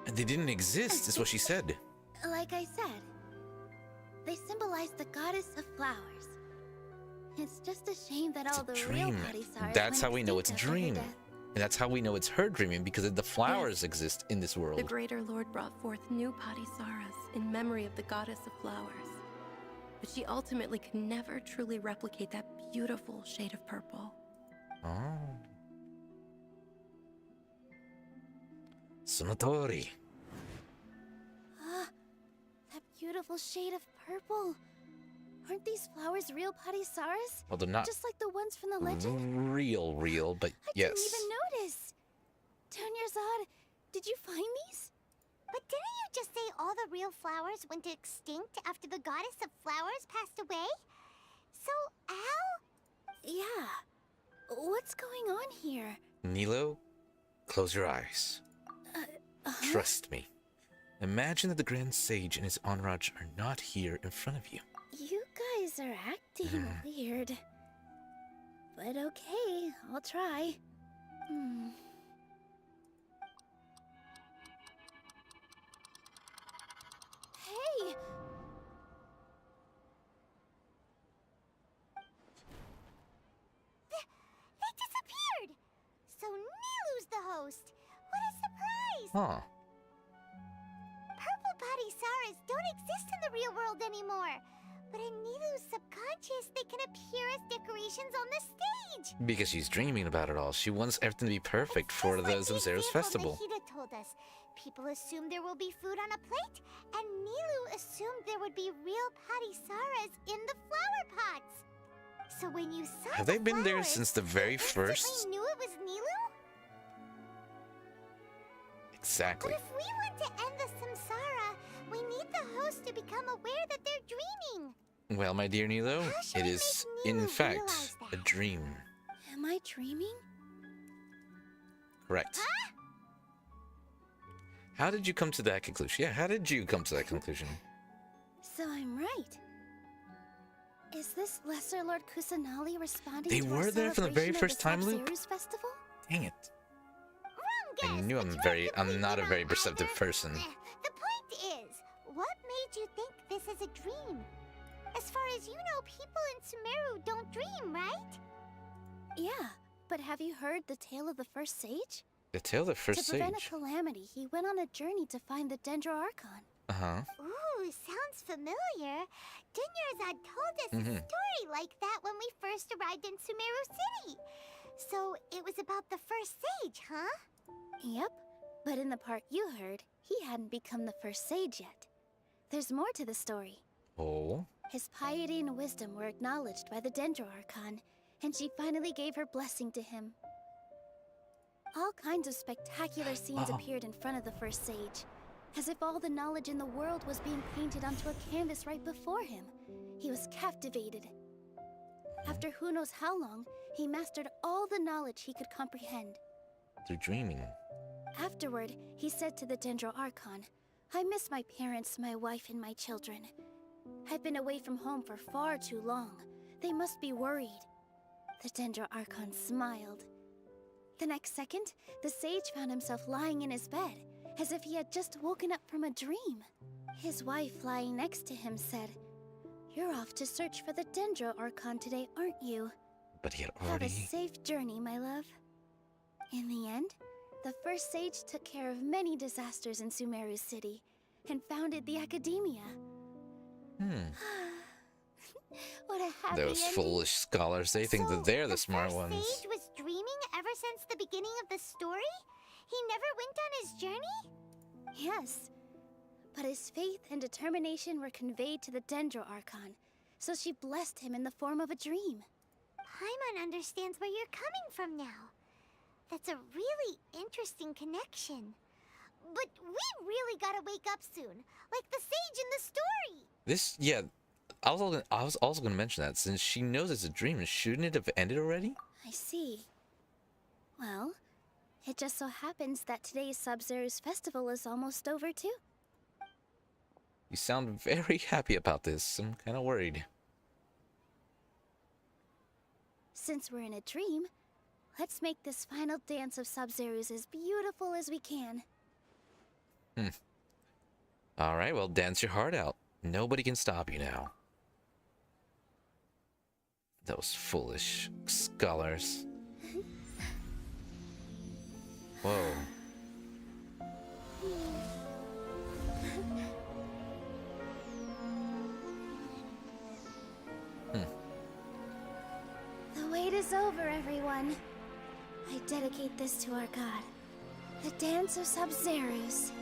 And they didn't exist, is what she said. Like I said, they symbolize the goddess of flowers. It's just a shame that all the real Dream. Padisaras That's how went we know it's extinct after her dream. death. And that's how we know it's her dreaming, because the flowers exist in this world. The Greater Lord brought forth new Padisaras in memory of the goddess of flowers. But she ultimately could never truly replicate that beautiful shade of purple. Oh. Sonotori. Ah, that beautiful shade of purple. Aren't these flowers real Padisaras? Well, they're not Just like the ones from the legend? real, but I yes. didn't even notice. Dunyarzad, did you find these? But didn't you just say all the real flowers went extinct after the goddess of flowers passed away? So, how? Yeah. What's going on here? Nilo, close your eyes. Trust me. Imagine that the Grand Sage and his entourage are not here in front of you. You guys are acting Fucking weird. But okay, I'll try. Hey! They disappeared! So Nilu's the host! What a surprise! Huh. Purple body Saras don't exist in the real world anymore. But in Nilu's subconscious, they can appear as decorations on the stage. Because she's dreaming about it all. She wants everything to be perfect for the Sub-Zero's festival. Nahida told us. People assumed there will be food on a plate, and Nilu assumed there would be real patty Saras in the flower pots. So when you saw Have they been there since the very first? You knew it was Nilu? Exactly. But if we want to end the samsara, we need the host to become aware that they're dreaming. Well, my dear Nilo, it is, in fact, a dream. Am I dreaming? Correct. Huh? How did you come to that conclusion? Yeah, how did you come to that conclusion? So I'm right. Is this Lesser Lord Kusanali responding They to were our there from the very celebration of first time, Luke? Sub-Zero's festival? Dang it. I knew I'm not a very perceptive person. The point is, what made you think this is a dream? As far as you know, people in Sumeru don't dream, right? Yeah, but have you heard the tale of the first sage? The tale of the first To prevent sage. a calamity, he went on a journey to find the Dendro Archon. Uh-huh. Ooh, sounds familiar. Dunyarzad told us a story like that when we first arrived in Sumeru City. So it was about the first sage, huh? Yep, but in the part you heard, he hadn't become the first sage yet. There's more to the story. Oh? His piety and wisdom were acknowledged by the Dendro Archon, and she finally gave her blessing to him. All kinds of spectacular scenes appeared in front of the first sage, as if all the knowledge in the world was being painted onto a canvas right before him. He was captivated. After who knows how long, he mastered all the knowledge he could comprehend. Through dreaming. Afterward, he said to the Dendro Archon, "I miss my parents, my wife, and my children. I've been away from home for far too long. They must be worried." The Dendro Archon smiled. The next second, the sage found himself lying in his bed, as if he had just woken up from a dream. His wife, lying next to him, said, "You're off to search for the Dendro Archon today, aren't you? But he had Have already... a safe journey, my love." In the end, the first sage took care of many disasters in Sumeru City and founded the Academia. What a happy Those ending. foolish scholars, they think that they're the smart First ones. sage was dreaming ever since the beginning of the story? He never went on his journey? Yes, but his faith and determination were conveyed to the Dendro Archon, so she blessed him in the form of a dream. Paimon understands where you're coming from now. That's a really interesting connection. But we really gotta wake up soon, like the sage in the story. This, yeah, I was also gonna mention that, since she knows it's a dream, shouldn't it have ended already? I see. Well, it just so happens that today's Sub-Zero's festival is almost over too. You sound very happy about this. I'm kind of worried. Since we're in a dream, let's make this final dance of Sub-Zero's as beautiful as we can. Alright, well, dance your heart out. Nobody can stop you now. Those foolish scholars. Whoa. The wait is over, everyone. I dedicate this to our god, the Dance of Sub-Zero's.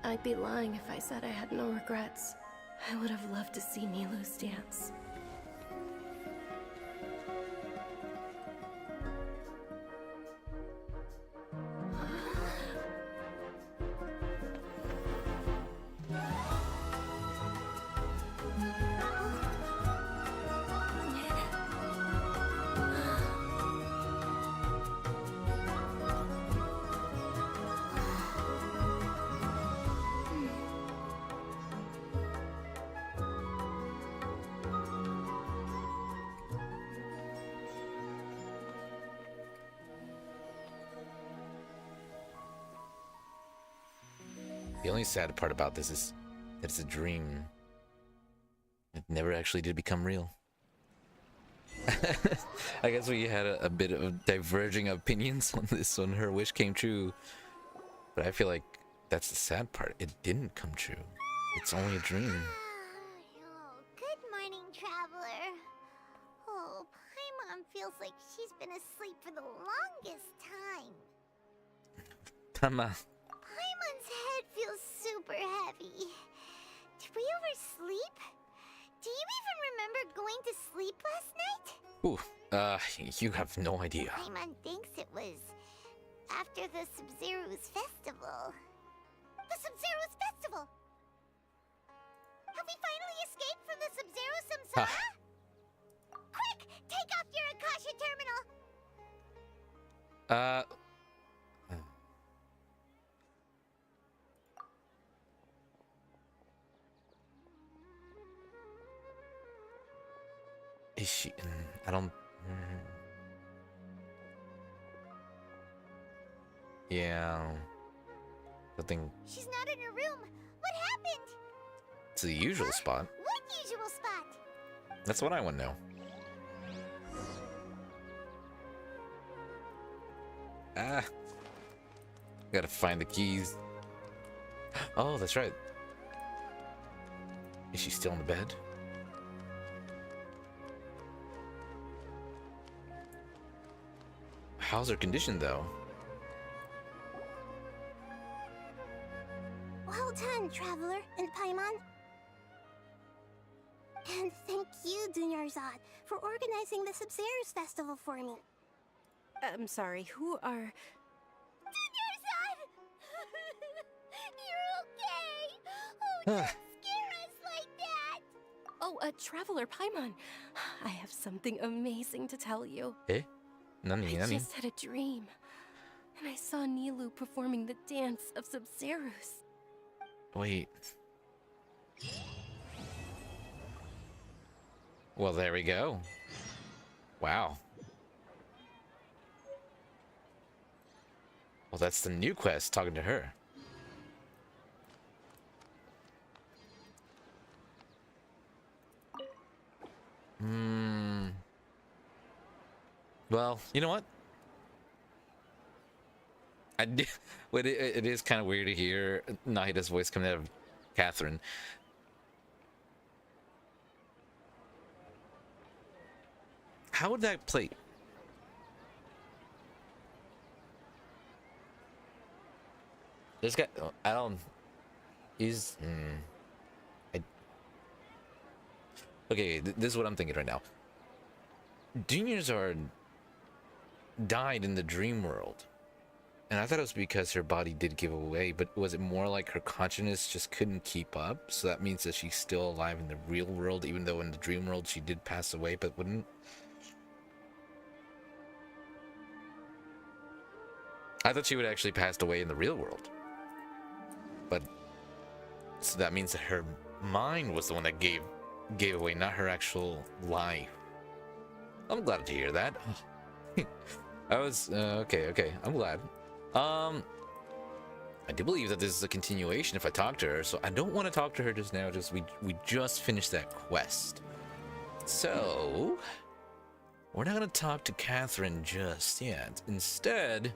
I'd be lying if I said I had no regrets. I would have loved to see Nilou's dance. The only sad part about this is that it's a dream. It never actually did become real. I guess we had a bit of diverging opinions on this one. Her wish came true. But I feel like that's the sad part. It didn't come true. It's only a dream. Oh, good morning, traveler. Oh, Paimon feels like she's been asleep for the longest time. Tama. Paimon's head feels super heavy. Did we oversleep? Do you even remember going to sleep last night? Ooh, you have no idea. Paimon thinks it was after the Sub-Zero's festival. The Sub-Zero's festival! Have we finally escaped from the Sub-Zero Samsara? Quick! Take off your Akasha terminal! Is she? I don't. Yeah. I think She's not in her room. What happened? it's the usual spot. What usual spot? That's what I want to know. Ah. Gotta find the keys. Oh, that's right. Is she still in the bed? How's her condition, though? Well done, Traveler and Paimon. And thank you, Dunyarzad, for organizing the Sub-Zero's festival for me. I'm sorry, who are... Dunyarzad! You're okay! Oh, don't scare us like that! Oh, Traveler Paimon. I have something amazing to tell you. Eh? Nani? I just had a dream, and I saw Nilou performing the dance of Sub-Zero's. Wait. Well, there we go. Wow. Well, that's the new quest, talking to her. Well, you know what? But it is kind of weird to hear Nahida's voice coming out of Catherine. How would that play? This guy, I don't. He's. Okay, this is what I'm thinking right now. Dunyarzad died in the dream world. And I thought it was because her body did give away, but was it more like her consciousness just couldn't keep up? So that means that she's still alive in the real world, even though in the dream world she did pass away, but wouldn't? I thought she would actually passed away in the real world. But so that means that her mind was the one that gave away, not her actual life. I'm glad to hear that. I was okay. I'm glad. I do believe that this is a continuation if I talk to her, so I don't want to talk to her just now. Just we just finished that quest, so we're not gonna talk to Catherine just yet. Instead,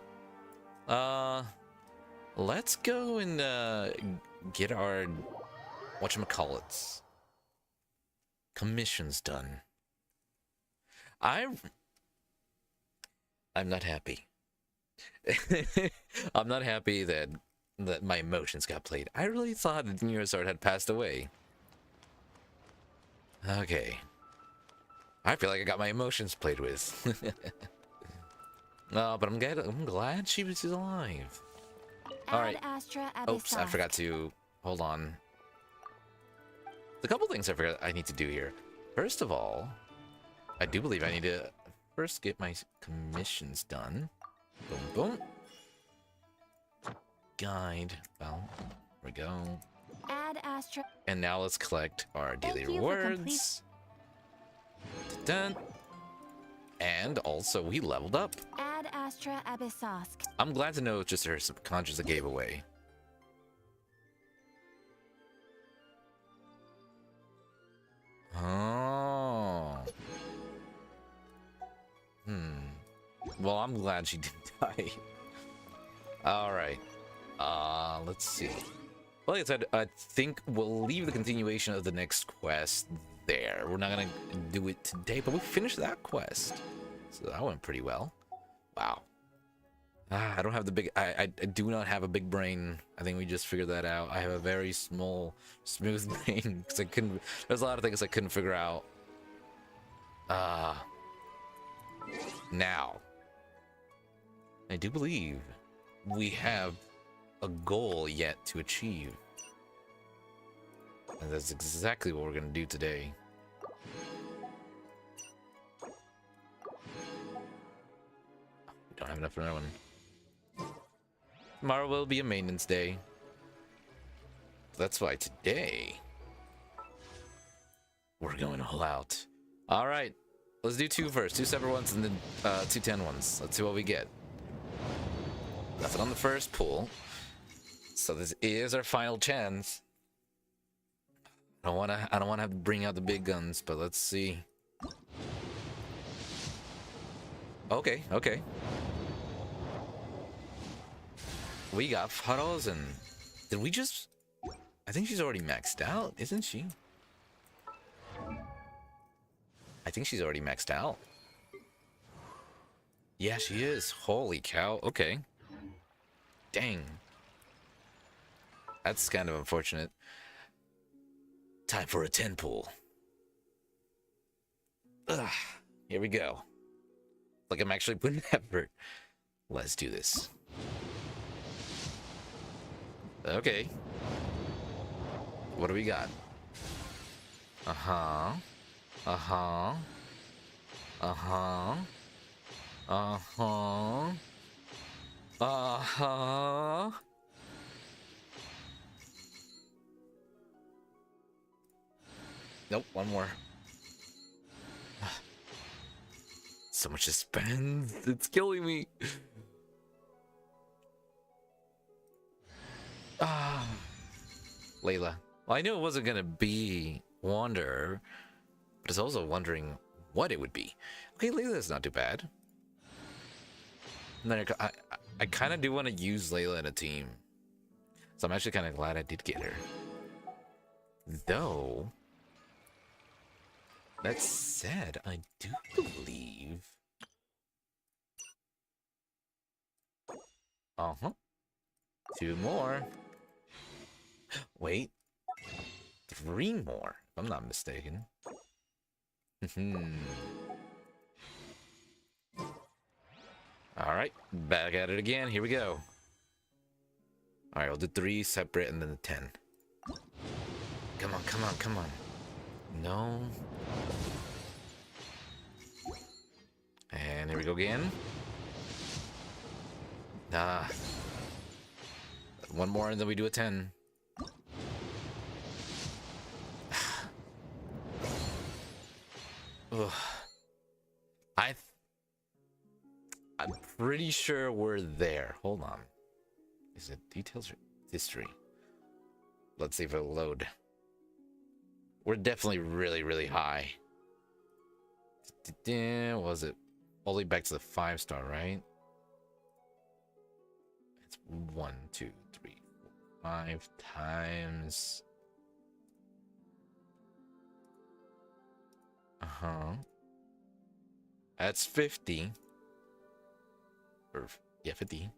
let's go and get our whatchamacallits commissions done. I'm not happy. I'm not happy that that my emotions got played. I really thought that Neurosword had passed away. Okay. I feel like I got my emotions played with. No, but I'm glad she was alive. Alright. Oops, I forgot to... Hold on. There's a couple things I forgot I need to do here. First of all, I do believe I need to first get my commissions done. Boom, boom. Guide. Well, there we go. Add Astra. And now let's collect our daily rewards. Dun. And also, we leveled up. Add Astra Abyssosk. I'm glad to know it's just her subconscious that gave away. Oh. Well, I'm glad she didn't die. Alright. Let's see. Well, like I said, I think we'll leave the continuation of the next quest there. We're not gonna do it today, but we finished that quest. So that went pretty well. Wow. I don't have the big... I do not have a big brain. I think we just figured that out. I have a very small, smooth brain. Because I couldn't... There's a lot of things I couldn't figure out. Now. I do believe we have a goal yet to achieve. And that's exactly what we're going to do today. We don't have enough for another one. Tomorrow will be a maintenance day. That's why today we're going all out. All right, let's do two first, two separate ones, and then 2 10 ones. Let's see what we get. Nothing on the first pool, so this is our final chance. I don't want to have to bring out the big guns, but let's see. Okay. We got Frozen. Did we just... I think she's already maxed out, isn't she? I think she's already maxed out. Yeah, she is. Holy cow. Okay. Dang. That's kind of unfortunate. Time for a 10 pool. Ugh. Here we go. Like I'm actually putting effort. Let's do this. Okay. What do we got? Uh-huh. Uh-huh. Uh-huh. Uh-huh. Uh-huh. Nope, one more. So much suspense. It's killing me. Layla. Well, I knew it wasn't gonna be Wanderer, but I was also wondering what it would be. Okay, Layla's not too bad. And then I kind of do want to use Layla in a team, so I'm actually kind of glad I did get her. Though, that said, I do believe... Uh-huh. 2 more. Wait. 3 more, if I'm not mistaken. Alright, back at it again. Here we go. Alright, we'll do 3 separate and then the 10. Come on, come on, come on. No. And here we go again. One more and then we do a 10. I'm pretty sure we're there. Hold on. Is it details or history? Let's see if it'll load. We're definitely really, really high. What was it? All the way back to the 5-star, right? It's 1, 2, 3, 4, 5 times. That's 50. Or, yeah, 50.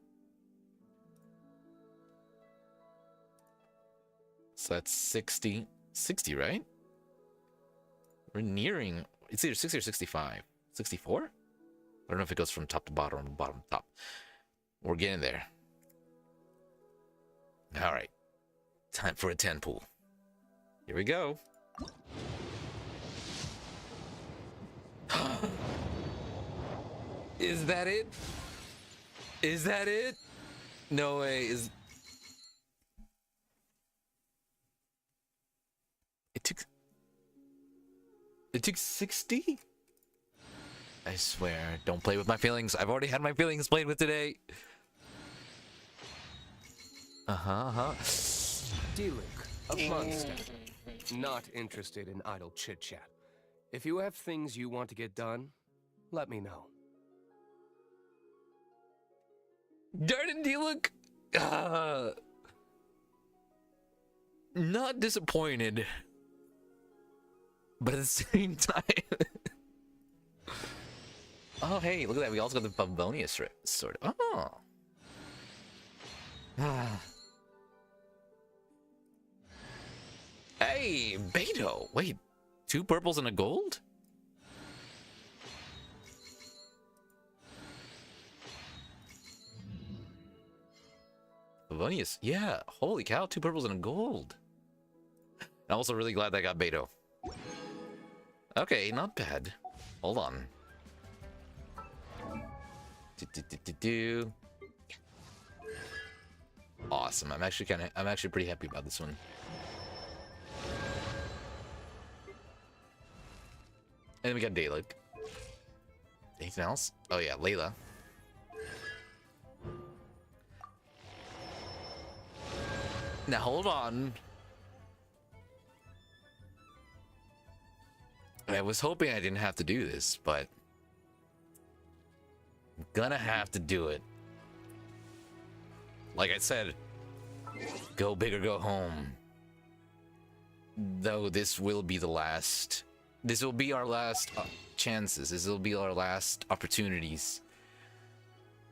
So that's 60. 60, right? We're nearing... It's either 60 or 65. 64? I don't know if it goes from top to bottom or bottom to top. We're getting there. Alright. Time for a 10 pool. Here we go. Is that it? Is that it? No way. It took 60? I swear, don't play with my feelings. I've already had my feelings played with today. D-Luke, of Mondstadt. Not interested in idle chit-chat. If you have things you want to get done, let me know. Darn it, D-Luke! Not disappointed. But at the same time... Oh, hey, look at that. We also got the Favonius sword. Oh! Hey, Beto! Wait, 2 purples and a gold? Favonius, yeah. Holy cow, 2 purples and a gold. I'm also really glad that I got Beto. Okay, not bad. Hold on. Awesome. I'm actually pretty happy about this one. And then we got Dalek. Anything else? Oh yeah, Layla. Now hold on. I was hoping I didn't have to do this, but I'm gonna have to do it. Like I said, go big or go home. Though this will be the last. This will be our last chances. This will be our last opportunities.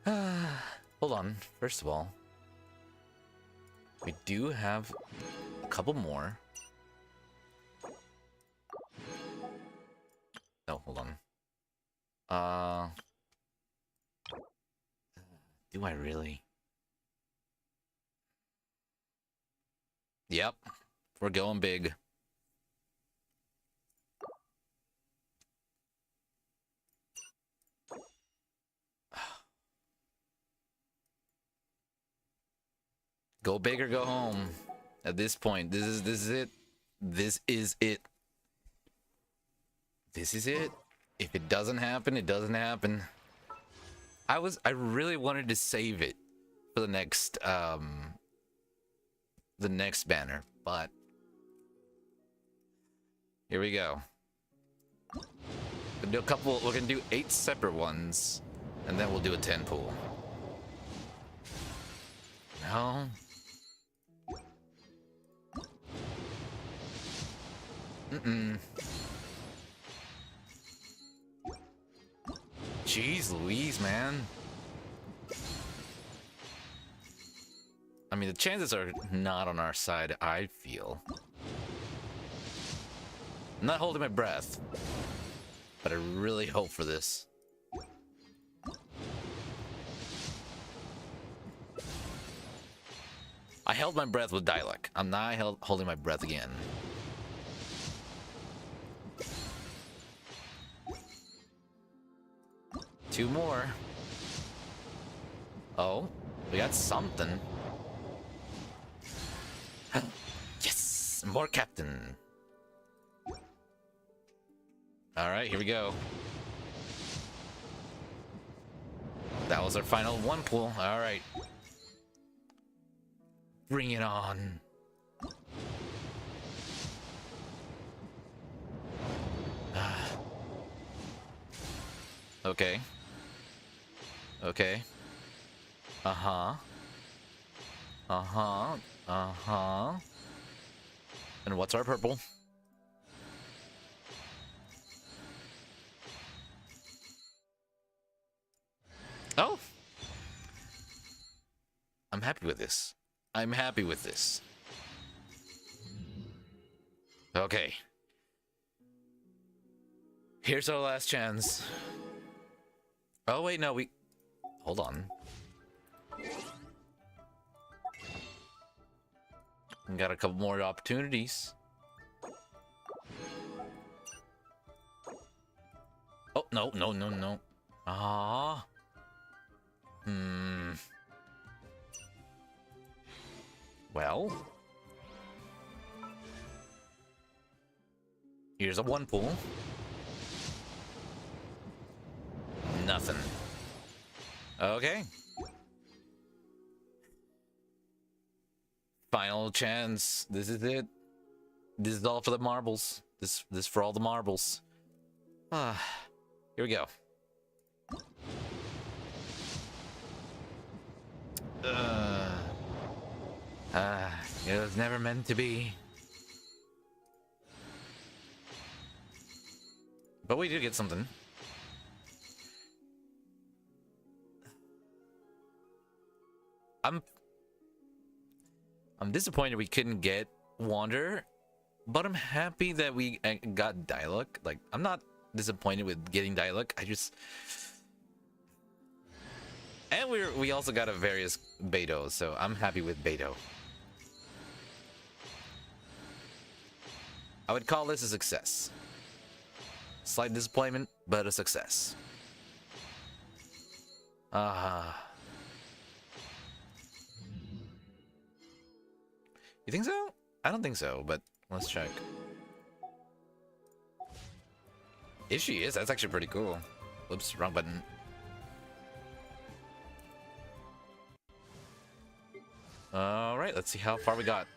Hold on. First of all, we do have a couple more. No, hold on. Do I really? Yep. We're going big. Go big or go home. At this point, this is it. This is it. This is it. If it doesn't happen, it doesn't happen. I really wanted to save it for the next banner, but here we go. We'll do a couple. We're gonna do 8 separate ones, and then we'll do a 10 pool. No. Jeez Louise, man. I mean, the chances are not on our side, I feel. I'm not holding my breath, but I really hope for this. I held my breath with Dialect. I'm not holding my breath again. Two more. Oh, we got something. Yes, more captain. All right, here we go. That was our final 1 pool. All right. Bring it on. Okay. Okay. Uh-huh. Uh-huh. Uh-huh. And what's our purple? Oh! I'm happy with this. I'm happy with this. Okay. Here's our last chance. Oh, wait, no, we... Hold on. We got a couple more opportunities. Oh, no, no, no, no. Ah. Well. Here's a one pool. Nothing. Okay. Final chance. This is it. This is all for the marbles. This for all the marbles. Ah, here we go. It was never meant to be. But we did get something. I'm disappointed we couldn't get Wander, but I'm happy that we got Dialog. Like, I'm not disappointed with getting Dialog. I just... And we also got a various Beto, so I'm happy with Beto. I would call this a success. Slight disappointment, but a success. You think so? I don't think so, but let's check. If she is, that's actually pretty cool. Whoops, wrong button. Alright, let's see how far we got.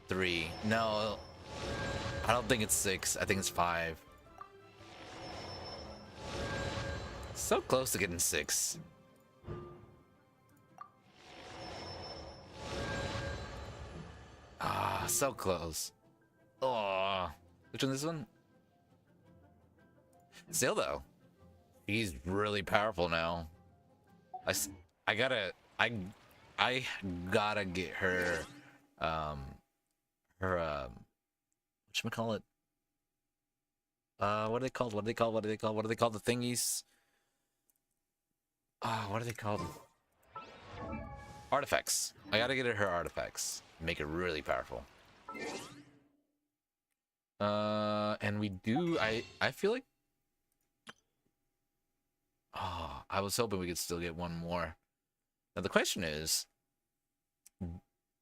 3. No, I don't think it's 6. I think it's 5. So close to getting 6. Ah, so close. Oh, which one is this one? Still though, he's really powerful now. I gotta get her, whatchamacallit? What are they called? What are they called? What are they called? What are they called? The thingies? What are they called? Artifacts. I gotta get her artifacts. Make it really powerful. And we do, I feel like... Oh, I was hoping we could still get one more. Now the question is,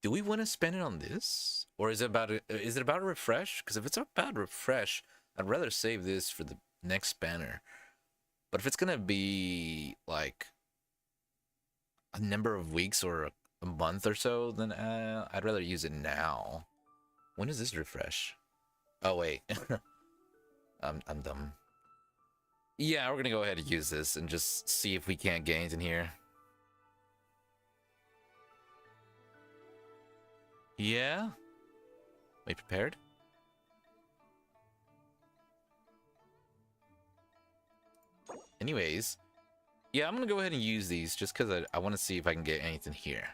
do we want to spend it on this? Or is it about a refresh? Because if it's about a refresh, I'd rather save this for the next banner. But if it's gonna be like a number of weeks or a month or so, then I'd rather use it now. When is this refresh? Oh wait, I'm dumb. Yeah, we're gonna go ahead and use this and just see if we can't get anything here. Yeah? Are you prepared? Anyways, yeah, I'm gonna go ahead and use these just because I want to see if I can get anything here.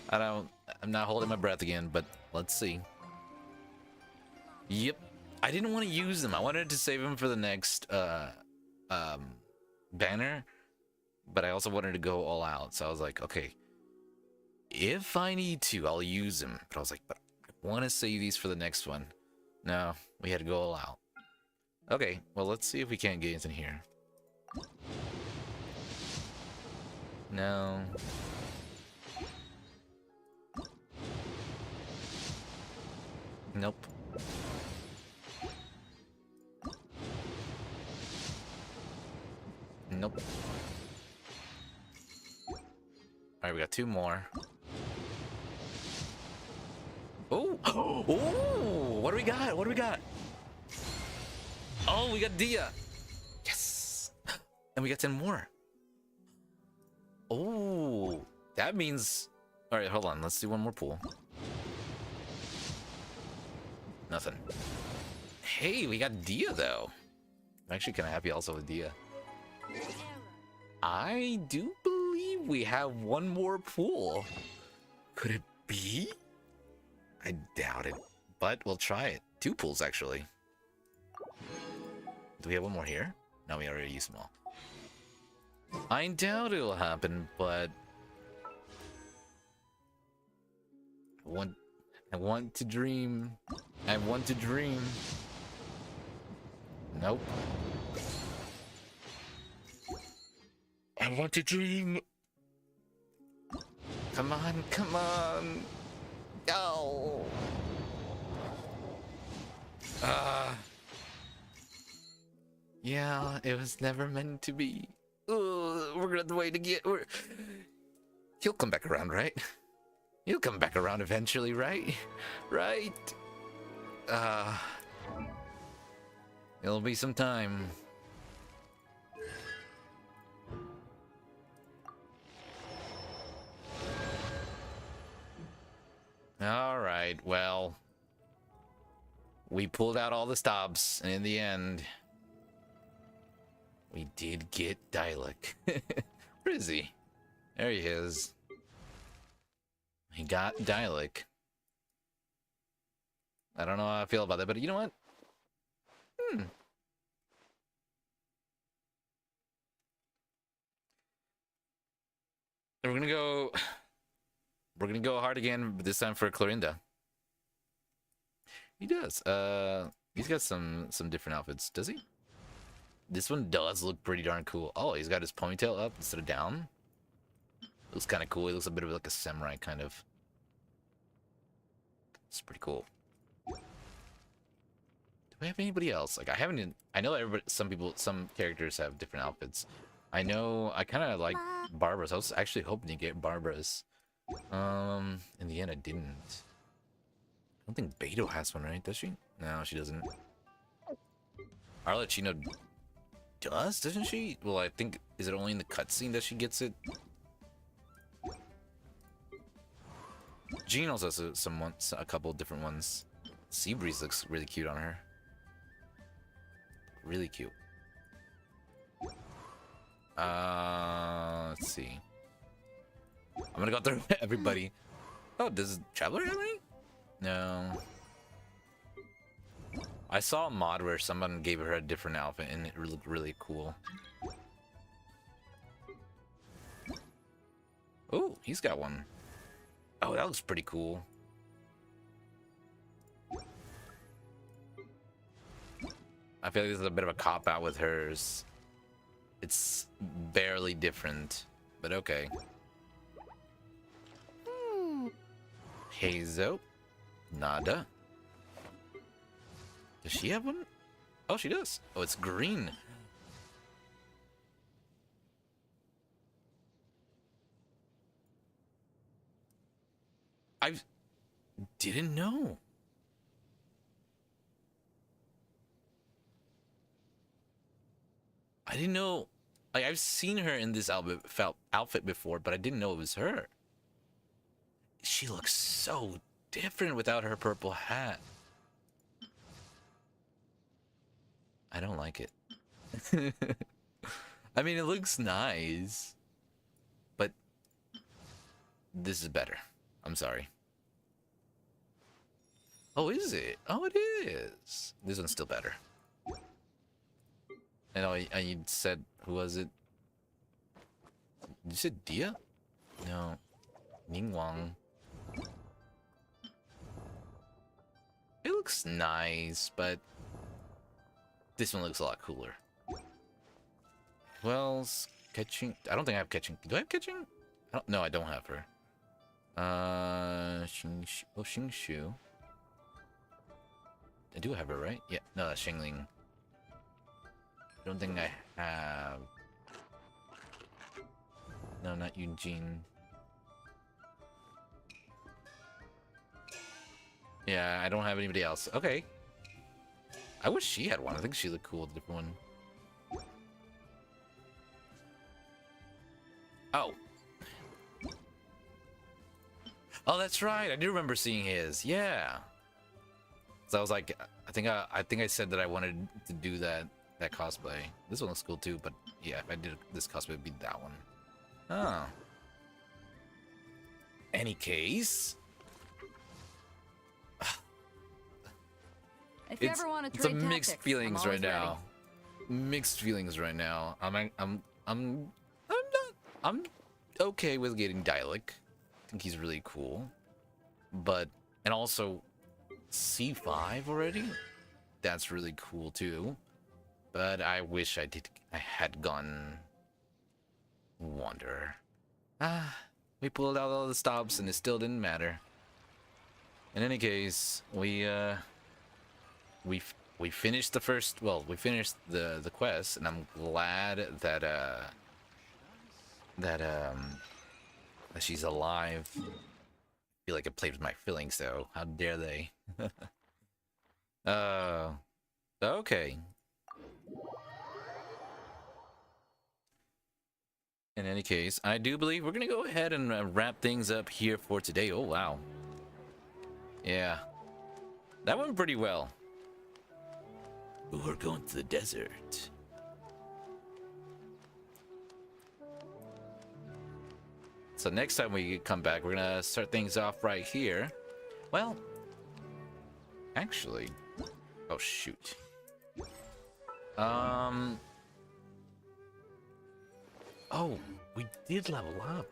I'm not holding my breath again, but let's see. Yep, I didn't want to use them. I wanted to save them for the next banner, but I also wanted to go all out. So I was like, okay, if I need to, I'll use them. But I was like, but I want to save these for the next one. No, we had to go all out. Okay, well, let's see if we can't get anything here. No. Nope. Nope. Alright, we got 2 more. Oh! Oh! What do we got? What do we got? Oh, we got Dia. Yes. And we got 10 more. Oh, that means... All right, hold on. Let's do one more pool. Nothing. Hey, we got Dia, though. I'm actually kind of happy also with Dia. I do believe we have one more pool. Could it be? I doubt it, but we'll try it. 2 pools, actually. Do we have one more here? No, we already used them all. I doubt it'll happen, but I want to dream. I want to dream. Nope. I want to dream. Come on, come on. Go. Yeah, it was never meant to be. We're gonna have to wait to get. He'll come back around, right? He'll come back around eventually, right? Right? It'll be some time. All right, well, we pulled out all the stops, and in the end, we did get Dialek. Where is he? There he is. He got Dialek. I don't know how I feel about that, but you know what? We're gonna go hard again, but this time for Clorinda. He does. He's got some different outfits, does he? This one does look pretty darn cool. Oh, he's got his ponytail up instead of down. Looks kind of cool. He looks a bit of like a samurai kind of. It's pretty cool. Do we have anybody else? Like I know everybody. Some characters have different outfits. I know. I kind of like Barbara's. I was actually hoping to get Barbara's. In the end, I didn't. I don't think Beto has one, right? Does she? No, she doesn't. Arlecchino does, doesn't she? Well, I think, is it only in the cutscene that she gets it? Jean also has a couple different ones. Seabreeze looks really cute on her. Really cute. Let's see. I'm gonna go through everybody. Oh, does Traveler have any? No. I saw a mod where someone gave her a different outfit and it looked really cool. Oh, he's got one. Oh, that looks pretty cool. I feel like this is a bit of a cop-out with hers. It's barely different, but okay. Hazo. Nada. Does she have one? Oh, she does. Oh, it's green. I didn't know. I didn't know. Like, I've seen her in this outfit before, but I didn't know it was her. She looks so different without her purple hat. I don't like it. I mean, it looks nice, but this is better. I'm sorry. Oh, is it? Oh, it is. This one's still better. And you said, who was it? You said Dia? No. Ningguang. It looks nice, but this one looks a lot cooler. Well, catching. I don't think I have catching. Do I have catching? No, I don't have her. Xingshu. I do have her, right? Yeah. No, that's Xingling. I don't think I have. No, not Eugene. Yeah, I don't have anybody else. Okay. I wish she had one. I think she looked cool with a different one. Oh. Oh, that's right. I do remember seeing his. Yeah. So I was like, I think I said that I wanted to do that cosplay. This one looks cool too, but yeah, if I did this cosplay, it'd be that one. Oh. Any case, If you ever want to It's a trade mixed tactics, feelings I'm right always now. Mixed feelings right now. I'm okay with getting Dialek. I think he's really cool. But and also C5 already? That's really cool too. But I wish I had gone Wanderer. We pulled out all the stops and it still didn't matter. In any case, we finished the first, well, we finished the quest, and I'm glad that that she's alive. I feel like it played with my feelings though. How dare they? Okay. In any case, I do believe we're gonna go ahead and wrap things up here for today. Oh wow. Yeah. That went pretty well. We're going to the desert. So next time we come back, we're gonna start things off right here. Well, actually, oh shoot. Oh, we did level up.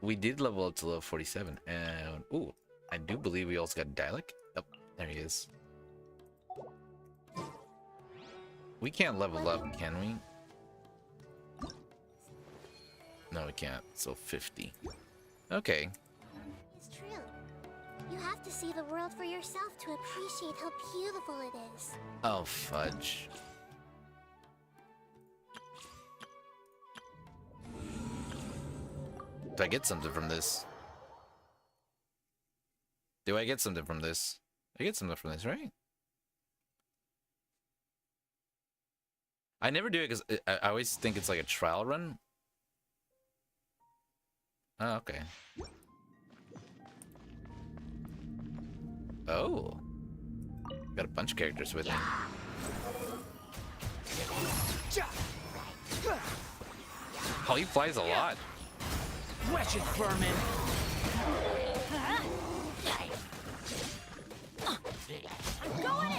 We did level up to level 47, and ooh, I do believe we also got Dialek. Oh, there he is. We can't level up, can we? No, we can't. So 50. Okay. It's true. You have to see the world for yourself to appreciate how beautiful it is. Oh, fudge. Do I get something from this? Do I get something from this? I get something from this, right? I never do it because I always think it's like a trial run. Oh, okay. Oh. Got a bunch of characters with me. Oh, he flies a lot. Wretched vermin! I'm going in!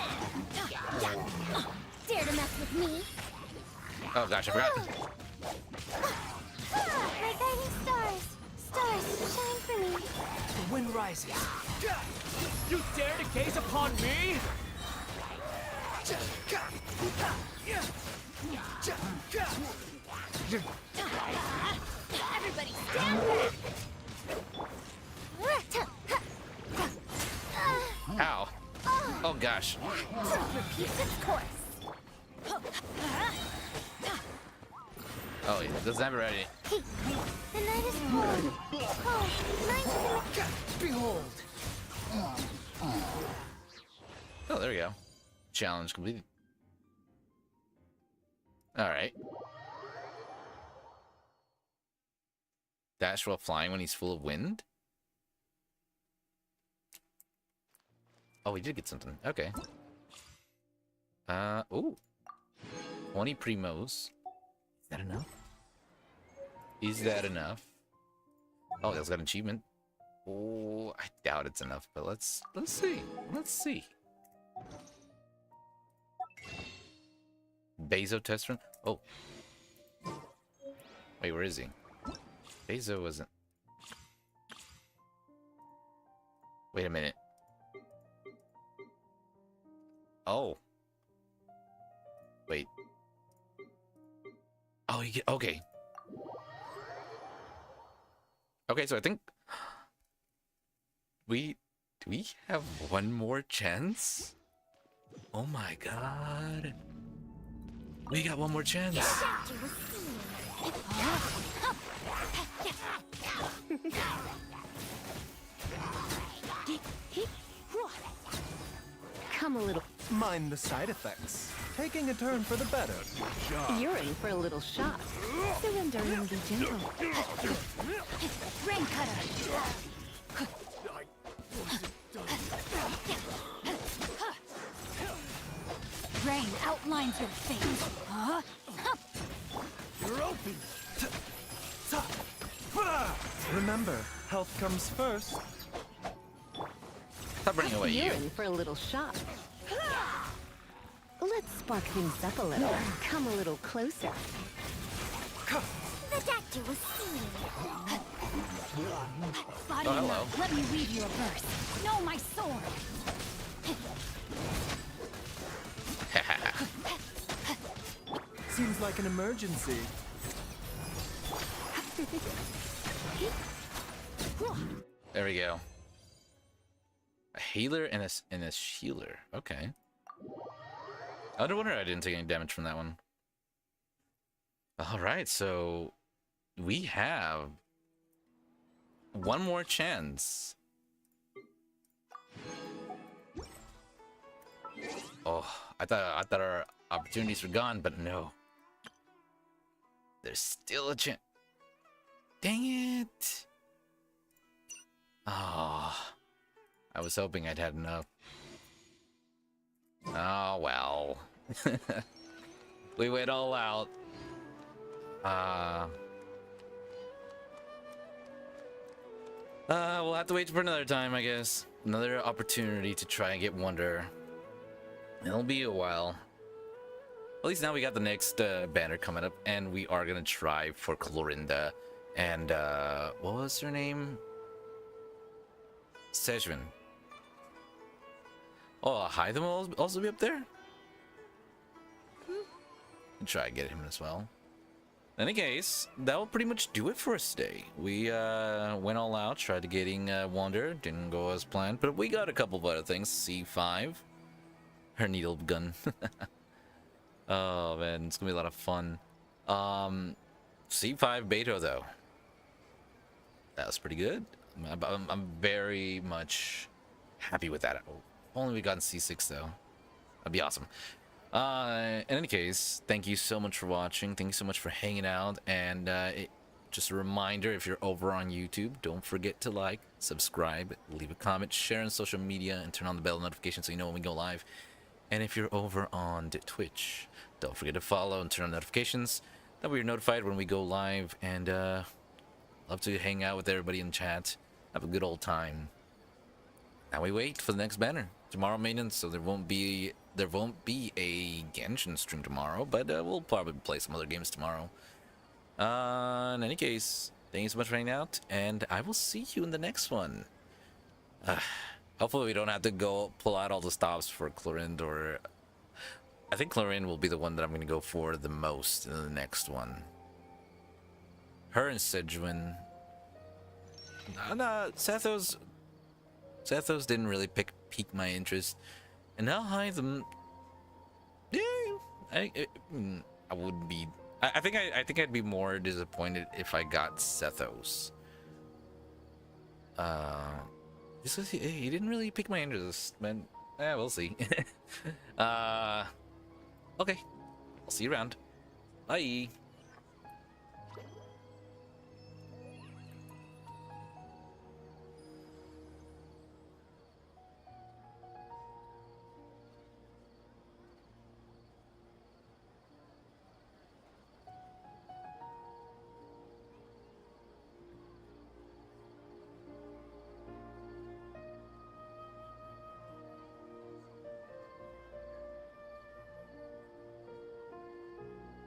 Dare to mess with me? Oh gosh, I forgot. My guiding stars! Stars, shine for me! The wind rises. You dare to gaze upon me? Everybody stand back! Ow. Oh gosh. Repeats its course. Oh, it doesn't have it ready. Hey, the night is cold. Cold. Night Behold. Oh, there we go. Challenge completed. Alright. Dash while flying when he's full of wind? Oh, we did get something. Okay. Ooh. 20 primos. Is that enough? Is that enough? Oh, that's got an achievement. Oh, I doubt it's enough, but let's see. Let's see. Bezo test run? Oh. Wait, where is he? Bezo wasn't... Wait a minute. Oh. Wait. Oh, you get... Okay. Okay, so I think... Do we have one more chance? Oh my god. We got one more chance. Come a little. Mind the side effects. Taking a turn for the better. You're in for a little shock. Surrender and be gentle. Rain cutter. Rain outlines your face. Huh? You're open. Remember, health comes first. Stop running away, you. You're in for a little shock. Let's spark things up a little. Come a little closer. The doctor will see you. Body Oh, hello. enough. Let me weave you a verse. No, my sword. Seems like an emergency. There we go. A healer and a healer. Okay. I no wonder I didn't take any damage from that one. All right, so we have one more chance. Oh, I thought our opportunities were gone, but no. There's still a chance. Dang it. Oh, I was hoping I'd had enough. Oh, well. We went all out. We'll have to wait for another time, I guess. Another opportunity to try and get Wonder. It'll be a while. At least now we got the next banner coming up, and we are gonna try for Clorinda and what was her name? Sejun. Oh, Hytham will also be up there? Try to get him as well. In any case, that will pretty much do it for us today. We went all out, tried to getting Wander, didn't go as planned, but we got a couple of other things. C5, her needle gun. Oh man, it's gonna be a lot of fun. C5 Beto though, that was pretty good. I'm very much happy with that. Only we gotten C6 though. That'd be awesome. In any case, thank you so much for watching. Thank you so much for hanging out. And just a reminder, if you're over on YouTube, don't forget to like, subscribe, leave a comment, share on social media, and turn on the bell notification so you know when we go live. And if you're over on Twitch, don't forget to follow and turn on notifications. That way you're notified when we go live. And love to hang out with everybody in chat. Have a good old time. Now we wait for the next banner. Tomorrow maintenance, so there won't be a Genshin stream tomorrow, but we'll probably play some other games tomorrow. In any case, thank you so much for hanging out, and I will see you in the next one. Hopefully we don't have to go pull out all the stops for Clorinda, or I think Clorinda will be the one that I'm going to go for the most in the next one. Her and Sejun. No, Sethos didn't really pique my interest, and now Hytham. Yeah, I wouldn't be. I think I'd be more disappointed if I got Sethos. Just 'cause he didn't really pique my interest, but we'll see. Okay, I'll see you around. Bye.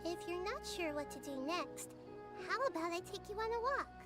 If you're not sure what to do next, how about I take you on a walk?